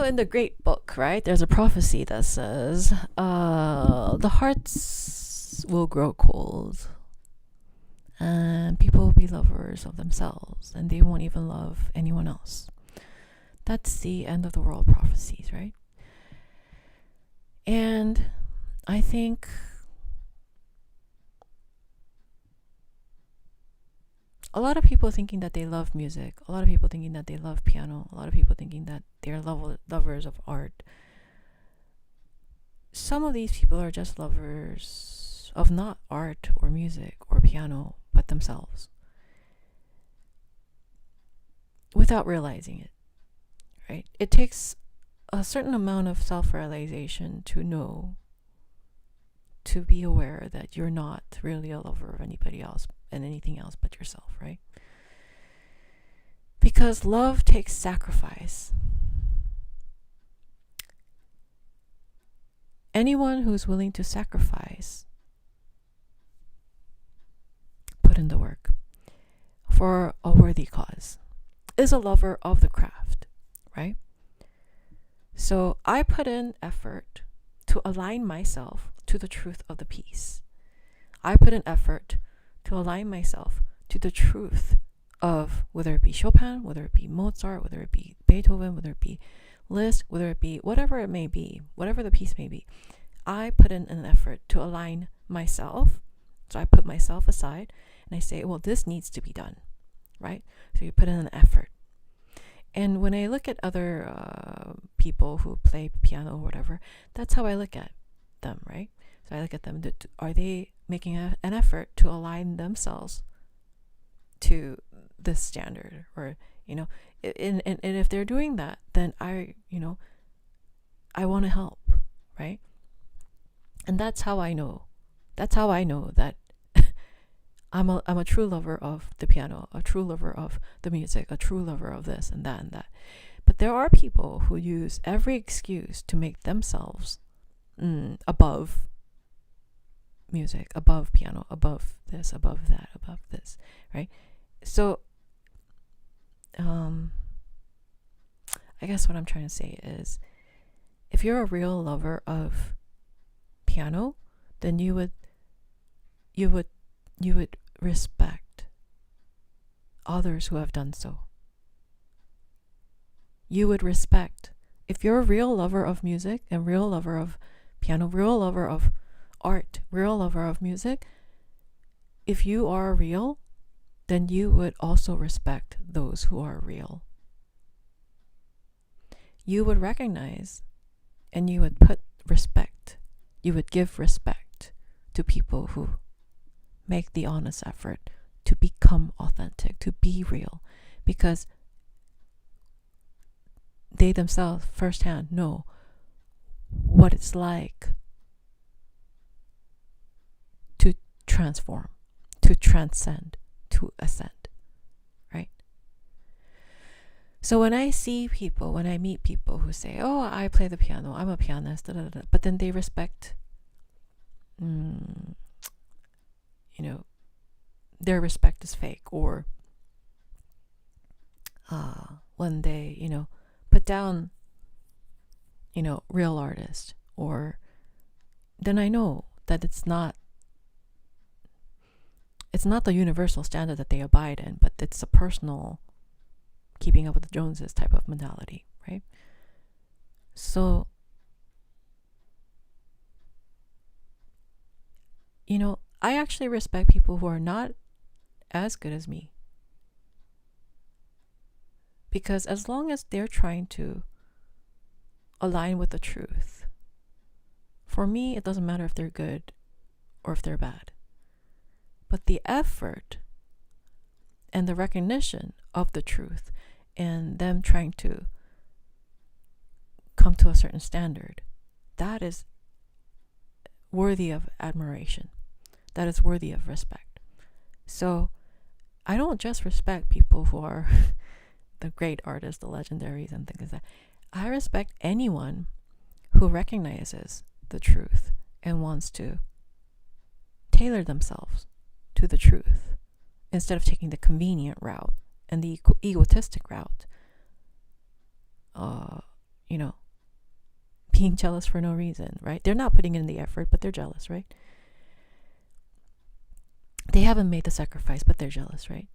In the great book, right, there's a prophecy that says the hearts will grow cold and people will be lovers of themselves and they won't even love anyone else. That's the end of the world prophecies, right? And I think a lot of people thinking that they love music, a lot of people thinking that they love piano, a lot of people thinking that they're lovers of art. Some of these people are just lovers of not art or music or piano, but themselves. without realizing it, right? It takes a certain amount of self-realization to know, to be aware that you're not really a lover of anybody else and anything else but yourself, right? Because love takes sacrifice. Anyone who's willing to sacrifice, put in the work for a worthy cause, is a lover of the craft, right? So I put in effort to align myself to the truth of the piece. I put in effort to align myself to the truth of whether it be Chopin, whether it be Mozart, whether it be Beethoven, whether it be Liszt, whether it be whatever it may be, whatever the piece may be. I put in an effort to align myself. So I put myself aside and I say, well, this needs to be done, right? So you put in an effort. And when I look at other people who play piano or whatever, that's how I look at them, right? So I look at them, are they making an effort to align themselves to this standard? Or, and if they're doing that, then I want to help, right? And that's how I know. That's how I know that I'm a true lover of the piano, a true lover of the music, a true lover of this and that and that. But there are people who use every excuse to make themselves above music, above piano, above this, above that, above this, right? So, I guess what I'm trying to say is, if you're a real lover of piano, then you would respect others who have done so. You would respect, if you're a real lover of music and real lover of piano, real lover of art, real lover of music, if you are real, then you would also respect those who are real. You would recognize and you would put respect, you would give respect to people who make the honest effort to become authentic, to be real, because they themselves firsthand know what it's like to transform, to transcend, to ascend, right? So when I see people, when I meet people who say, oh, I play the piano, I'm a pianist, but then they respect, their respect is fake, or when they, put down, real artists, or then I know that it's not the universal standard that they abide in, but it's a personal keeping up with the Joneses type of mentality, right? So, I actually respect people who are not as good as me. Because as long as they're trying to align with the truth, for me, it doesn't matter if they're good or if they're bad. But the effort and the recognition of the truth and them trying to come to a certain standard, that is worthy of admiration. That is worthy of respect. So I don't just respect people who are the great artists, the legendaries and things like that. I respect anyone who recognizes the truth and wants to tailor themselves to the truth instead of taking the convenient route and the egotistic route. Being jealous for no reason, right? They're not putting in the effort, but they're jealous, right? They haven't made the sacrifice, but they're jealous, right?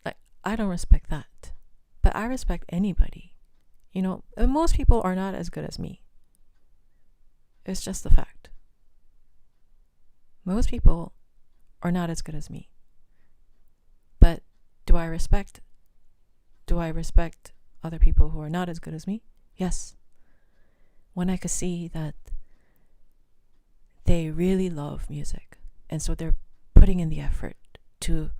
Like, I don't respect that. But I respect anybody. And most people are not as good as me. It's just the fact. Most people are not as good as me. But do I respect other people who are not as good as me? Yes. When I could see that they really love music, and so they're putting in the effort to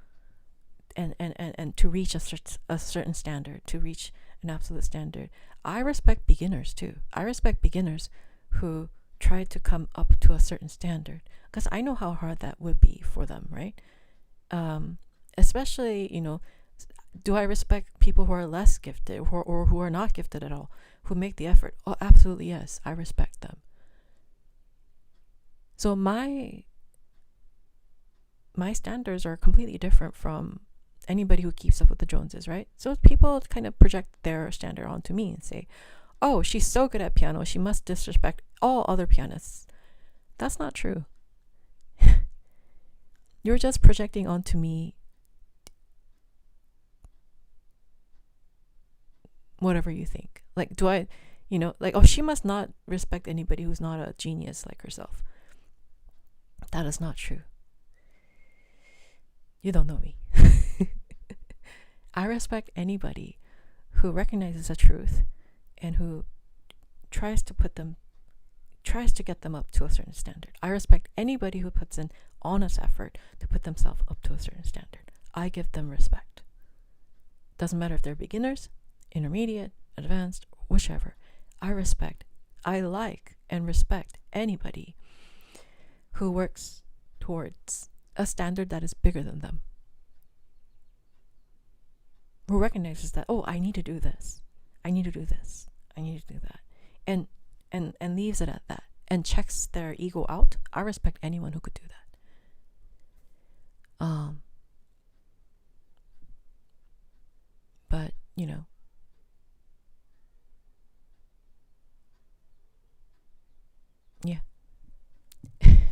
and to reach a certain standard, to reach an absolute standard. I respect beginners too. I respect beginners who try to come up to a certain standard, because I know how hard that would be for them, right? Especially, do I respect people who are less gifted, or who are not gifted at all, who make the effort? Oh, absolutely, yes, I respect them. So my standards are completely different from anybody who keeps up with the Joneses, right? So people kind of project their standard onto me and say, oh, she's so good at piano, she must disrespect all other pianists. That's not true. You're just projecting onto me whatever you think. Like, do I, oh, she must not respect anybody who's not a genius like herself. That is not true. You don't know me. I respect anybody who recognizes a truth and who tries to get them up to a certain standard. I respect anybody who puts in honest effort to put themselves up to a certain standard. I give them respect. Doesn't matter if they're beginners, intermediate, advanced, whichever. I like and respect anybody who works towards a standard that is bigger than them, who recognizes that, oh, I need to do this, I need to do this, I need to do that, and leaves it at that, and checks their ego out. I respect anyone who could do that. But yeah.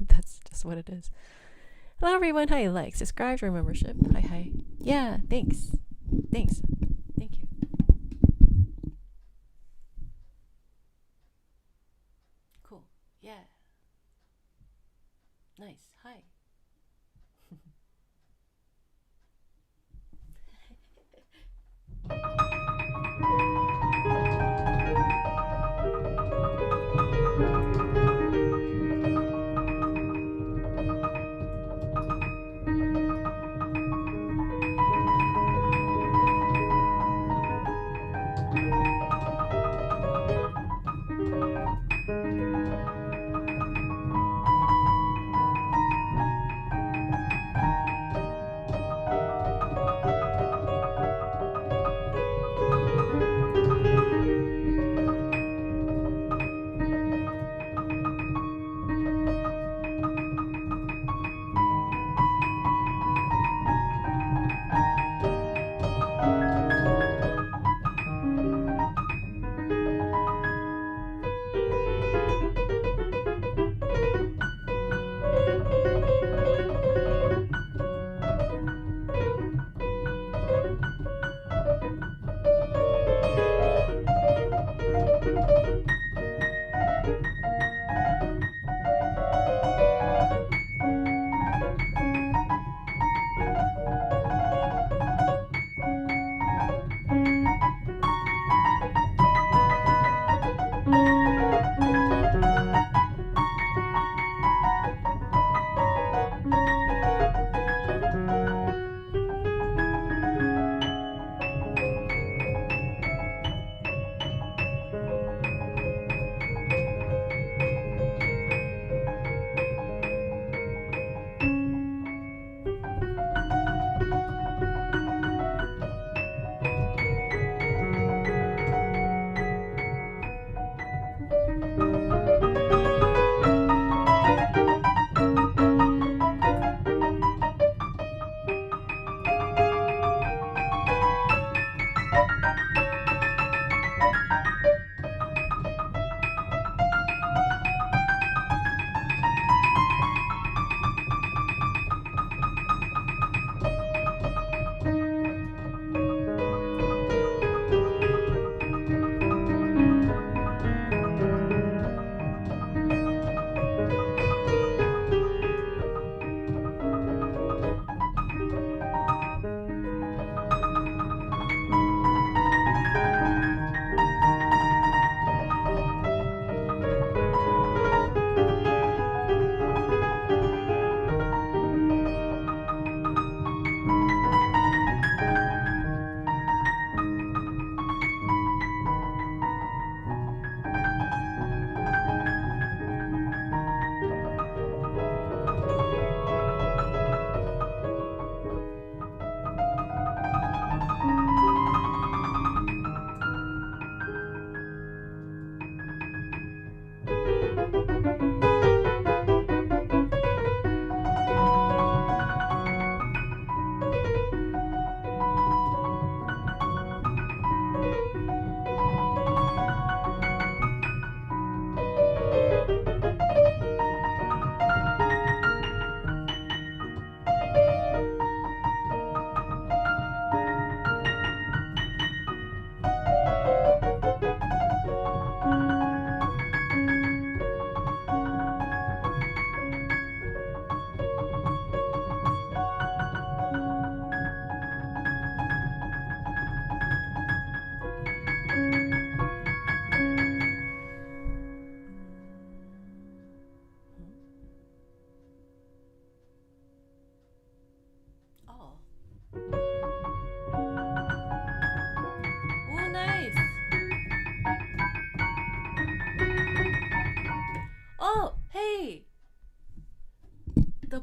That's just what it is. Hello everyone. Hi, like, subscribe, join membership. Hi. Yeah, thanks. Thank you. Cool. Yeah. Nice. Hi.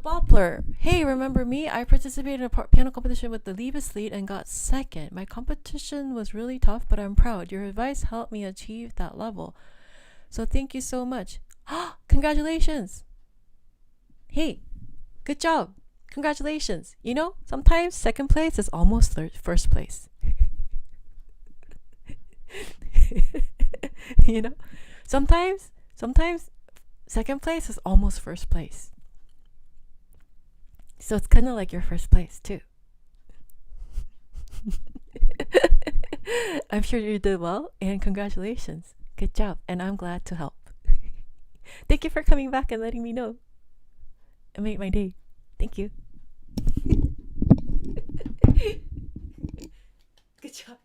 Boppler. Hey, remember me? I participated in a piano competition with the Liebeslied and got second. My competition was really tough, but I'm proud. Your advice helped me achieve that level. So thank you so much. Congratulations. Hey, good job. Congratulations. You know, sometimes second place is almost first place. You know, sometimes second place is almost first place. So it's kind of like your first place too. I'm sure you did well, and congratulations. Good job, and I'm glad to help. Thank you for coming back and letting me know. It made my day. Thank you. Good job.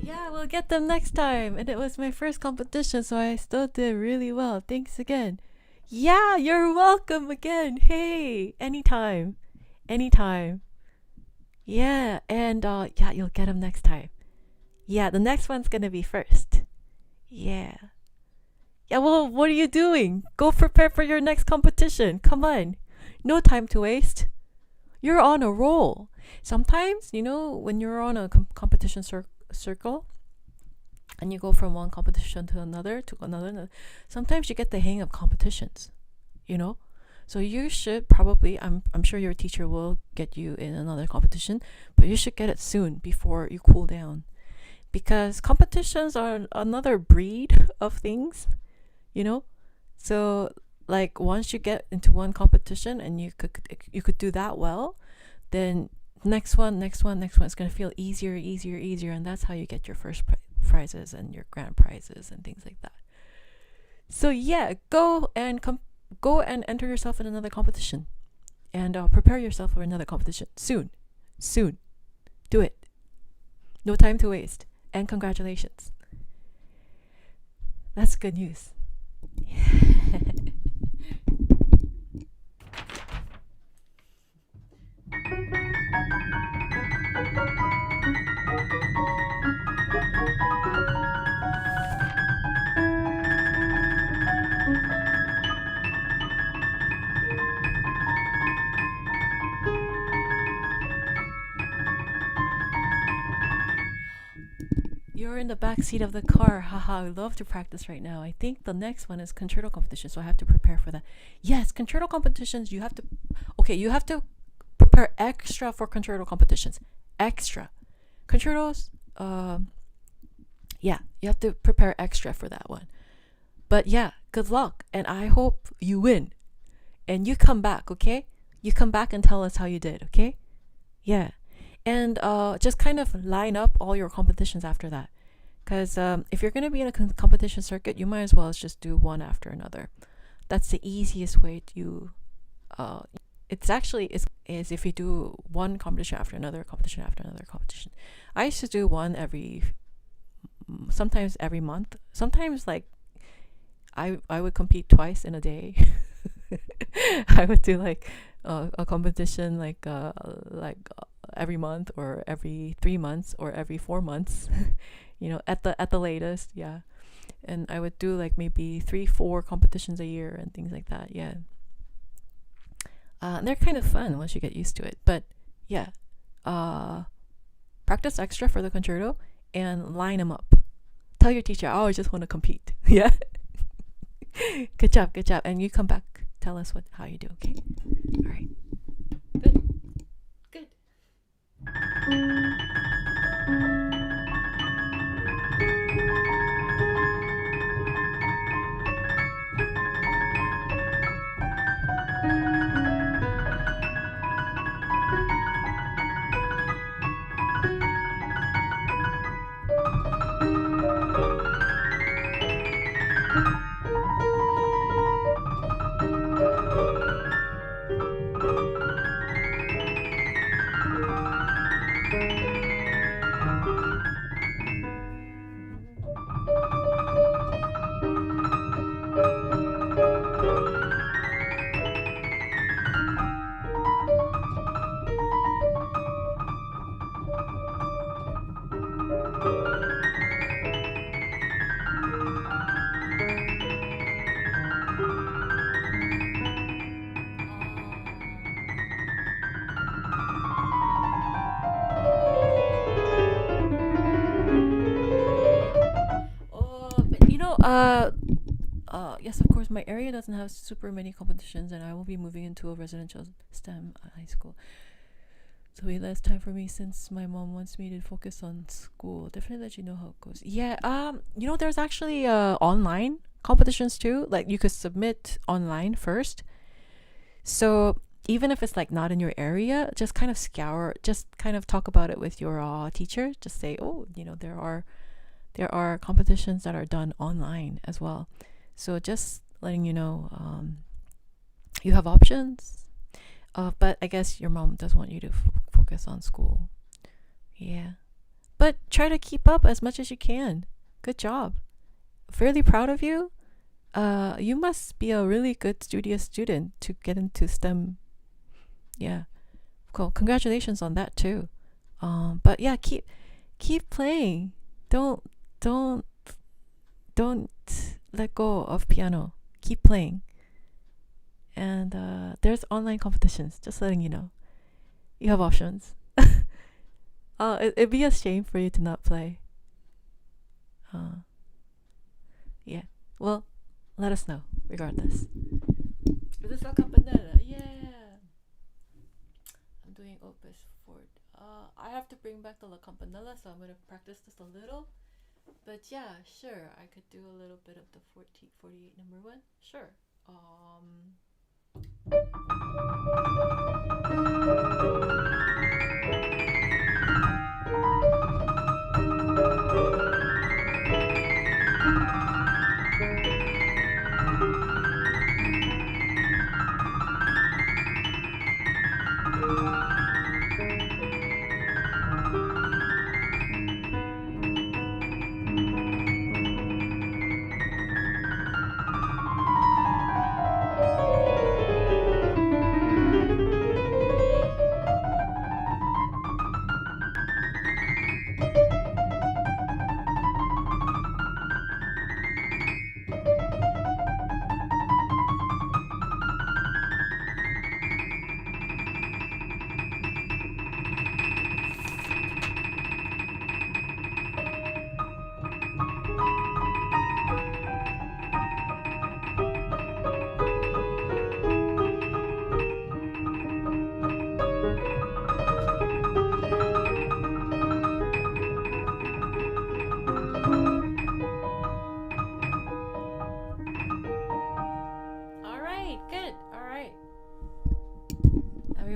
Yeah, we'll get them next time. And it was my first competition, so I still did really well. Thanks again. Yeah, you're welcome again. Hey, anytime. Anytime. Yeah, and yeah, you'll get them next time. Yeah, the next one's gonna be first. Yeah. Yeah, well, what are you doing? Go prepare for your next competition. Come on. No time to waste. You're on a roll. Sometimes, you know, when you're on a competition circle and you go from one competition to another, sometimes you get the hang of competitions, you know? So you should probably, I'm sure your teacher will get you in another competition, but you should get it soon before you cool down. Because competitions are another breed of things, you know? So like once you get into one competition and you could do that well, then next one is going to feel easier, and that's how you get your first prizes and your grand prizes and things like that. So yeah, go and enter yourself in another competition, and prepare yourself for another competition soon. Do it. No time to waste, and congratulations. That's good news. You're in the back seat of the car. Haha, I love to practice right now. I think the next one is concerto competition, so I have to prepare for that. Yes, concerto competitions, you have to prepare extra for concerto competitions. Extra. Concertos, yeah, you have to prepare extra for that one. But yeah, good luck, and I hope you win. And you come back, okay? You come back and tell us how you did, okay? Yeah. And just kind of line up all your competitions after that. Because if you're going to be in a competition circuit, you might as well just do one after another. That's the easiest way to... it's actually is if you do one competition after another competition after another competition. I used to do one sometimes every month. Sometimes like I would compete twice in a day. I would do like a competition like every month or every 3 months or every 4 months, you know, at the latest. Yeah. And I would do like maybe 3-4 competitions a year and things like that. Yeah. They're kind of fun once you get used to it. But yeah, practice extra for the concerto and line them up. Tell your teacher, oh, I just want to compete. Yeah. Good job. And you come back. Tell us how you do, okay? All right. Good. Uh, yes, of course, my area doesn't have super many competitions, and I will be moving into a residential STEM high school. So it'll be less time for me since my mom wants me to focus on school. Definitely let you know how it goes. Yeah, there's actually online competitions too. Like you could submit online first. So even if it's like not in your area, just kind of talk about it with your teacher. Just say, oh, there are competitions that are done online as well. So just letting you know, you have options. But I guess your mom does want you to focus on school. Yeah. But try to keep up as much as you can. Good job. Fairly proud of you. You must be a really good studious student to get into STEM. Yeah. Cool. Congratulations on that too. But yeah, keep playing. Don't let go of piano. Keep playing. And there's online competitions, just letting you know. You have options. It'd be a shame for you to not play. Yeah. Well, let us know, regardless. Is this a campanella? Yeah. I'm doing Opus 4. I have to bring back the La Campanella, so I'm going to practice this a little. But yeah, sure, I could do a little bit of the 48 number one. Sure.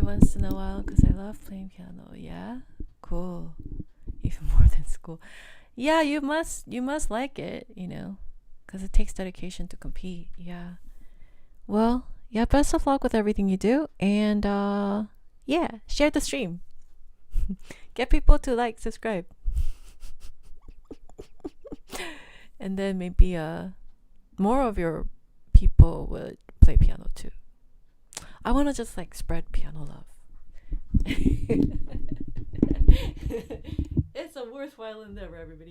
Once in a while, because I love playing piano. Yeah, cool. Even more than school. Yeah, you must like it, because it takes dedication to compete. Yeah. Well, yeah, best of luck with everything you do, and yeah, share the stream. Get people to subscribe. And then maybe more of your people would play piano too. I want to just spread piano love. It's a worthwhile endeavor, everybody.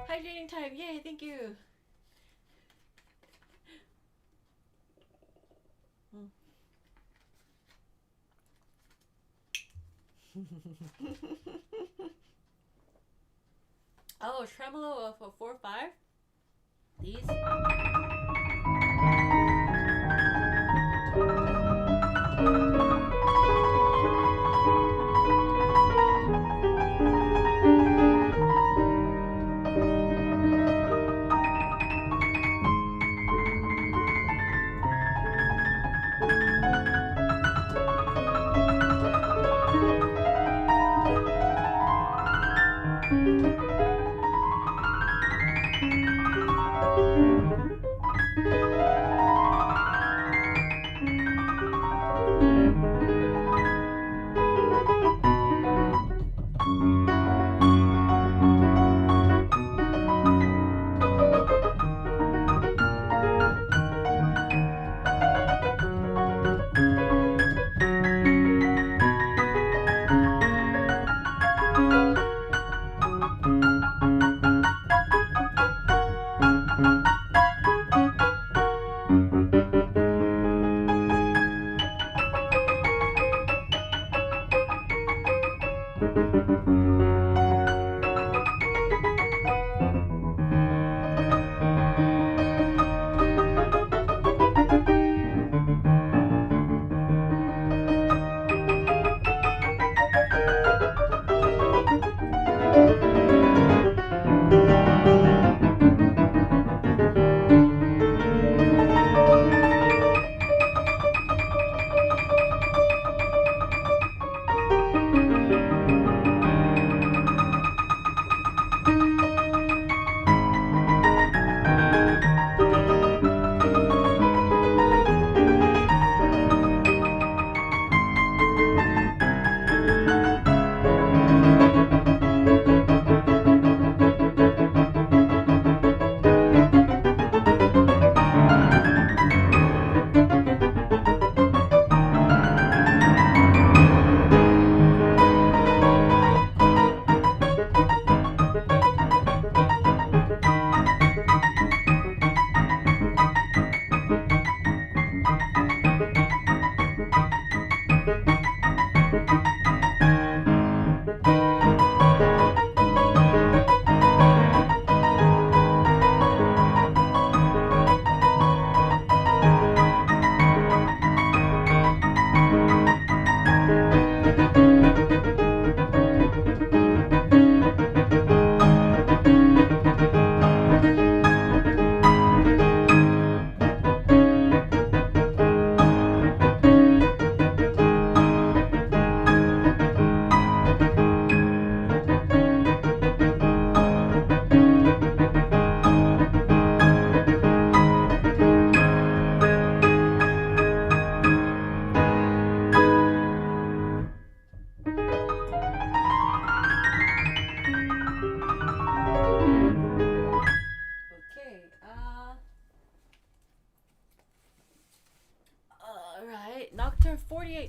Hydrating time, yay, thank you. Oh, tremolo of a 4/5. These.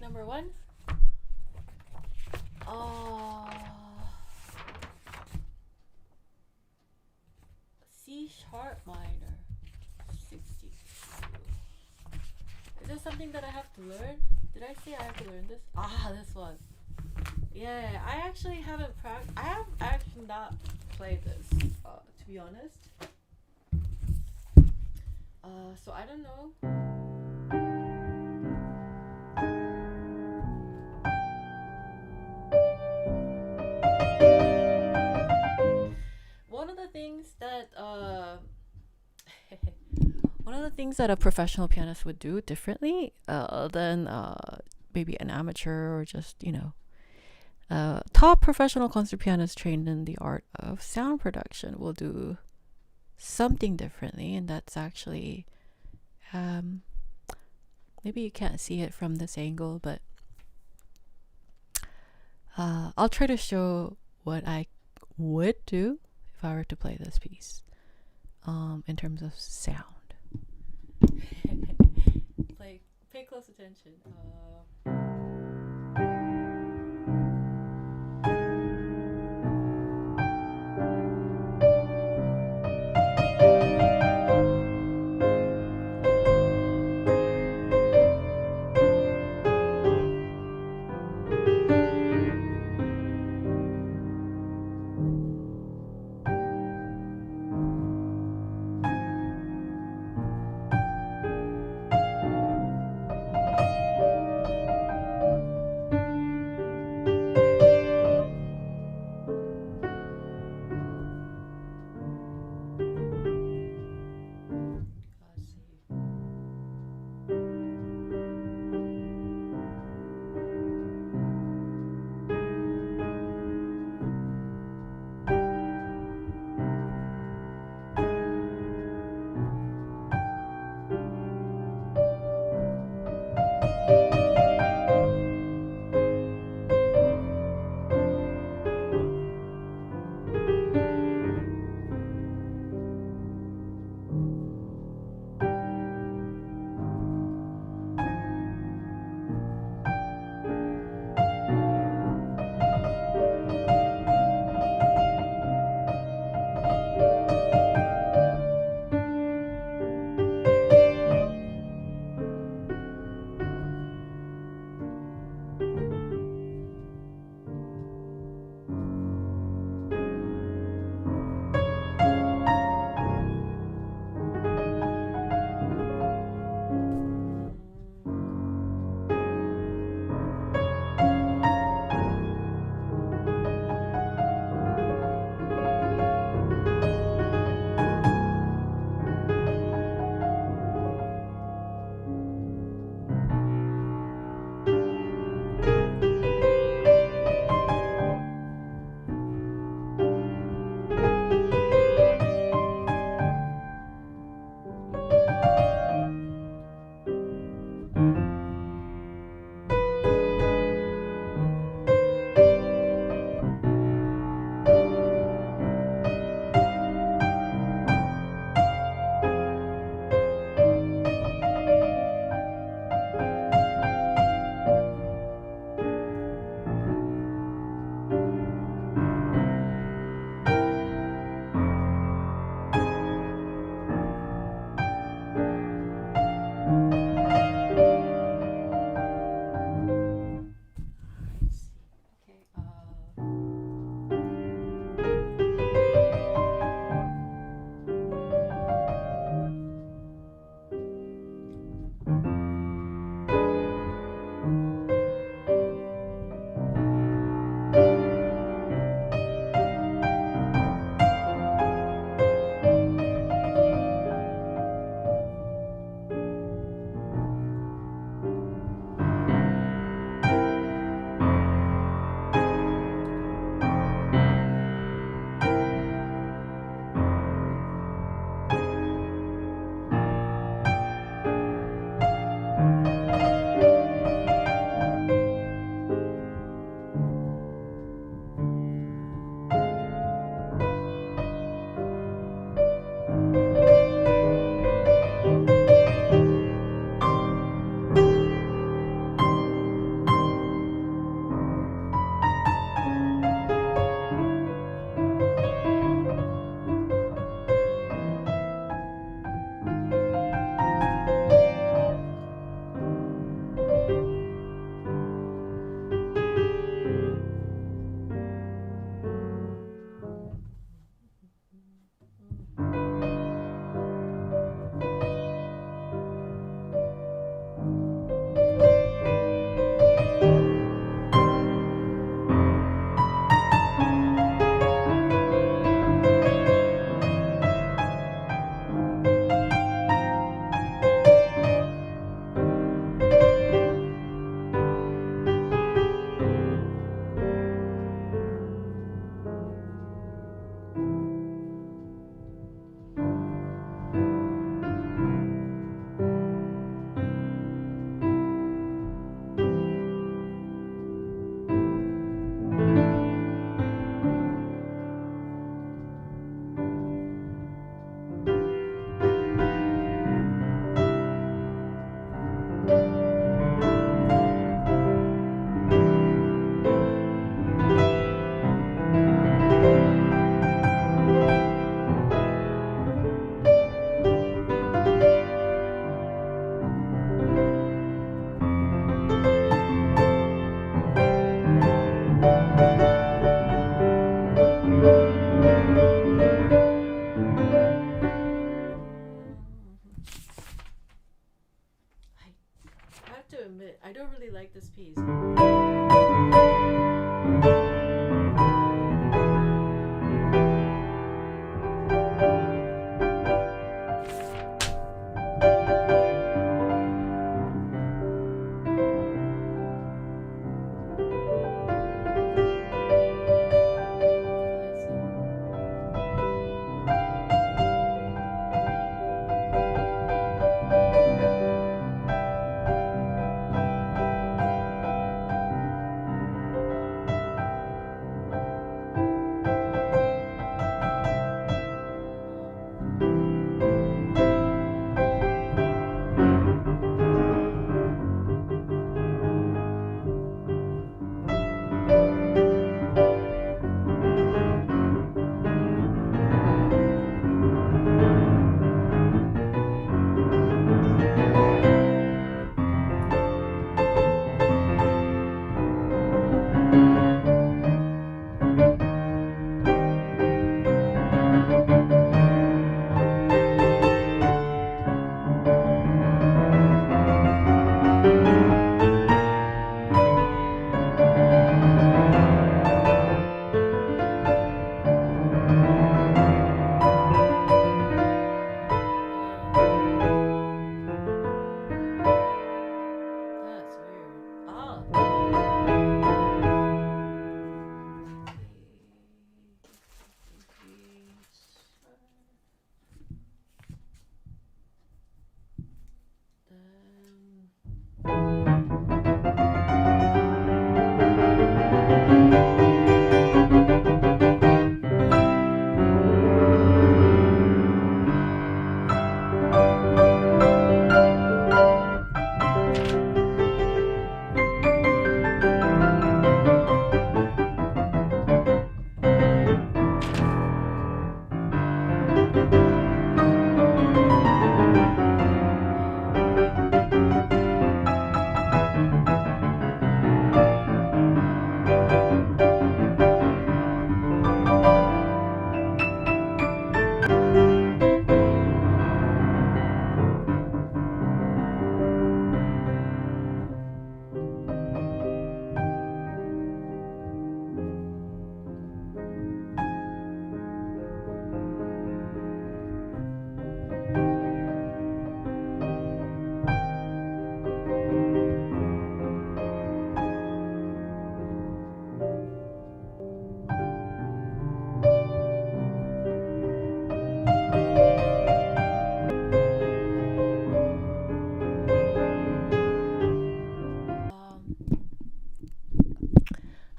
number 1. C sharp minor, 62. Is this something that I have to learn? Did I say I have to learn this? This one. Yeah, I actually haven't I have actually not played this, to be honest. So I don't know. One of the things that one of the things that a professional pianist would do differently than maybe an amateur or just, top professional concert pianists trained in the art of sound production will do something differently, and that's actually maybe you can't see it from this angle, but I'll try to show what I would do if I were to play this piece in terms of sound. Pay close attention.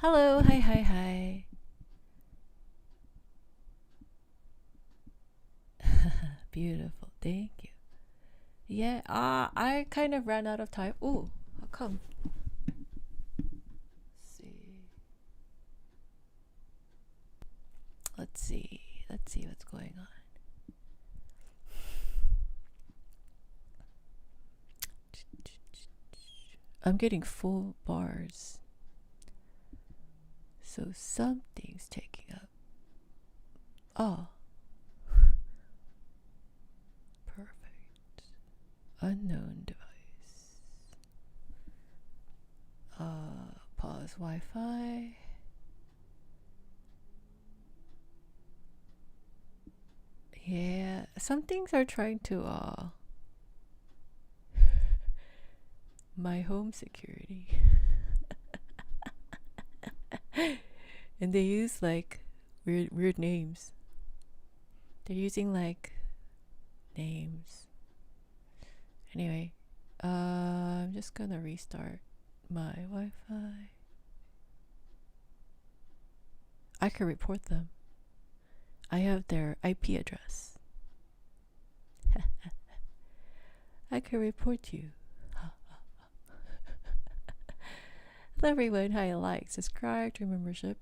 Hello, hi, hi, hi. Beautiful, thank you. Yeah, I kind of ran out of time. Ooh, how come? Let's see. Let's see what's going on. I'm getting full bars. So something's taking up. Oh. Perfect. Unknown device. Pause Wi-Fi. Yeah, some things are trying to my home security. And they use like weird names. They're using like names. Anyway, I'm just gonna restart my Wi-Fi. I can report them. I have their IP address. I can report you. Hello everyone, hi, like, subscribe to membership.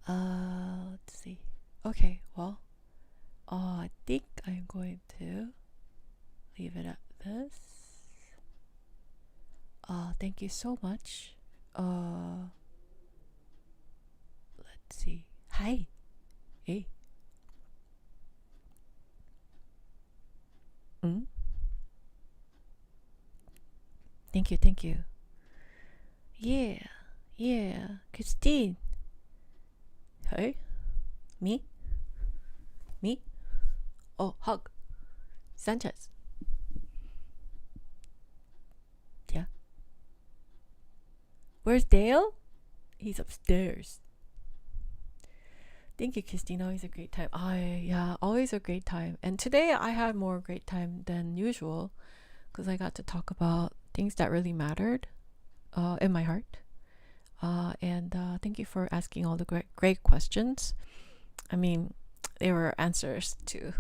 Let's see. Okay, well, I think I'm going to leave it at this. Thank you so much. Let's see. Hi. Hey. Thank you, thank you. Yeah, Christine. Hey? Me? Oh, hug. Sanchez. Yeah. Where's Dale? He's upstairs. Thank you, Christine. Always a great time. Yeah, always a great time. And today I had more great time than usual because I got to talk about things that really mattered in my heart. And thank you for asking all the great questions. I mean, they were answers to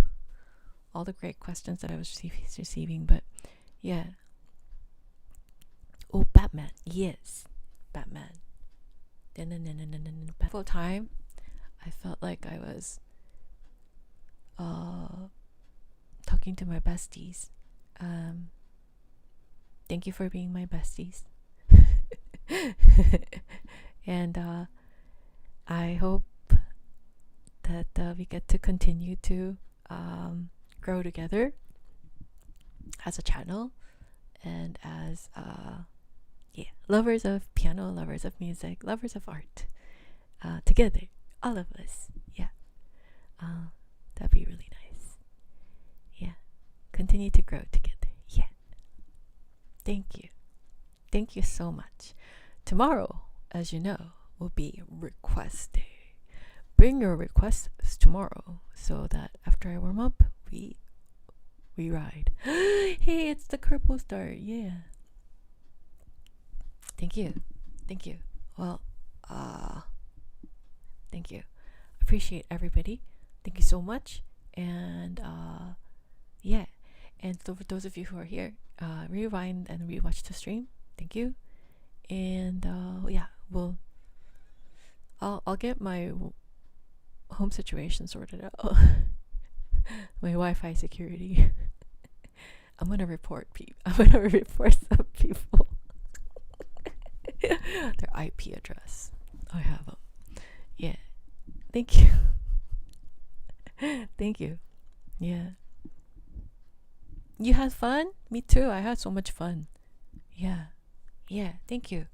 all the great questions that I was receiving. But yeah. Oh, Batman. Yes, Batman. Full time. I felt like I was talking to my besties. Thank you for being my besties. And I hope that we get to continue to grow together as a channel and as lovers of piano, lovers of music, lovers of art, together, all of us. Yeah, that'd be really nice. Yeah, continue to grow together. Yeah, thank you so much. Tomorrow, as you know, will be request day. Bring your requests tomorrow so that after I warm up, we ride. Hey, it's the Purple Star. Yeah. Thank you. Well, thank you. Appreciate everybody. Thank you so much. And yeah. And so for those of you who are here, rewind and rewatch the stream. Thank you. And yeah, I'll get my home situation sorted out. My Wi-Fi security. I'm gonna report some people. Their IP address. I have them. Yeah. Thank you. Thank you. Yeah. You had fun? Me too. I had so much fun. Yeah. Thank you.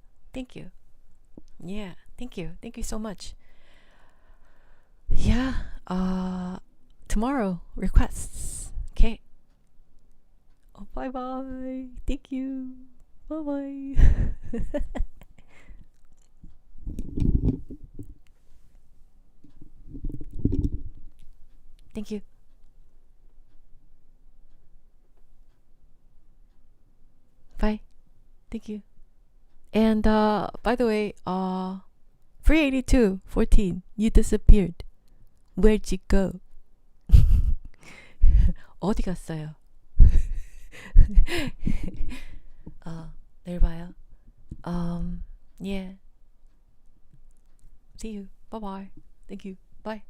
Yeah. Thank you so much. Yeah. Tomorrow requests. Okay. Oh, bye bye. Thank you. Bye bye. Thank you. Bye. Thank you. And by the way, 382-14, you disappeared. Where'd you go? 어디 갔어요? 내일 봐요. Yeah. See you. Bye bye. Thank you. Bye.